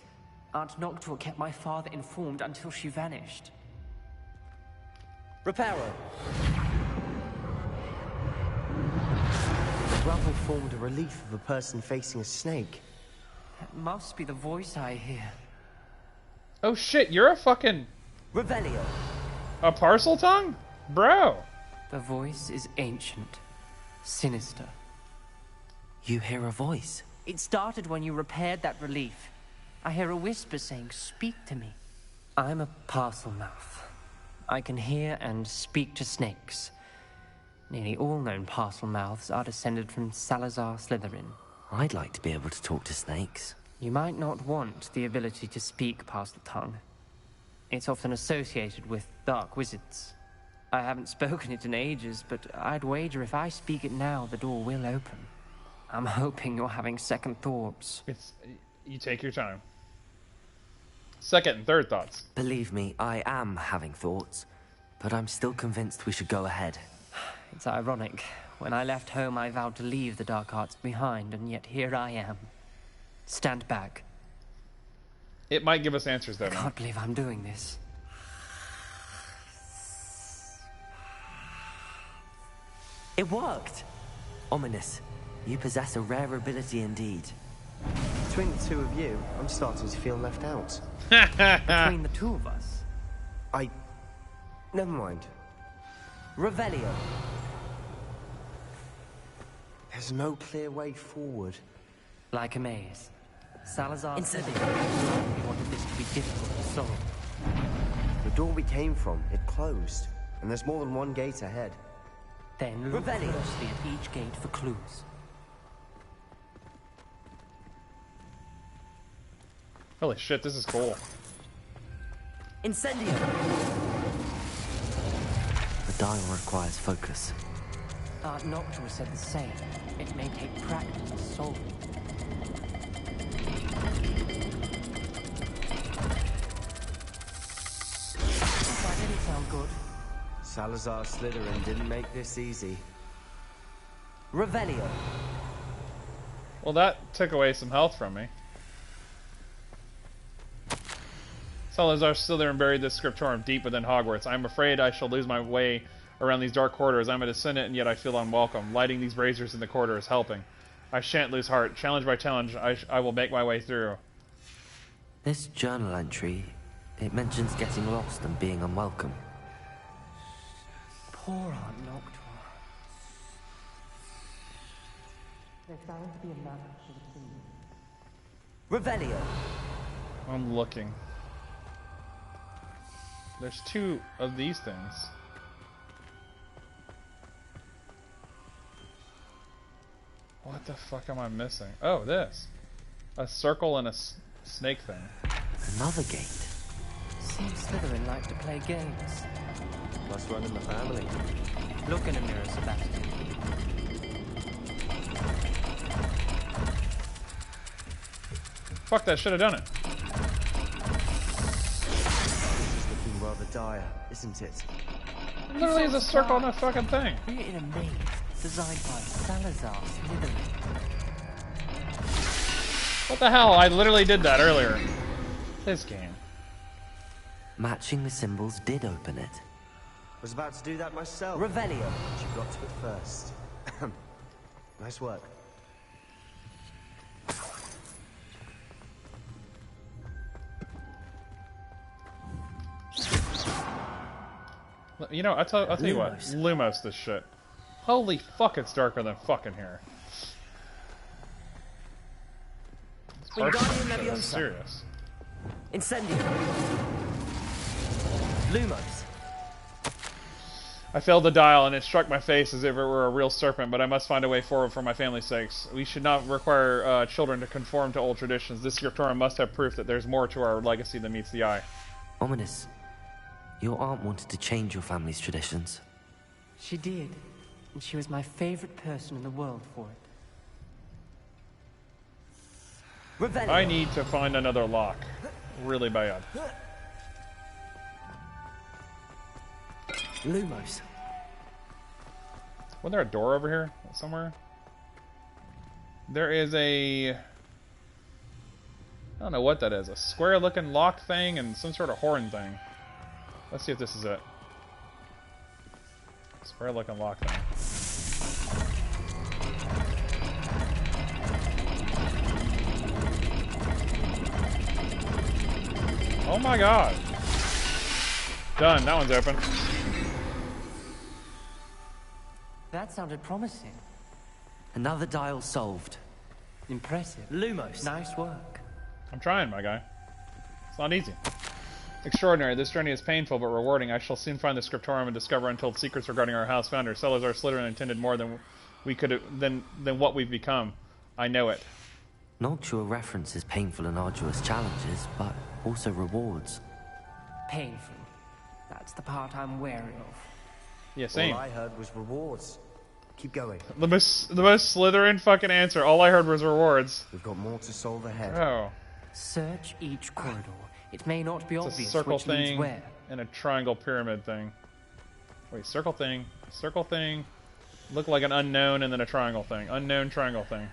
Aunt Noctua kept my father informed until she vanished. Reparo. The rubble formed a relief of a person facing a snake. That must be the voice I hear. Oh shit, you're a fucking... Revelio. A parcel tongue? Bro. The voice is ancient, sinister. You hear a voice? It started when you repaired that relief. I hear a whisper saying, "Speak to me." I'm a parcel mouth. I can hear and speak to snakes. Nearly all known parcel mouths are descended from Salazar Slytherin. I'd like to be able to talk to snakes. You might not want the ability to speak parcel tongue. It's often associated with dark wizards. I haven't spoken it in ages, but I'd wager if I speak it now, the door will open. I'm hoping you're having second thoughts. You take your time. Second and third thoughts. Believe me, I am having thoughts, but I'm still convinced we should go ahead. It's ironic. When I left home, I vowed to leave the dark arts behind, and yet here I am. Stand back. It might give us answers, though, I can't believe I'm doing this. It worked! Ominous. You possess a rare ability indeed. Between the two of you, I'm starting to feel left out. Between the two of us? Never mind. Revelio. There's no clear way forward. Like a maze. Salazar said Incendio. he wanted this to be difficult to solve. The door we came from, it closed. And there's more than one gate ahead. Then look Revelio. closely at each gate for clues. Holy shit, this is cool. Incendio. The dial requires focus. Art Noctua said the same. It may take practice to solve it. That didn't sound good. Salazar Slytherin didn't make this easy. Revelio. Well, that took away some health from me. Salazar Slytherin buried this scriptorium deep within Hogwarts. I'm afraid I shall lose my way around these dark corridors. I'm a descendant, and yet I feel unwelcome. Lighting these braziers in the corridor is helping. I shan't lose heart. Challenge by challenge, I will make my way through. This journal entry, it mentions getting lost and being unwelcome. Poor Aunt Noctua. There's bound to be a map for the team. Revelio. I'm looking. There's two of these things. What the fuck am I missing? Oh, this. A circle and a snake thing. Another gate. Seems Slytherin likes to play games. Must run in the family. Look in a mirror, Sebastian. Fuck that, should have done it. This is looking rather dire, isn't it? Literally is a circle and a fucking thing. We're in a maze designed by Salazar Slytherin. What the hell? I literally did that earlier. This game. Matching the symbols did open it. Was about to do that myself. Revelio. But you got to it first. Nice work. You know, I'll tell you what. Lumos. Lumos this shit. Holy fuck, it's darker than fucking here. This Wingardium is Leviosa. serious. Incendio. Lumos. I failed the dial, and it struck my face as if it were a real serpent, but I must find a way forward for my family's sakes. We should not require children to conform to old traditions. This scriptorium must have proof that there's more to our legacy than meets the eye. Ominous. Your aunt wanted to change your family's traditions. She did, and she was my favorite person in the world for it. Revelio. I need to find another lock. Really bad. Lumos. Wasn't there a door over here somewhere? There is a... I don't know what that is. A square-looking lock thing and some sort of horn thing. Let's see if this is it. Square-looking lock thing. Oh my god. Done. That one's open. That sounded promising. Another dial solved. Impressive. Lumos. Nice work. I'm trying, my guy. It's not easy. Extraordinary. This journey is painful but rewarding. I shall soon find the scriptorium and discover untold secrets regarding our house founder. Salazar Slytherin intended more than we could have, than what we've become. I know it. Noctua references painful and arduous challenges, but also rewards. Painful. That's the part I'm wary of. Yeah, same. All I heard was rewards. Keep going. The most Slytherin fucking answer. All I heard was rewards. We've got more to solve ahead. Oh. Search each corridor. It may not be It's a obvious circle which leads thing where. and a triangle pyramid thing. Wait, circle thing, look like an unknown, and then a triangle thing. Unknown triangle thing.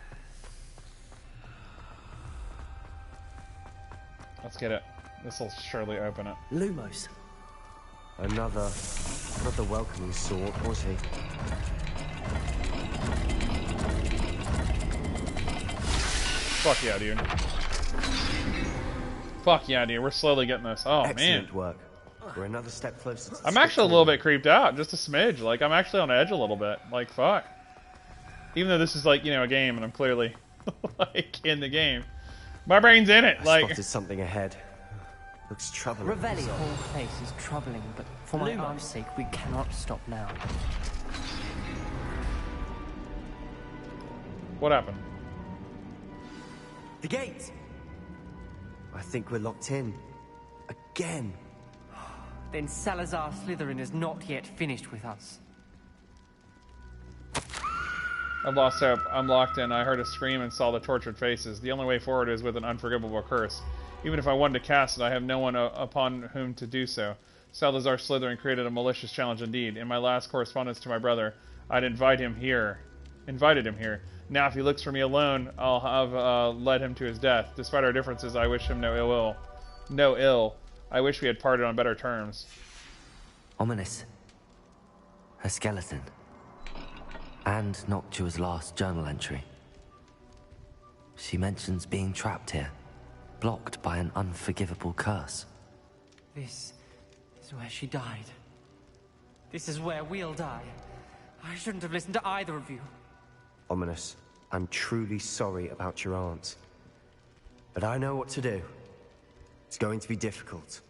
Let's get it. This will surely open it. Lumos. Another welcoming sword, was he? Fuck yeah, dude. Fuck yeah, dude. We're slowly getting this. Oh, Excellent man. work. We're another step closer to the I'm actually a little scriptorium. bit creeped out. Just a smidge. Like, I'm actually on edge a little bit. Like, fuck. Even though this is, like, you know, a game, and I'm clearly, like, in the game. My brain's in it. I Like, spotted something ahead. Looks troubling. This whole place is troubling, but for my aunt's sake, we cannot stop now. what happened? The gate! I think we're locked in. Again. Then Salazar Slytherin is not yet finished with us. I've lost hope. I'm locked in. I heard a scream and saw the tortured faces. The only way forward is with an unforgivable curse. Even if I wanted to cast it, I have no one upon whom to do so. Salazar Slytherin created a malicious challenge indeed. In my last correspondence to my brother, I'd invited him here. Now, if he looks for me alone, I'll have led him to his death. Despite our differences, I wish him no ill. I wish we had parted on better terms. Ominous. A skeleton. And Noctua's last journal entry. She mentions being trapped here, blocked by an unforgivable curse. This is where she died. This is where we'll die. I shouldn't have listened to either of you. Ominous, I'm truly sorry about your aunt. But I know what to do. It's going to be difficult.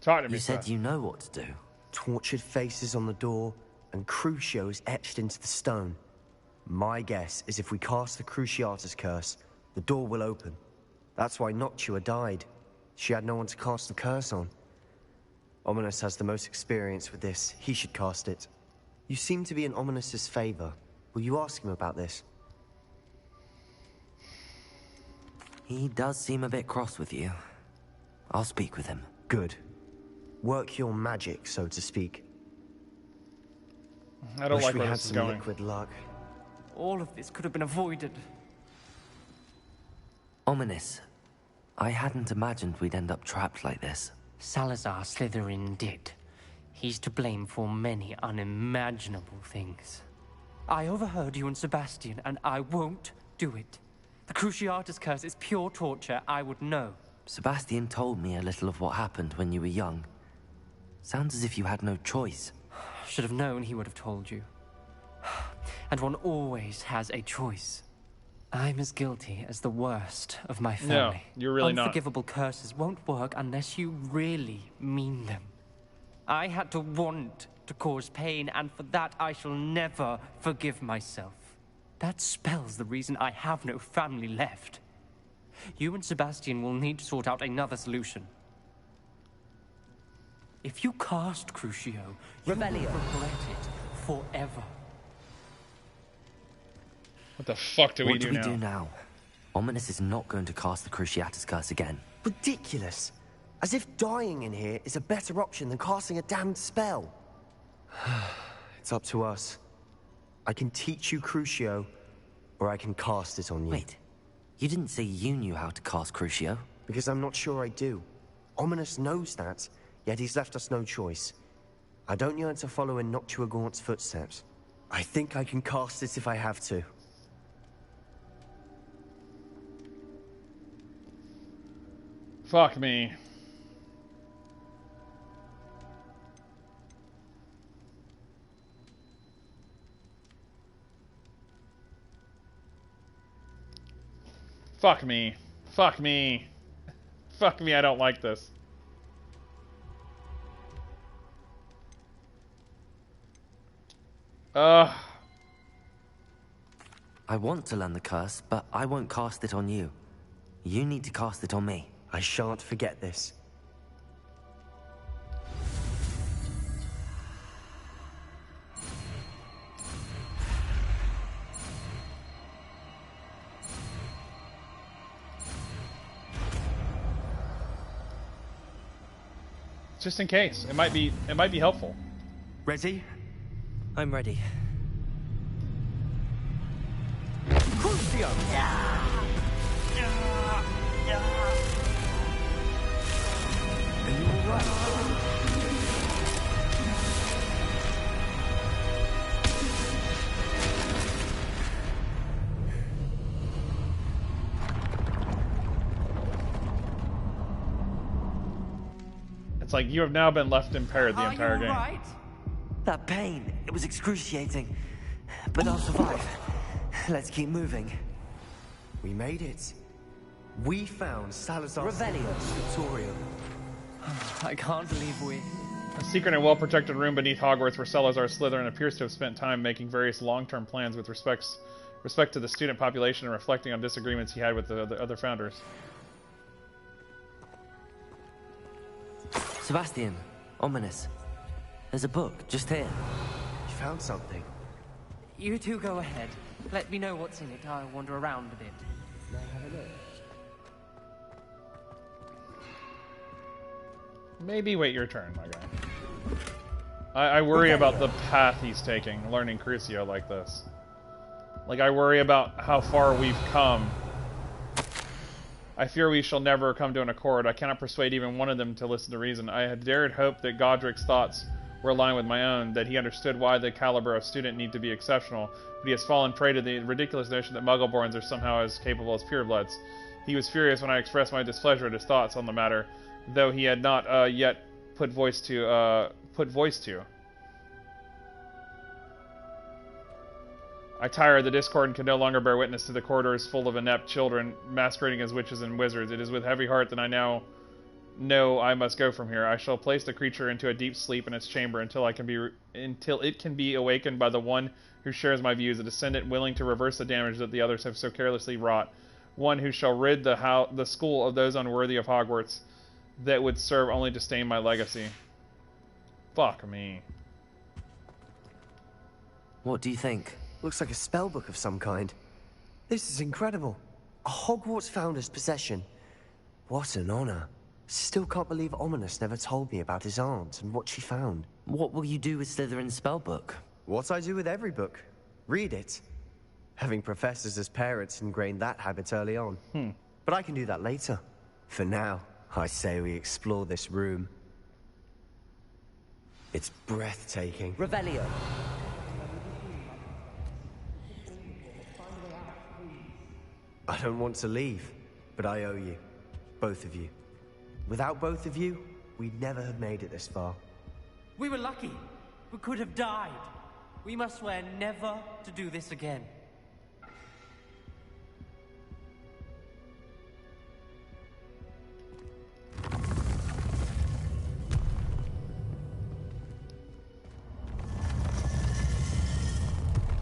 Talk to me, You said sir. you know what to do. Tortured faces on the door, and Crucios etched into the stone. My guess is if we cast the Cruciatus curse, the door will open. That's why Noctua died. She had no one to cast the curse on. Ominous has the most experience with this. He should cast it. You seem to be in Ominous's favor. Will you ask him about this? He does seem a bit cross with you. I'll speak with him. Good. Work your magic, so to speak. I don't Wish like we where had this is some going. liquid luck. All of this could have been avoided. Ominous. I hadn't imagined we'd end up trapped like this. Salazar Slytherin did. He's to blame for many unimaginable things. I overheard you and Sebastian, and I won't do it. The Cruciatus curse is pure torture. I would know. Sebastian told me a little of what happened when you were young. Sounds as if you had no choice. Should have known he would have told you. And one always has a choice. I'm as guilty as the worst of my family. No, you're really not. Unforgivable curses won't work unless you really mean them. I had to want to cause pain, and for that I shall never forgive myself. That spells the reason I have no family left. You and Sebastian will need to sort out another solution. If you cast Crucio, you will regret it forever. What the fuck do we What do do we now? do now? Ominous is not going to cast the Cruciatus curse again. Ridiculous. As if dying in here is a better option than casting a damned spell. It's up to us. I can teach you Crucio, or I can cast it on you. Wait, you didn't say you knew how to cast Crucio? Because I'm not sure I do. Ominous knows that, yet he's left us no choice. I don't yearn to follow in Noctua Gaunt's footsteps. I think I can cast it if I have to. Fuck me. Fuck me. Fuck me. Fuck me, I don't like this. I want to learn the curse, but I won't cast it on you. You need to cast it on me. I shan't forget this. Just in case. It might be helpful. Ready? I'm ready. Crucio! Are you alright? It's like you have now been left impaired the entire game. Right? That pain, it was excruciating. But I'll survive. Let's keep moving. We made it. We found Salazar's Revelio. tutorial. I can't believe we... A secret and well-protected room beneath Hogwarts where Salazar Slytherin appears to have spent time making various long-term plans with respect to the student population and reflecting on disagreements he had with the other founders. Sebastian, ominous. There's a book, just here. You found something. You two go ahead. Let me know what's in it. I'll wander around a bit. Maybe wait your turn, my guy. I worry about the path he's taking, learning Crucio like this. Like, I worry about how far we've come. I fear we shall never come to an accord. I cannot persuade even one of them to listen to reason. I had dared hope that Godric's thoughts were aligned with my own, that he understood why the caliber of student need to be exceptional, but he has fallen prey to the ridiculous notion that Muggleborns are somehow as capable as purebloods. He was furious when I expressed my displeasure at his thoughts on the matter, though he had not yet put voice to. I tire of the discord and can no longer bear witness to the corridors full of inept children masquerading as witches and wizards. It is with heavy heart that I now know I must go from here. I shall place the creature into a deep sleep in its chamber until it can be awakened by the one who shares my views, a descendant willing to reverse the damage that the others have so carelessly wrought, one who shall rid the school of those unworthy of Hogwarts that would serve only to stain my legacy. Fuck me. What do you think? Looks like a spellbook of some kind. This is incredible. A Hogwarts founder's possession. What an honor. Still can't believe Ominous never told me about his aunt and what she found. What will you do with Slytherin's spellbook? What I do with every book. Read it. Having professors as parents ingrained that habit early on. But I can do that later. For now, I say we explore this room. It's breathtaking. Revelio. I don't want to leave, but I owe you. Both of you. Without both of you, we'd never have made it this far. We were lucky. We could have died. We must swear never to do this again.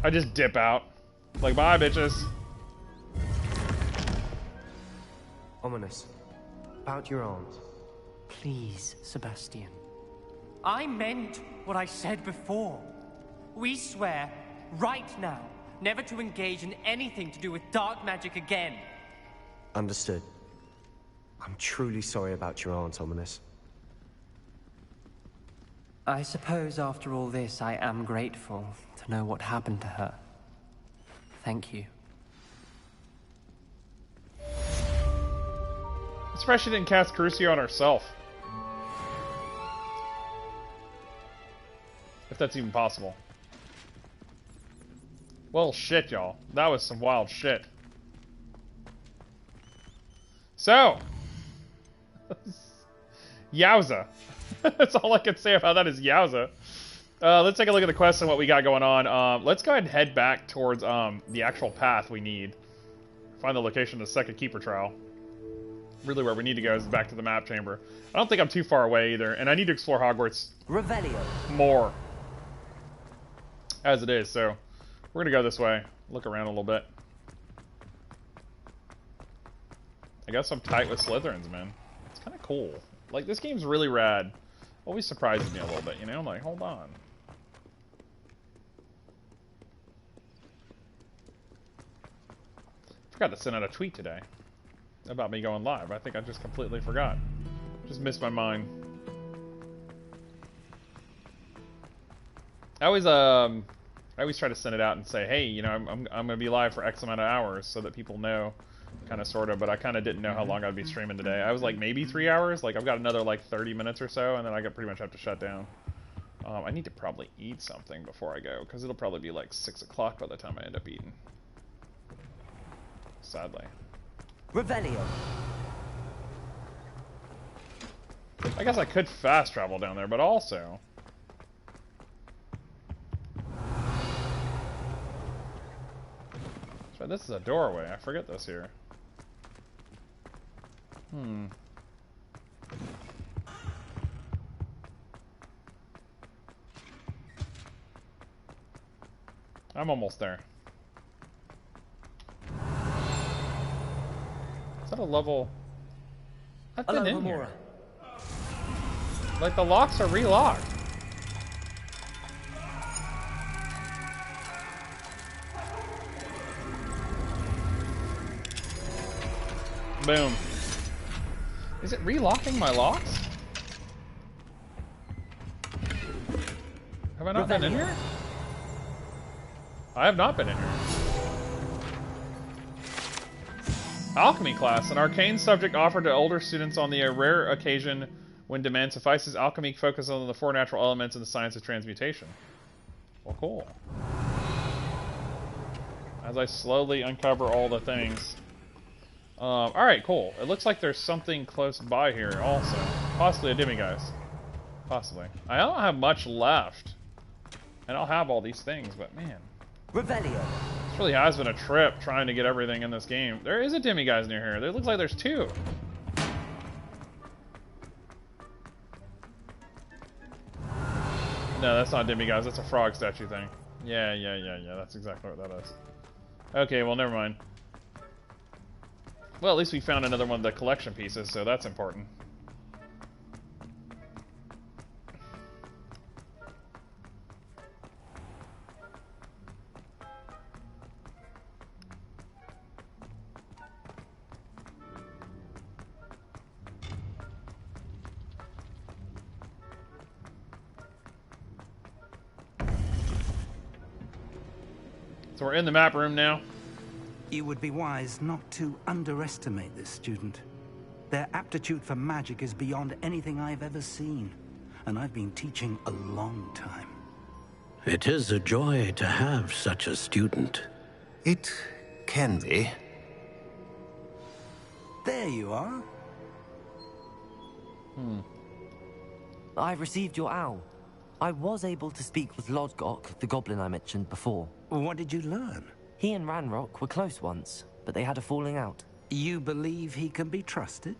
I just dip out. Like, bye, bitches. Ominous. About your aunt. Please, Sebastian. I meant what I said before. We swear, right now, never to engage in anything to do with dark magic again. Understood. I'm truly sorry about your aunt, Ominous. I suppose after all this, I am grateful to know what happened to her. Thank you. I'm surprised she didn't cast Crucio on herself. If that's even possible. Well, shit, y'all. That was some wild shit. So, Yowza. That's all I can say about that is yowza. Let's take a look at the quest and what we got going on. Let's go ahead and head back towards the actual path we need. Find the location of the second Keeper trial. Really where we need to go is back to the map chamber. I don't think I'm too far away either, and I need to explore Hogwarts more as it is, so we're gonna go this way, look around a little bit. I guess I'm tight with Slytherins, man. It's kind of cool. Like, this game's really rad. Always surprises me a little bit, you know? I'm like, hold on. Forgot to send out a tweet today about me going live. I think I just completely forgot. Just missed my mind. I always try to send it out and say, hey, you know, I'm gonna be live for X amount of hours so that people know, kind of, sort of. But I kind of didn't know how long I'd be streaming today. I was like maybe 3 hours. Like I've got another like 30 minutes or so, and then I pretty much have to shut down. I need to probably eat something before I go because it'll probably be like 6 o'clock by the time I end up eating. Sadly. Revelio. I guess I could fast travel down there, but also... So this is a doorway. I forget this here. I'm almost there. Is that a level? I've been in here. Like the locks are relocked. Boom. Is it relocking my locks? Have I not been in here? I have not been in here. Alchemy class, an arcane subject offered to older students on the rare occasion when demand suffices. Alchemy focuses on the 4 natural elements and the science of transmutation. Well, cool. As I slowly uncover all the things. Alright, cool. It looks like there's something close by here also. Possibly a demiguise. Possibly. I don't have much left. And I'll have all these things, but man. Revelio. This really has been a trip trying to get everything in this game. There is a demiguise near here. It looks like there's 2. No, that's not demiguise. That's a frog statue thing. Yeah. That's exactly what that is. Okay, well, never mind. Well, at least we found another one of the collection pieces, so that's important. So we're in the map room now. You would be wise not to underestimate this student. Their aptitude for magic is beyond anything I've ever seen, and I've been teaching a long time. It is a joy to have such a student. It can be. There you are. I received your owl. I was able to speak with Lodgok, the goblin I mentioned before. What did you learn? He and Ranrock were close once, but they had a falling out. You believe he can be trusted?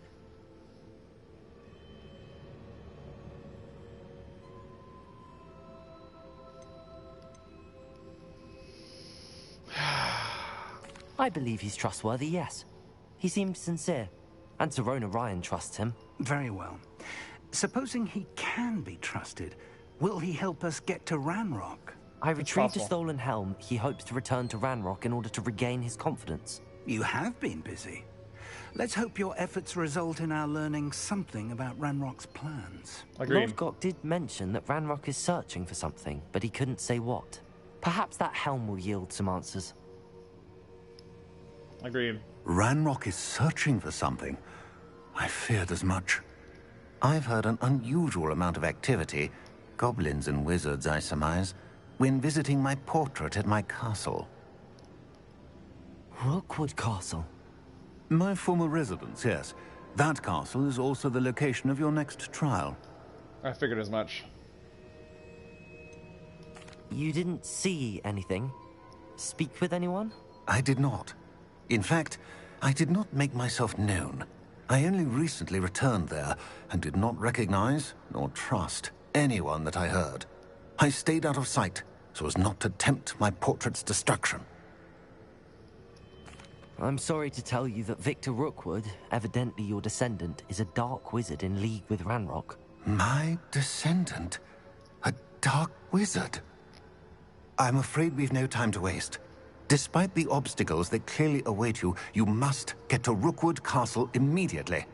I believe he's trustworthy, yes. He seemed sincere, and Serona Ryan trusts him. Very well. Supposing he can be trusted, will he help us get to Ranrock? I retrieved a stolen helm. He hopes to return to Ranrock in order to regain his confidence. You have been busy. Let's hope your efforts result in our learning something about Ranrock's plans. Agreed. Lodgok did mention that Ranrock is searching for something, but he couldn't say what. Perhaps that helm will yield some answers. Agreed. Ranrock is searching for something. I feared as much. I've heard an unusual amount of activity, goblins and wizards, I surmise, when visiting my portrait at my castle. Rookwood Castle? My former residence, yes. That castle is also the location of your next trial. I figured as much. You didn't see anything? Speak with anyone? I did not. In fact, I did not make myself known. I only recently returned there and did not recognize nor trust anyone that I heard. I stayed out of sight so as not to tempt my portrait's destruction. I'm sorry to tell you that Victor Rookwood, evidently your descendant, is a dark wizard in league with Ranrock. My descendant? A dark wizard? I'm afraid we've no time to waste. Despite the obstacles that clearly await you, you must get to Rookwood Castle immediately.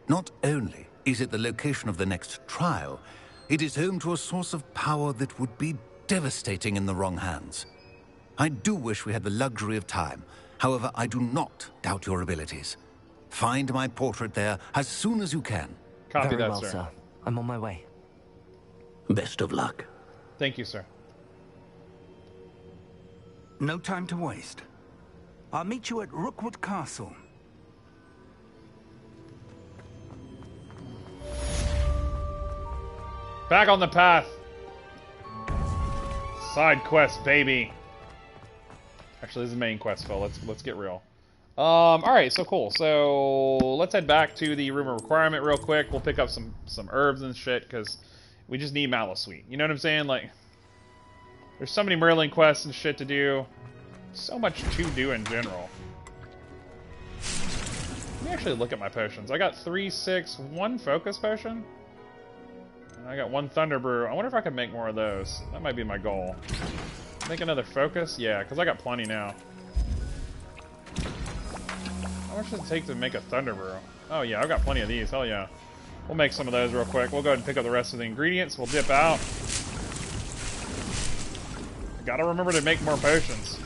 Not only is it the location of the next trial, it is home to a source of power that would be devastating in the wrong hands. I do wish we had the luxury of time. However, I do not doubt your abilities. Find my portrait there as soon as you can. Copy Very that, well, sir. I'm on my way. Best of luck. Thank you, sir. No time to waste. I'll meet you at Rookwood Castle. Back on the path. Side quest, baby. Actually, this is main quest, Phil. Let's get real. Alright, so cool. So let's head back to the room of requirement real quick. We'll pick up some herbs and shit, because we just need Mallow-Sweet. You know what I'm saying? Like, there's so many Merlin quests and shit to do. So much to do in general. Let me actually look at my potions. I got 3, 6, 1 focus potion. And I got 1 Thunder Brew. I wonder if I could make more of those. That might be my goal. Make another focus? Yeah, because I got plenty now. How much does it take to make a Thunder Brew? Oh yeah, I've got plenty of these. Hell yeah. We'll make some of those real quick. We'll go ahead and pick up the rest of the ingredients. We'll dip out. Gotta remember to make more potions.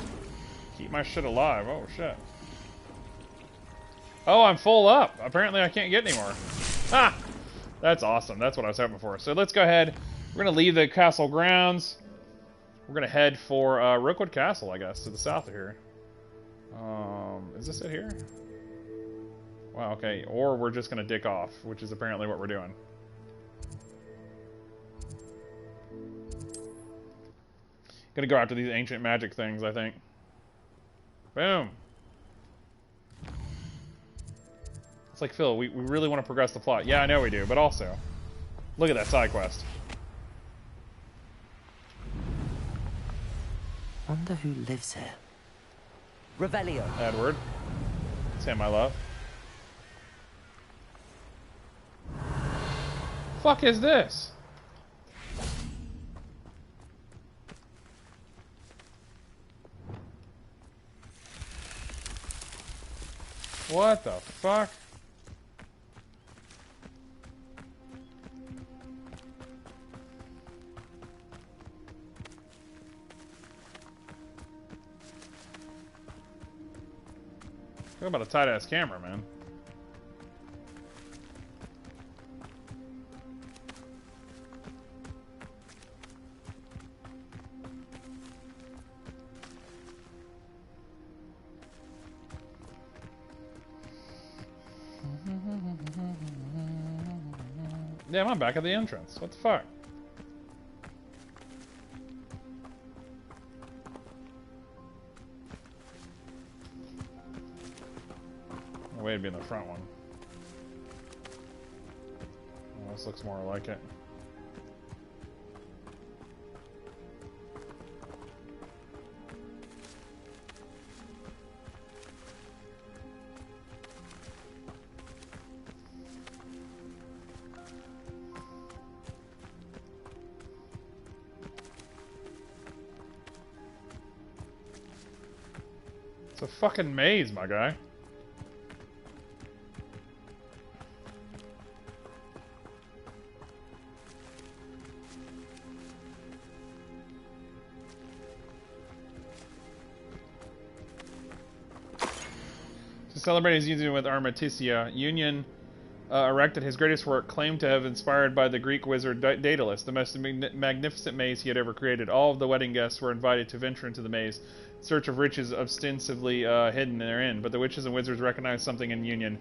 Keep my shit alive. Oh shit. Oh, I'm full up. Apparently I can't get any more. Ha! That's awesome. That's what I was hoping for. So let's go ahead. We're gonna leave the castle grounds. We're gonna head for Rookwood Castle, I guess, to the south of here. Is this it here? Wow, okay. Or we're just gonna dick off, which is apparently what we're doing. Gonna go after these ancient magic things, I think. Boom. It's like, Phil, we really want to progress the plot. Yeah, I know we do, but also, look at that side quest. Wonder who lives here. Revelio. Edward. It's him, my love. Fuck is this? What the fuck? Talk about a tight-ass camera, man. Damn, I'm back at the entrance. What the fuck? Way to be in the front one. Oh, this looks more like it. It's a fucking maze, my guy. To celebrate his union with Artemisia, Union erected his greatest work, claimed to have inspired by the Greek wizard Daedalus, the most magnificent maze he had ever created. All of the wedding guests were invited to venture into the maze, in search of riches ostensibly hidden therein. But the witches and wizards recognized something in Union,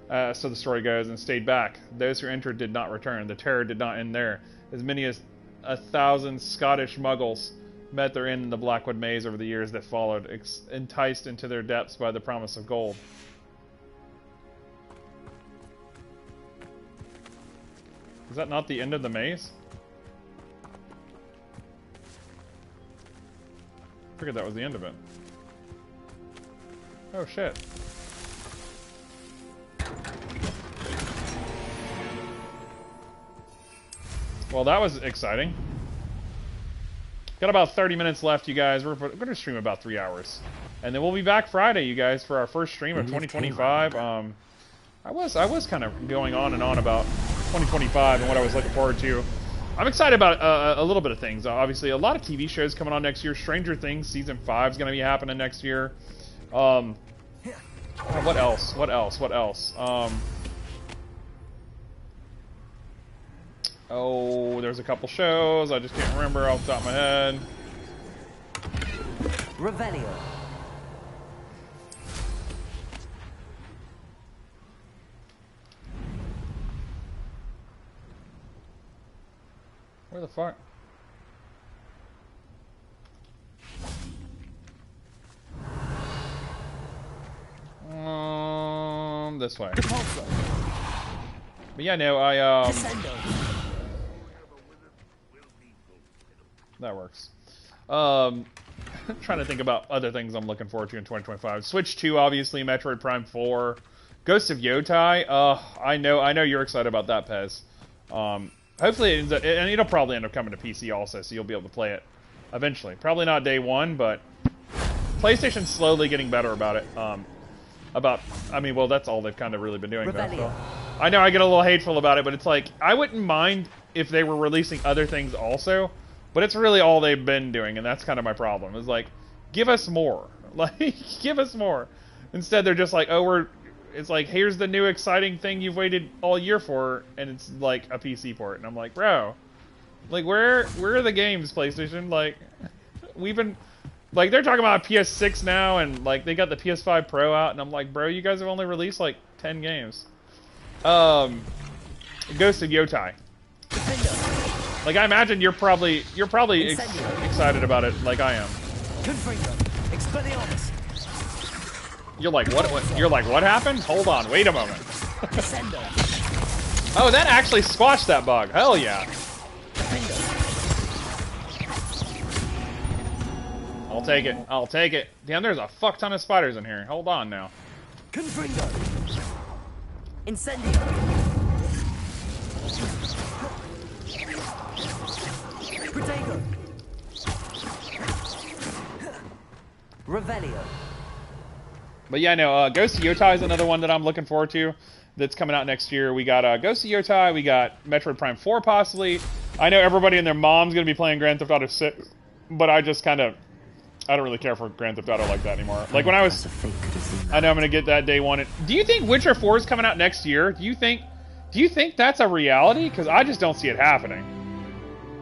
So the story goes, and stayed back. Those who entered did not return. The terror did not end there. As many as 1,000 Scottish muggles met their end in the Blackwood maze over the years that followed, enticed into their depths by the promise of gold. Is that not the end of the maze? I figured that was the end of it. Oh shit. Well, that was exciting. Got about 30 minutes left, you guys. We're going to stream about 3 hours. And then we'll be back Friday, you guys, for our first stream of 2025. I was kind of going on and on about 2025 and what I was looking forward to. I'm excited about a little bit of things. Obviously, a lot of TV shows coming on next year. Stranger Things Season 5 is going to be happening next year. What else? What else? What else? Oh, there's a couple shows. I just can't remember off the top of my head. Revelio. Where the fuck? This way. But yeah, no, that works. Trying to think about other things I'm looking forward to in 2025. Switch 2, obviously, Metroid Prime 4, Ghost of Yotai. I know you're excited about that, Pez. Hopefully it ends up, and it'll probably end up coming to PC also, so you'll be able to play it eventually. Probably not day one, but PlayStation's slowly getting better about it. I mean, well, that's all they've kind of really been doing, though. So. I know I get a little hateful about it, but it's like, I wouldn't mind if they were releasing other things also, but it's really all they've been doing, and that's kind of my problem. It's like, give us more. Like, give us more. Instead, they're just like, oh, it's like, here's the new exciting thing you've waited all year for, and it's like a PC port. And I'm like, bro, like, where are the games, PlayStation? Like, we've been, like, they're talking about PS6 now, and like, they got the PS5 Pro out, and I'm like, bro, you guys have only released like 10 games. Ghost of Yotai. Like, I imagine you're probably excited about it, like I am. You're like, what? You're like, what happened? Hold on, wait a moment. Oh, that actually squashed that bug. Hell yeah. I'll take it. I'll take it. Damn, there's a fuck ton of spiders in here. Hold on now. Confringo. Incendio. Protego. Revelio. But yeah, no, Ghost of Yotai is another one that I'm looking forward to that's coming out next year. We got Ghost of Yotai, we got Metroid Prime 4 possibly. I know everybody and their mom's going to be playing Grand Theft Auto 6, but I just kind of, I don't really care for Grand Theft Auto like that anymore. Like when I was, I know I'm going to get that day one. Do you think Witcher 4 is coming out next year? Do you think that's a reality? Because I just don't see it happening.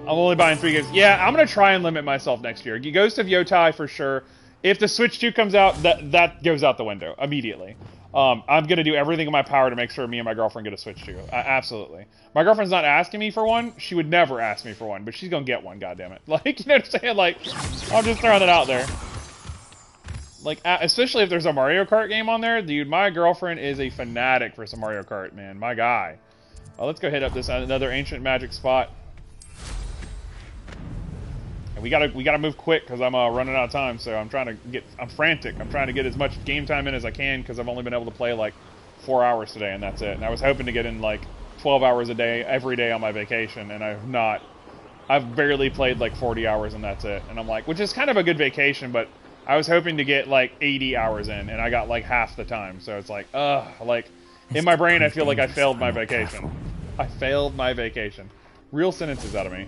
I'm only buying 3 games. Yeah, I'm going to try and limit myself next year. Ghost of Yotai for sure. If the Switch 2 comes out, that goes out the window immediately. I'm going to do everything in my power to make sure me and my girlfriend get a Switch 2. Absolutely. My girlfriend's not asking me for one. She would never ask me for one, but she's going to get one, goddammit. Like, you know what I'm saying? Like, I'm just throwing it out there. Like, especially if there's a Mario Kart game on there. Dude, my girlfriend is a fanatic for some Mario Kart, man. My guy. Let's go hit up this another ancient magic spot. We gotta move quick because I'm running out of time. So I'm frantic. I'm trying to get as much game time in as I can because I've only been able to play like 4 hours today, and that's it. And I was hoping to get in like 12 hours a day every day on my vacation, and I've not. I've barely played like 40 hours, and that's it. And I'm like, which is kind of a good vacation, but I was hoping to get like 80 hours in, and I got like half the time. So it's like, like in my brain, I feel like I failed my vacation. I failed my vacation. Real sentences out of me.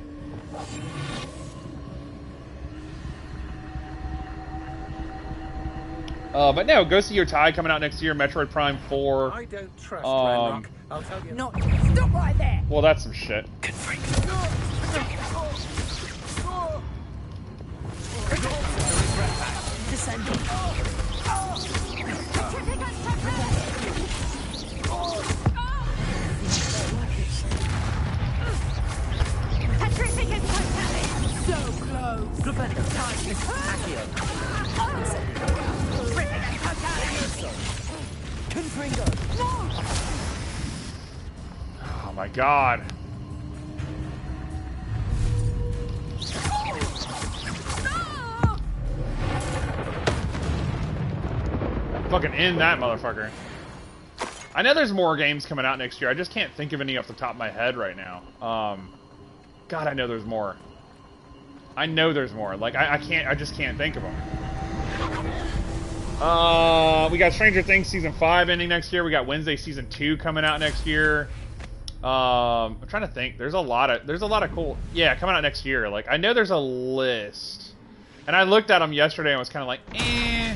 But no, Ghost of Yotai coming out next year, Metroid Prime 4. I don't trust Ranrock. I'll tell you. No, stop right there. Well, that's some shit. Oh my god. Fucking end that motherfucker. I know there's more games coming out next year. I just can't think of any off the top of my head right now. God, I know there's more. I know there's more. Like, I just can't think of them. We got Stranger Things Season 5 ending next year. We got Wednesday Season 2 coming out next year. I'm trying to think. There's a lot of cool... Yeah, coming out next year. Like, I know there's a list. And I looked at them yesterday and was kind of like, eh...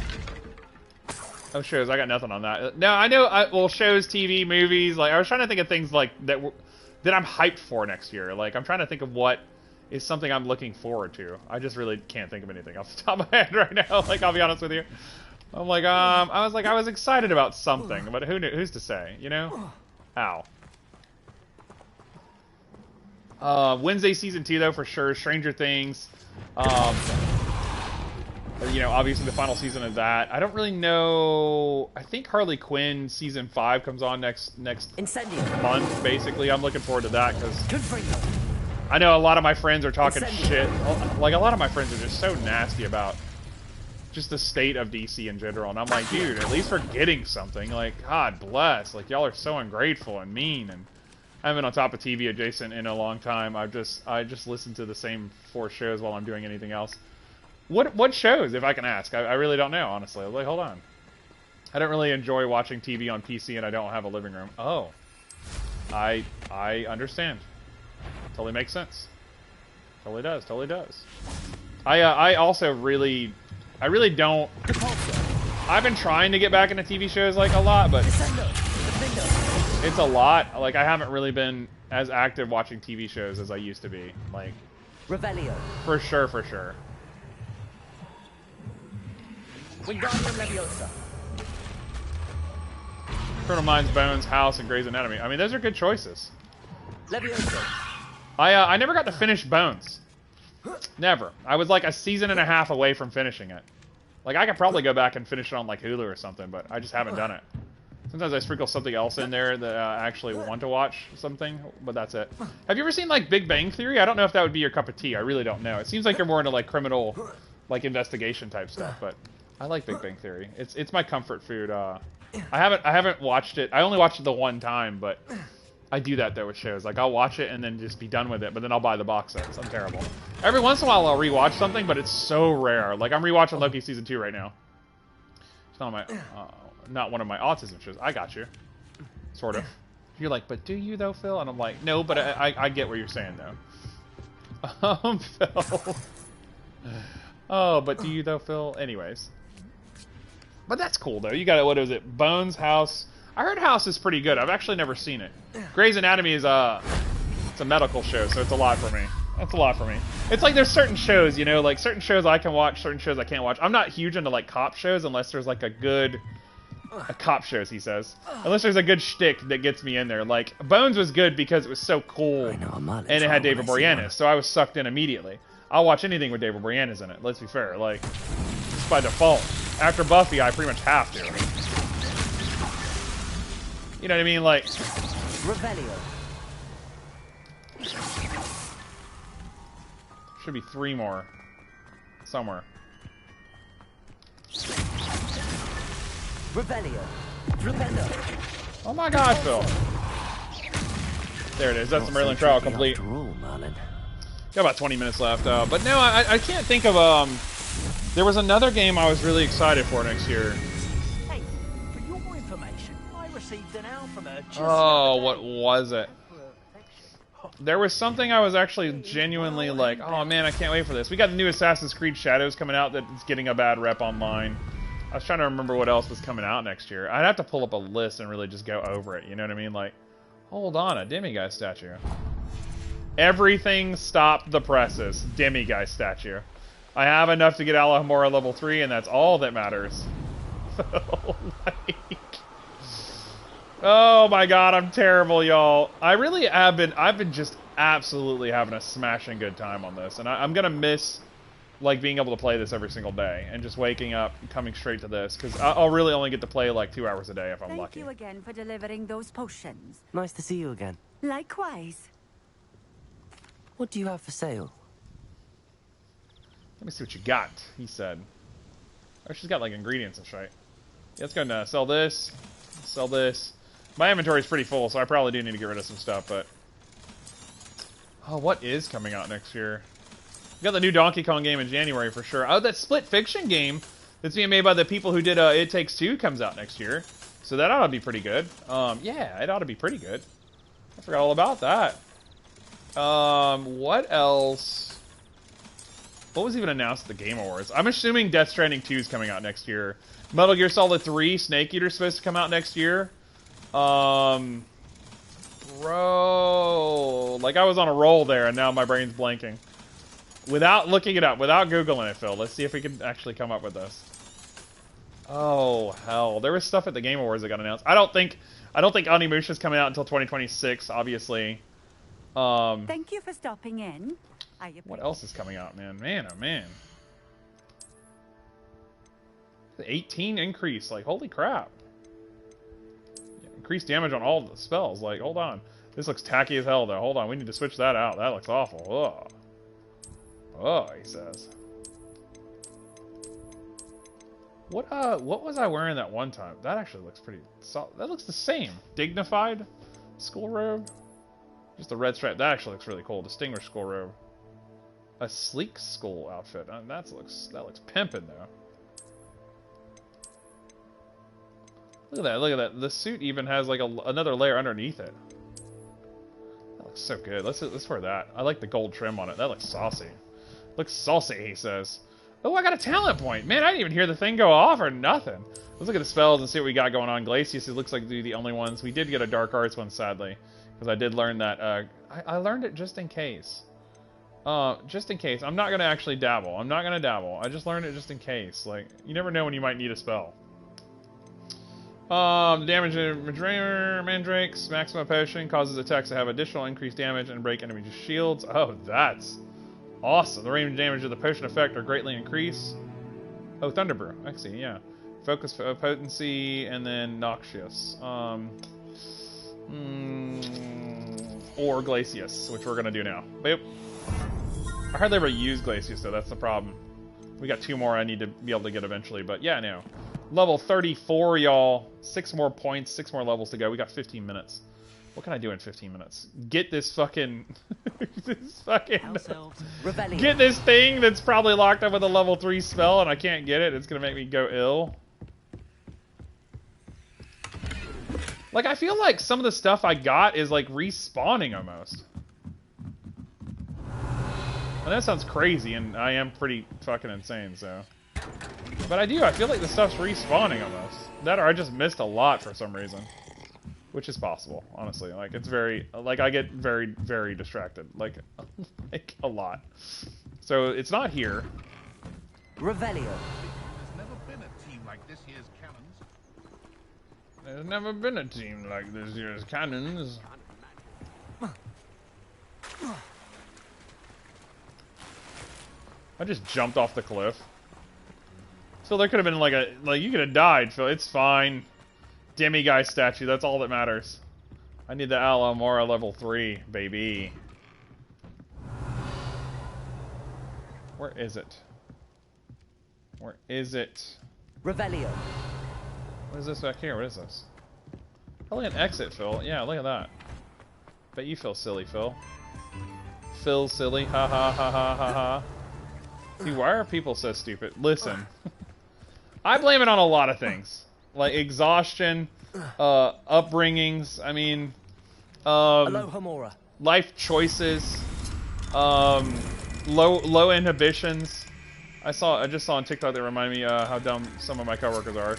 Oh, shows. I got nothing on that. No, I know. Well, shows, TV, movies. Like, I was trying to think of things like that I'm hyped for next year. Like, I'm trying to think of what is something I'm looking forward to. I just really can't think of anything off the top of my head right now. Like, I'll be honest with you. I'm like, I was excited about something, but who's to say? You know? Ow. Wednesday Season 2 though for sure. Stranger Things. You know, obviously the final season of that. I don't really know. I think Harley Quinn Season 5 comes on next month, basically. I'm looking forward to that, because I know a lot of my friends are talking shit. Like, a lot of my friends are just so nasty about just the state of DC in general. And I'm like, dude, at least we're getting something. Like, God bless. Like, y'all are so ungrateful and mean. And I haven't been on top of TV adjacent in a long time. I just listen to the same 4 shows while I'm doing anything else. What shows, if I can ask? I really don't know, honestly. Like, hold on. I don't really enjoy watching TV on PC, and I don't have a living room. Oh. I understand. Totally makes sense. Totally does. Totally does. I also really don't... I've been trying to get back into TV shows, like, a lot, but... It's a lot. Like, I haven't really been as active watching TV shows as I used to be. Like... Revelio. For sure, for sure. Criminal Minds, Bones, House, and Grey's Anatomy. I mean, those are good choices. I never got to finish Bones. Never. I was like a season and a half away from finishing it. Like, I could probably go back and finish it on like Hulu or something, but I just haven't done it. Sometimes I sprinkle something else in there that I actually want to watch something, but that's it. Have you ever seen like Big Bang Theory? I don't know if that would be your cup of tea. I really don't know. It seems like you're more into like criminal, like investigation type stuff, but I like Big Bang Theory. It's my comfort food. I haven't watched it. I only watched it the one time, but I do that though with shows. Like, I'll watch it and then just be done with it, but then I'll buy the box sets. I'm terrible. Every once in a while I'll rewatch something, but it's so rare. Like, I'm rewatching Loki Season 2 right now. It's not one of my autism shows. I got you. Sort of. You're like, but do you though, Phil? And I'm like, no, but I get what you're saying though. Phil. Oh, but do you though, Phil? Anyways. But that's cool though. You got, what is it? Bones, House. I heard House is pretty good. I've actually never seen it. Grey's Anatomy is it's a medical show, so it's a lot for me. That's a lot for me. It's like there's certain shows, you know, like certain shows I can watch, certain shows I can't watch. I'm not huge into like cop shows unless there's like a cop shows, he says. Unless there's a good shtick that gets me in there. Like, Bones was good because it was so cool and it had David Boreanaz, so I was sucked in immediately. I'll watch anything with David Boreanaz in it, let's be fair. Like, just by default. After Buffy, I pretty much have to. You know what I mean? Like... Revelio. Should be 3 more. Somewhere. Revelio. Revelio. Oh my god, Phil. There it is. That's the Merlin trial complete. Got about 20 minutes left. But no, I can't think of... There was another game I was really excited for next year. Hey, for your information, I received an hour from her just what was it? There was something I was actually genuinely like, oh man, I can't wait for this. We got the new Assassin's Creed Shadows coming out that's getting a bad rep online. I was trying to remember what else was coming out next year. I'd have to pull up a list and really just go over it, you know what I mean? Like, hold on, a demiguise statue. Everything stopped the presses. Demiguise statue. I have enough to get Alohomora level 3, and that's all that matters. Oh my god, I'm terrible, y'all. I really have been, I've been just absolutely having a smashing good time on this, and I'm gonna miss like being able to play this every single day and just waking up, coming straight to this, because I'll really only get to play like 2 hours a day if I'm lucky. Thank you again for delivering those potions. Nice to see you again. Likewise. What do you have for sale? Let me see what you got, he said. Oh, she's got like ingredients and shit. Yeah, let's go and sell this. Sell this. My inventory is pretty full, so I probably do need to get rid of some stuff, but... Oh, what is coming out next year? We got the new Donkey Kong game in January for sure. Oh, that Split Fiction game that's being made by the people who did It Takes Two comes out next year. So that ought to be pretty good. Yeah, it ought to be pretty good. I forgot all about that. What else? What was even announced at the Game Awards? I'm assuming Death Stranding 2 is coming out next year. Metal Gear Solid 3, Snake Eater is supposed to come out next year. Bro, like I was on a roll there and now my brain's blanking. Without looking it up, without Googling it, Phil. Let's see if we can actually come up with this. Oh, hell. There was stuff at the Game Awards that got announced. I don't think Onimusha's coming out until 2026, obviously. Thank you for stopping in. What else is coming out, man? Man, oh man. The 18 increase, like, holy crap. Yeah, increased damage on all the spells, like, hold on. This looks tacky as hell, though. Hold on, we need to switch that out. That looks awful. Ugh. Oh, he says. What was I wearing that one time? That actually looks pretty solid. That looks the same. Dignified school robe. Just a red stripe. That actually looks really cool. Distinguished school robe. A sleek school outfit. That looks pimpin' though. Look at that. Look at that. The suit even has like another layer underneath it. That looks so good. Let's wear that. I like the gold trim on it. That looks saucy. Looks saucy, he says. Oh, I got a talent point. Man, I didn't even hear the thing go off or nothing. Let's look at the spells and see what we got going on. Glacius, it looks like they're the only ones. We did get a Dark Arts one, sadly. Because I did learn that. I learned it just in case. Just in case. I'm not going to actually dabble. I'm not going to dabble. I just learned it just in case. Like, you never know when you might need a spell. Damage in Mandrake's maximum potion causes attacks to have additional increased damage and break enemy shields. Oh, that's awesome. The range and damage of the potion effect are greatly increased. Oh, Thunderbrew. I see, yeah. Focus potency and then Noxious. Or Glacius, which we're going to do now. Boop. I hardly ever use Glacius, though. That's the problem. We got 2 more I need to be able to get eventually. But yeah, no. Level 34, y'all. 6 more points, 6 more levels to go. We got 15 minutes. What can I do in 15 minutes? Get this fucking... Get this thing that's probably locked up with a level 3 spell and I can't get it. It's going to make me go ill. Like, I feel like some of the stuff I got is, like, respawning almost. And that sounds crazy, and I am pretty fucking insane, so... But I feel like the stuff's respawning almost. That or I just missed a lot for some reason. Which is possible, honestly. Like, it's very... Like, I get very, very distracted. Like, like a lot. So, it's not here. Revelio. There's never been a team like this year's cannons. There's never been a team like this year's cannons. I just jumped off the cliff. So there could have been like you could have died, Phil. It's fine. Demiguy statue, that's all that matters. I need the Alamora level 3, baby. Where is it? Where is it? Revelio. What is this back here? What is this? Probably an exit, Phil. Yeah, look at that. Bet you feel silly, Phil. Phil silly. Ha ha ha ha ha ha. See, why are people so stupid? Listen. I blame it on a lot of things. Like exhaustion, upbringings, I mean, life choices, low inhibitions. I just saw on TikTok that reminded me how dumb some of my coworkers are.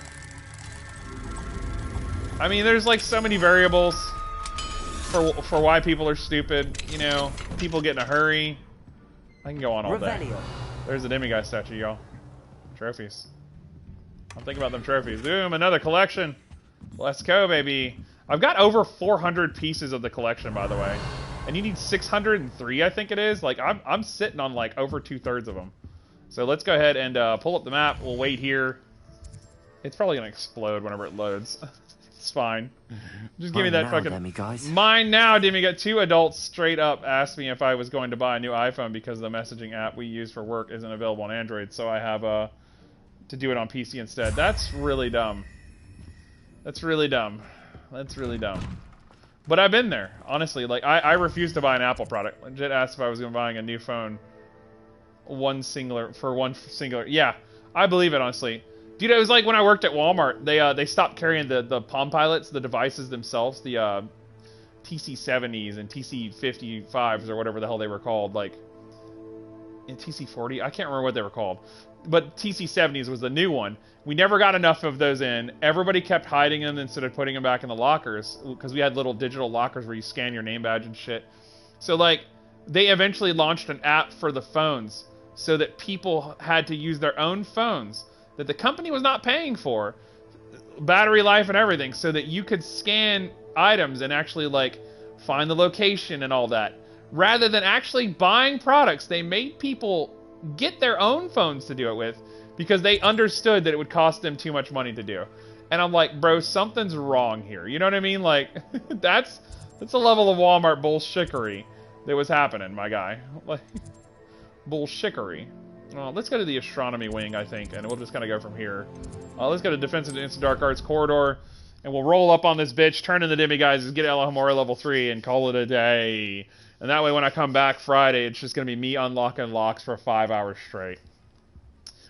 I mean, there's like so many variables for why people are stupid. You know, people get in a hurry. I can go on all day. There's a demiguy statue, y'all. Trophies. I'm thinking about them trophies. Boom, another collection. Let's go, baby. I've got over 400 pieces of the collection, by the way. And you need 603, I think it is. Like, I'm sitting on, like, over 2/3 of them. So let's go ahead and pull up the map. We'll wait here. It's probably gonna explode whenever it loads. It's fine. Just give me that fucking... Mine now, Demi. Got 2 adults straight up asked me if I was going to buy a new iPhone because the messaging app we use for work isn't available on Android, so I have to do it on PC instead. That's really dumb. That's really dumb. That's really dumb. But I've been there, honestly. Like, I refuse to buy an Apple product. Legit asked if I was going to buy a new phone. One singular. Yeah, I believe it, honestly. Dude, it was like when I worked at Walmart. They stopped carrying the Palm Pilots, the devices themselves, the TC70s and TC55s or whatever the hell they were called, like in TC40. I can't remember what they were called, but TC70s was the new one. We never got enough of those in. Everybody kept hiding them instead of putting them back in the lockers because we had little digital lockers where you scan your name badge and shit. So like they eventually launched an app for the phones so that people had to use their own phones that the company was not paying for, battery life and everything, so that you could scan items and actually like find the location and all that. Rather than actually buying products, they made people get their own phones to do it with because they understood that it would cost them too much money to do. And I'm like, bro, something's wrong here. You know what I mean? Like, that's a level of Walmart bullshickery that was happening, my guy. Like, bullshickery. Well, let's go to the astronomy wing, I think, and we'll just kind of go from here. Let's go to defensive to instant dark arts corridor, and we'll roll up on this bitch, turn in the demiguises, get Elohimora level 3, and call it a day. And that way, when I come back Friday, it's just going to be me unlocking locks for 5 hours straight.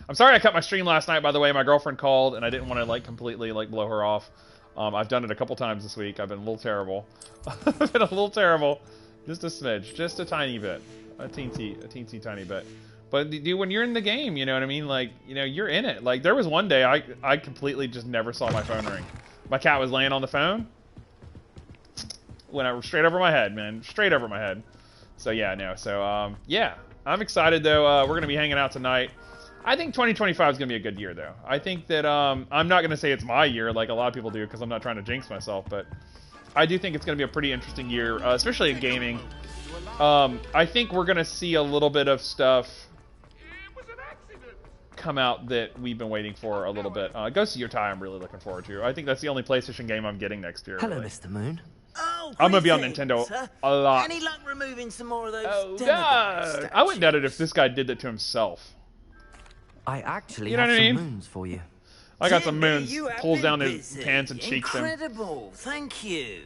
I'm sorry I cut my stream last night, by the way. My girlfriend called, and I didn't want to, like, completely, like, blow her off. I've done it a couple times this week. I've been a little terrible. I've been a little terrible. Just a smidge. Just a tiny bit. A teensy tiny bit. But dude, when you're in the game, you know what I mean? Like, you know, you're in it. Like, there was one day I completely just never saw my phone ring. My cat was laying on the phone. Went straight over my head, man. Straight over my head. So, yeah, no. So, yeah. I'm excited, though. We're going to be hanging out tonight. I think 2025 is going to be a good year, though. I think that, I'm not going to say it's my year like a lot of people do because I'm not trying to jinx myself, but I do think it's going to be a pretty interesting year, especially in gaming. I think we're going to see a little bit of stuff come out that we've been waiting for a little bit. Ghost of Your Tie I'm really looking forward to. I think that's the only PlayStation game I'm getting next year. Hello, really. Mr. Moon. Oh, I'm gonna be on Nintendo a lot. Any luck removing some more of those? Oh God! I wouldn't doubt it if this guy did that to himself. I actually have some moons for you. I got some moons. Pulls down his pants and cheeks them. Incredible! Thank you.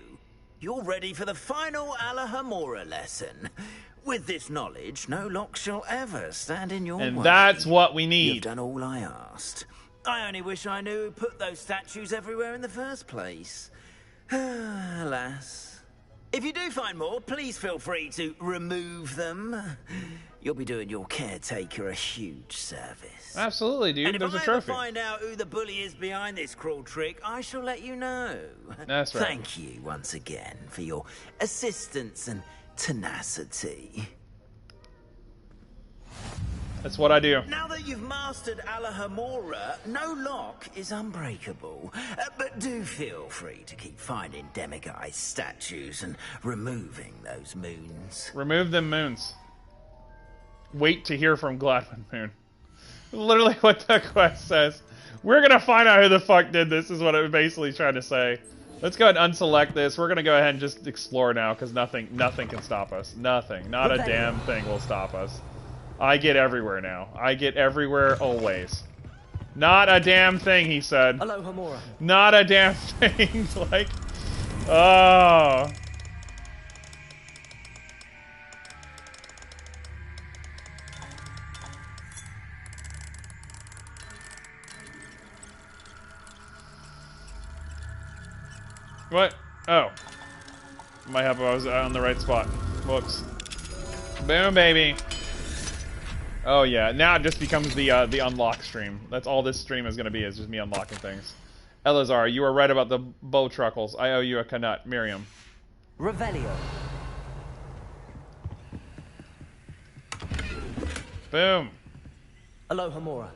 You're ready for the final Alohomora lesson. With this knowledge, no lock shall ever stand in your way. And that's what we need. You've done all I asked. I only wish I knew who put those statues everywhere in the first place. Alas. If you do find more, please feel free to remove them. You'll be doing your caretaker a huge service. Absolutely, dude. And There's a if I trophy. ever find out who the bully is behind this cruel trick, I shall let you know. That's right. Thank you once again for your assistance and tenacity. That's what I do. Now that you've mastered Alohomora, no lock is unbreakable. But do feel free to keep finding demiguise statues and removing those moons. Remove them moons. Wait to hear from Gladwin Moon. Literally what the quest says. We're gonna find out who the fuck did this, is what it was basically trying to say. Let's go ahead and unselect this. We're gonna go ahead and just explore now, because nothing can stop us. Nothing. Not a damn thing will stop us. I get everywhere now. I get everywhere always. Not a damn thing, he said. Alohomora. Not a damn thing. Like, oh. What? Oh. Might have I was on the right spot. Whoops. Boom, baby. Oh yeah, now it just becomes the unlock stream. That's all this stream is going to be, is just me unlocking things. Elazar, you were right about the bow truckles. I owe you a canut. Miriam. Revelio. Boom. Alohomora.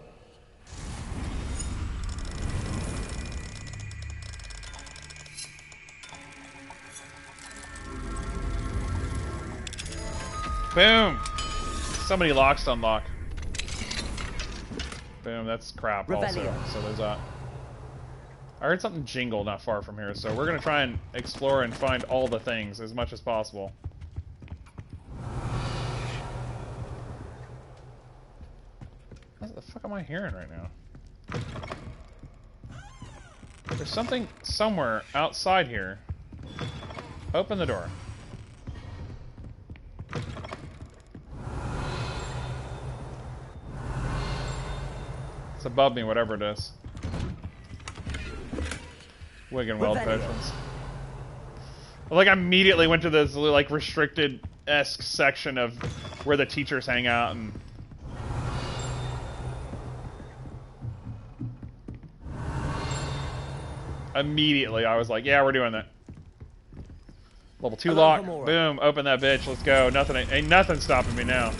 Boom. So many locks to unlock. Boom, that's crap also. So there's that. I heard something jingle not far from here, so we're gonna try and explore and find all the things as much as possible. What the fuck am I hearing right now? There's something somewhere outside here. Open the door. It's above me, whatever it is. Wig and weld potions. Like, I immediately went to this, like, restricted-esque section of where the teachers hang out, and... immediately, I was like, yeah, we're doing that. Level 2 lock. Boom, open that bitch, let's go. Nothing, ain't nothing stopping me now.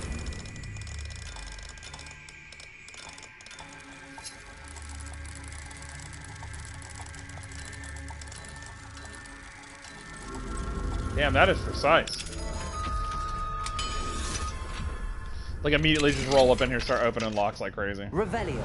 Damn, that is precise. Like, immediately just roll up in here, start opening locks like crazy. Revelio.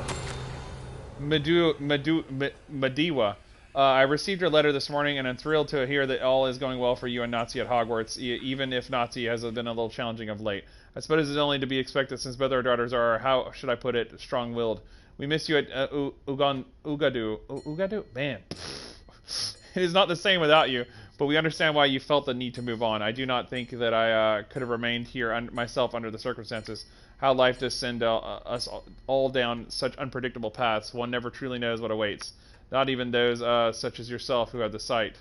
Mediwa. I received your letter this morning, and I'm thrilled to hear that all is going well for you and Nazi at Hogwarts, even if Nazi has been a little challenging of late. I suppose it's only to be expected since both our daughters are, how should I put it, strong-willed. We miss you at Ugadu. Ugadu? Man. It is not the same without you, but we understand why you felt the need to move on. I do not think that I could have remained here myself under the circumstances. How life does send us all down such unpredictable paths. One never truly knows what awaits. Not even those such as yourself who have the sight.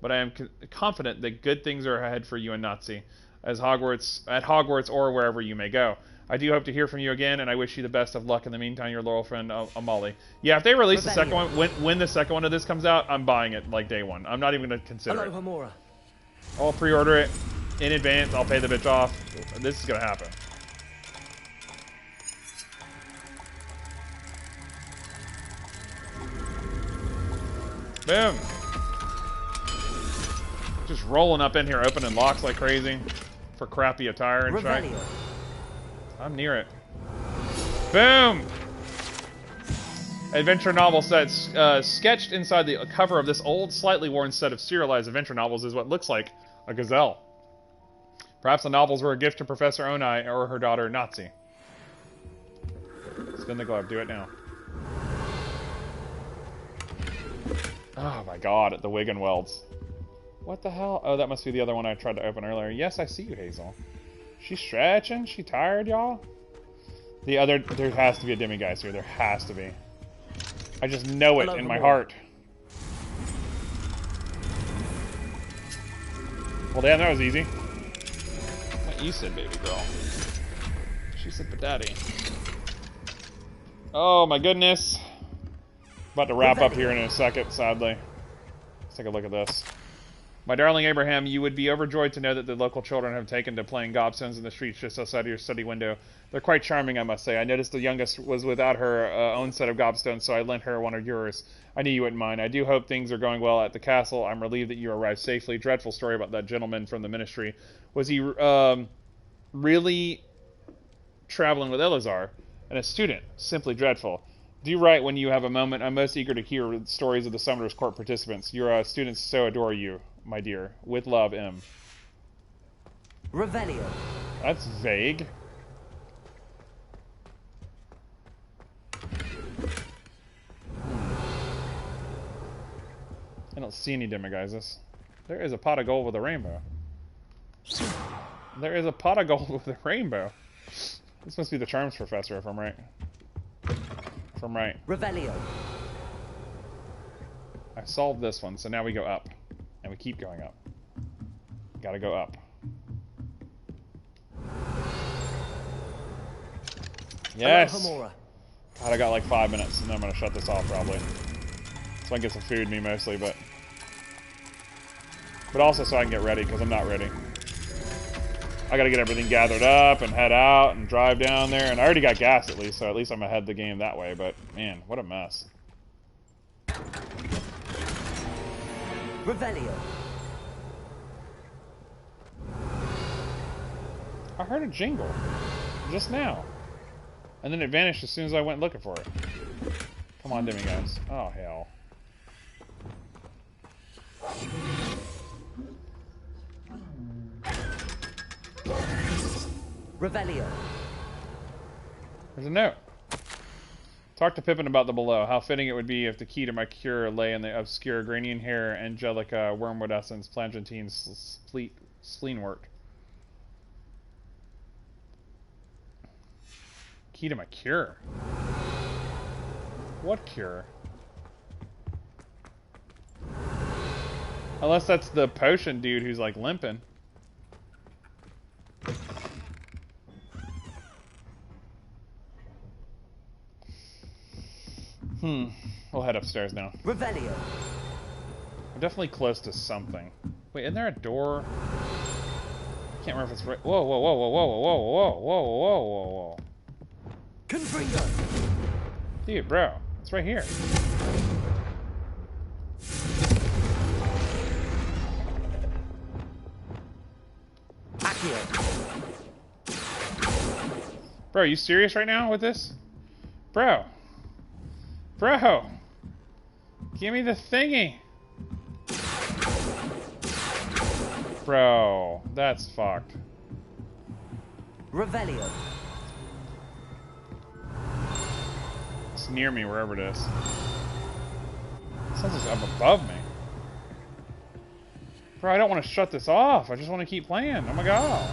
But I am confident that good things are ahead for you and Nazi, at Hogwarts or wherever you may go. I do hope to hear from you again, and I wish you the best of luck in the meantime, your loyal friend, Amali. Yeah, if they release the second one, when the second one of this comes out, I'm buying it, like, day one. I'm not even going to consider it. Hamura. I'll pre-order it in advance. I'll pay the bitch off. This is going to happen. Boom. Just rolling up in here, opening locks like crazy for crappy attire and shit. I'm near it. Boom! Adventure novel sets sketched inside the cover of this old, slightly worn set of serialized adventure novels is what looks like a gazelle. Perhaps the novels were a gift to Professor Onai or her daughter Nazi. Spin the glove. Do it now. Oh my god, the wig and welds. What the hell? Oh, that must be the other one I tried to open earlier. Yes, I see you, Hazel. She's stretching? She tired, y'all? The other... There has to be a demiguise here. There has to be. I just know it in my heart. Well, damn, that was easy. What you said, baby girl. She said, but daddy. Oh, my goodness. About to wrap up here in a second, sadly. Let's take a look at this. My darling Abraham, you would be overjoyed to know that the local children have taken to playing gobstones in the streets just outside of your study window. They're quite charming, I must say. I noticed the youngest was without her own set of gobstones, so I lent her one of yours. I knew you wouldn't mind. I do hope things are going well at the castle. I'm relieved that you arrived safely. Dreadful story about that gentleman from the ministry. Was he really traveling with Elazar? And a student. Simply dreadful. Do write when you have a moment. I'm most eager to hear stories of the Summoner's Court participants. Your students so adore you, my dear. With love, M. Revelio. That's vague. I don't see any demiguises. There is a pot of gold with a rainbow. There is a pot of gold with a rainbow. This must be the charms professor, if I'm right. If I'm right. Revelio. I solved this one, so now we go up. And we keep going up. Gotta go up. Yes! God, I got like 5 minutes, and then I'm gonna shut this off probably. So I can get some food in me mostly, but also so I can get ready, because I'm not ready. I gotta get everything gathered up and head out and drive down there, and I already got gas at least, so at least I'm ahead of the game that way, but man, what a mess. Revelio. I heard a jingle just now, and then it vanished as soon as I went looking for it. Come on, demigods. Oh, hell. Revelio. There's a note. Talk to Pippin about the below. How fitting it would be if the key to my cure lay in the obscure Granian hair, Angelica, wormwood essence, plangentine, spleenwort. Key to my cure? What cure? Unless that's the potion dude who's like limping. We'll head upstairs now. Revelio. I'm definitely close to something. Wait, isn't there a door? I can't remember if it's right. Whoa, whoa, whoa, whoa, whoa, whoa, whoa, whoa, whoa, whoa, whoa. Confringo. Dude, bro, it's right here. Accio. Bro, are you serious right now with this? Bro. Bro. Give me the thingy. Bro, that's fucked. Revelio. It's near me, wherever it is. Something's up above me. Bro, I don't want to shut this off. I just want to keep playing. Oh my god.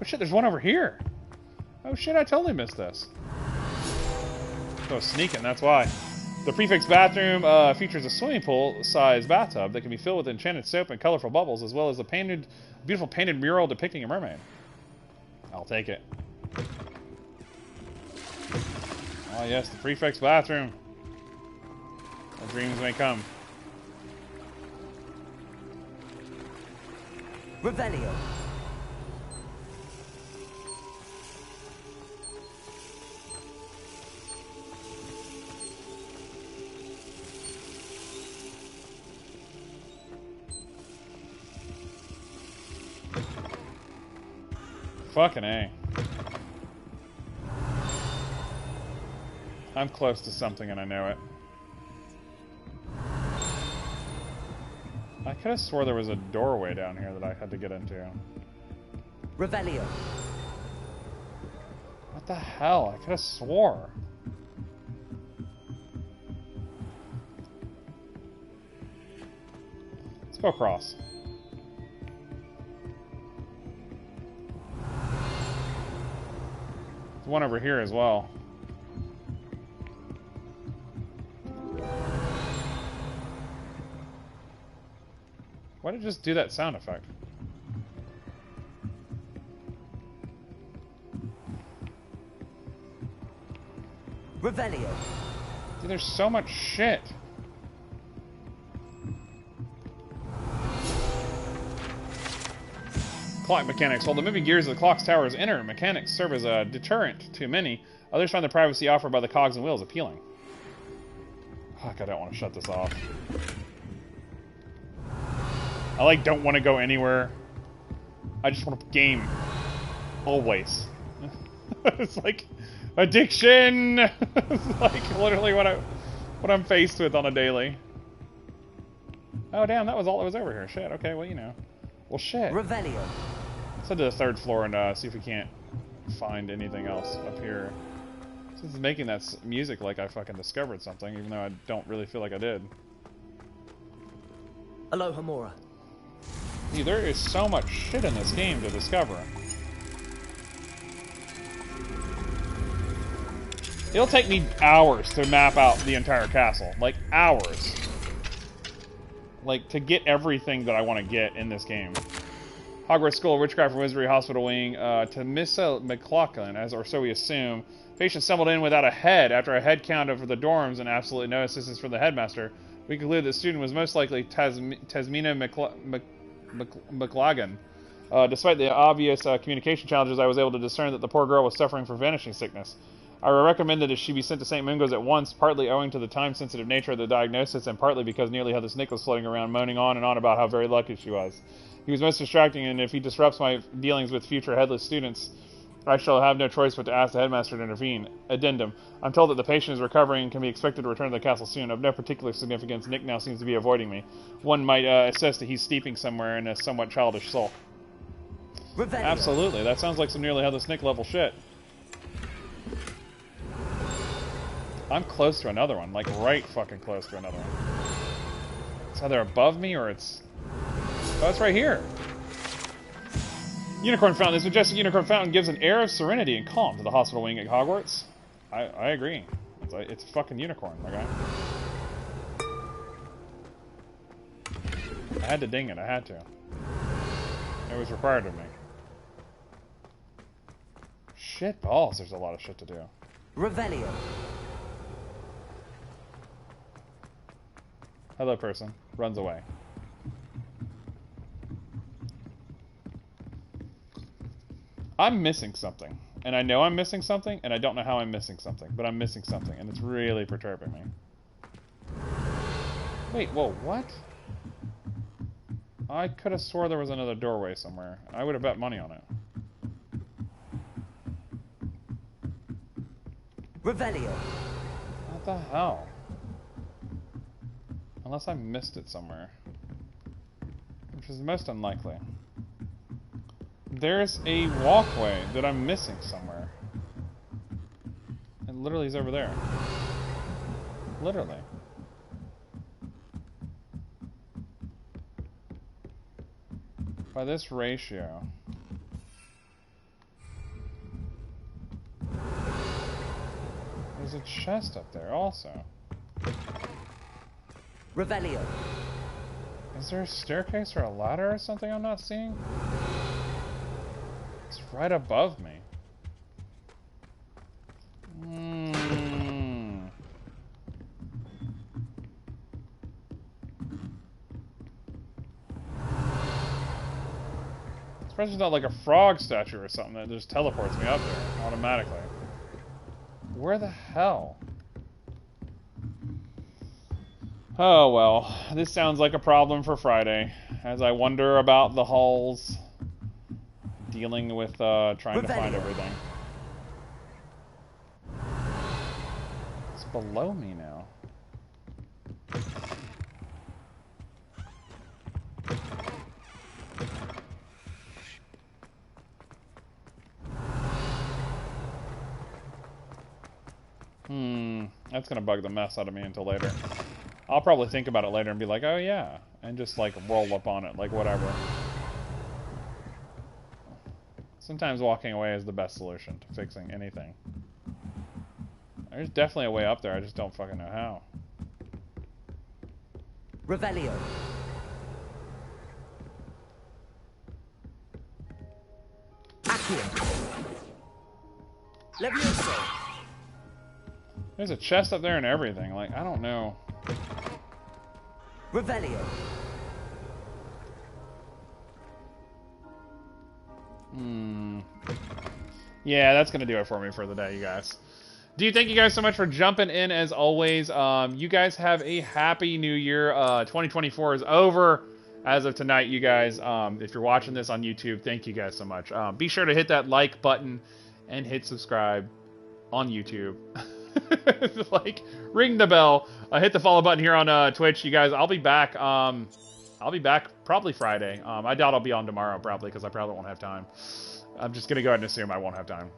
Oh shit, there's one over here. Oh shit, I totally missed this. Oh, sneaking, that's why. The prefix bathroom features a swimming pool-sized bathtub that can be filled with enchanted soap and colorful bubbles, as well as a beautiful painted mural depicting a mermaid. I'll take it. Oh yes, the prefix bathroom. Our dreams may come. Revelio. Fucking A. I'm close to something and I know it. I could have swore there was a doorway down here that I had to get into. Revelio. What the hell? I could have swore. Let's go across. There's one over here as well. Why did it just do that sound effect? Revelio. Dude, there's so much shit. Clock mechanics. While the moving gears of the clock's tower is inert, mechanics serve as a deterrent to many. Others find the privacy offered by the cogs and wheels appealing. Fuck, I don't want to shut this off. I like don't want to go anywhere. I just want to game. Always. It's like addiction. It's like literally what I'm faced with on a daily. Oh damn, that was all that was over here. Shit. Okay, well you know. Well shit. Revelio. Let's head to the third floor and see if we can't find anything else up here. Since it's making that music like I fucking discovered something, even though I don't really feel like I did. Aloha Mora. Dude, there is so much shit in this game to discover. It'll take me hours to map out the entire castle. Like, hours. Like, to get everything that I want to get in this game. Hogwarts School of Witchcraft and Wizardry Hospital Wing to Miss McLaughlin, or so we assume. Patient stumbled in without a head. After a head count over the dorms and absolutely no assistance from the headmaster, we concluded the student was most likely Tasmina McLagan. Despite the obvious communication challenges, I was able to discern that the poor girl was suffering from vanishing sickness. I recommended that she be sent to St. Mungo's at once, partly owing to the time-sensitive nature of the diagnosis, and partly because nearly had this Nick was floating around, moaning on and on about how very lucky she was. He was most distracting, and if he disrupts my dealings with future headless students, I shall have no choice but to ask the headmaster to intervene. Addendum. I'm told that the patient is recovering and can be expected to return to the castle soon. Of no particular significance, Nick now seems to be avoiding me. One might assess that he's steeping somewhere in a somewhat childish sulk. Revelio. Absolutely. That sounds like some nearly headless Nick level shit. I'm close to another one. Like, right fucking close to another one. It's either above me or it's... Oh, it's right here. Unicorn Fountain. This majestic unicorn fountain gives an air of serenity and calm to the hospital wing at Hogwarts. I agree. It's a fucking unicorn, my guy. I had to ding it. I had to. It was required of me. Shit balls. There's a lot of shit to do. Revelio. Hello, person. Runs away. I'm missing something. And I know I'm missing something, and I don't know how I'm missing something. But I'm missing something, and it's really perturbing me. Wait, whoa, what? I could have swore there was another doorway somewhere. I would have bet money on it. Revelio. What the hell? Unless I missed it somewhere. Which is most unlikely. There's a walkway that I'm missing somewhere. It literally is over there. Literally. By this ratio. There's a chest up there also. Revelio. Is there a staircase or a ladder or something I'm not seeing? It's right above me. Especially not like a frog statue or something that just teleports me up there automatically. Where the hell? Oh well, this sounds like a problem for Friday, as I wonder about the halls, dealing with trying to find everything. It's below me now. That's gonna bug the mess out of me until later. I'll probably think about it later and be like, oh yeah, and just like roll up on it, like whatever. Sometimes walking away is the best solution to fixing anything. There's definitely a way up there, I just don't fucking know how. Revelio. Accio. Levioso. There's a chest up there and everything, like, I don't know. Revelio. Yeah, that's gonna do it for me for the day, you guys. Thank you guys so much for jumping in as always. You guys have a happy new year. 2024 is over as of tonight, you guys. If you're watching this on YouTube, thank you guys so much. Be sure to hit that like button and hit subscribe on YouTube. Like, ring the bell. Hit the follow button here on Twitch, you guys. I'll be back. I'll be back probably Friday. I doubt I'll be on tomorrow probably because I probably won't have time. I'm just gonna go ahead and assume I won't have time.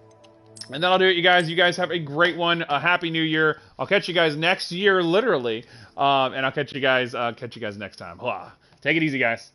And that'll do it, you guys. You guys have a great one. A happy new year. I'll catch you guys next year, literally. And I'll catch you guys next time. Take it easy, guys.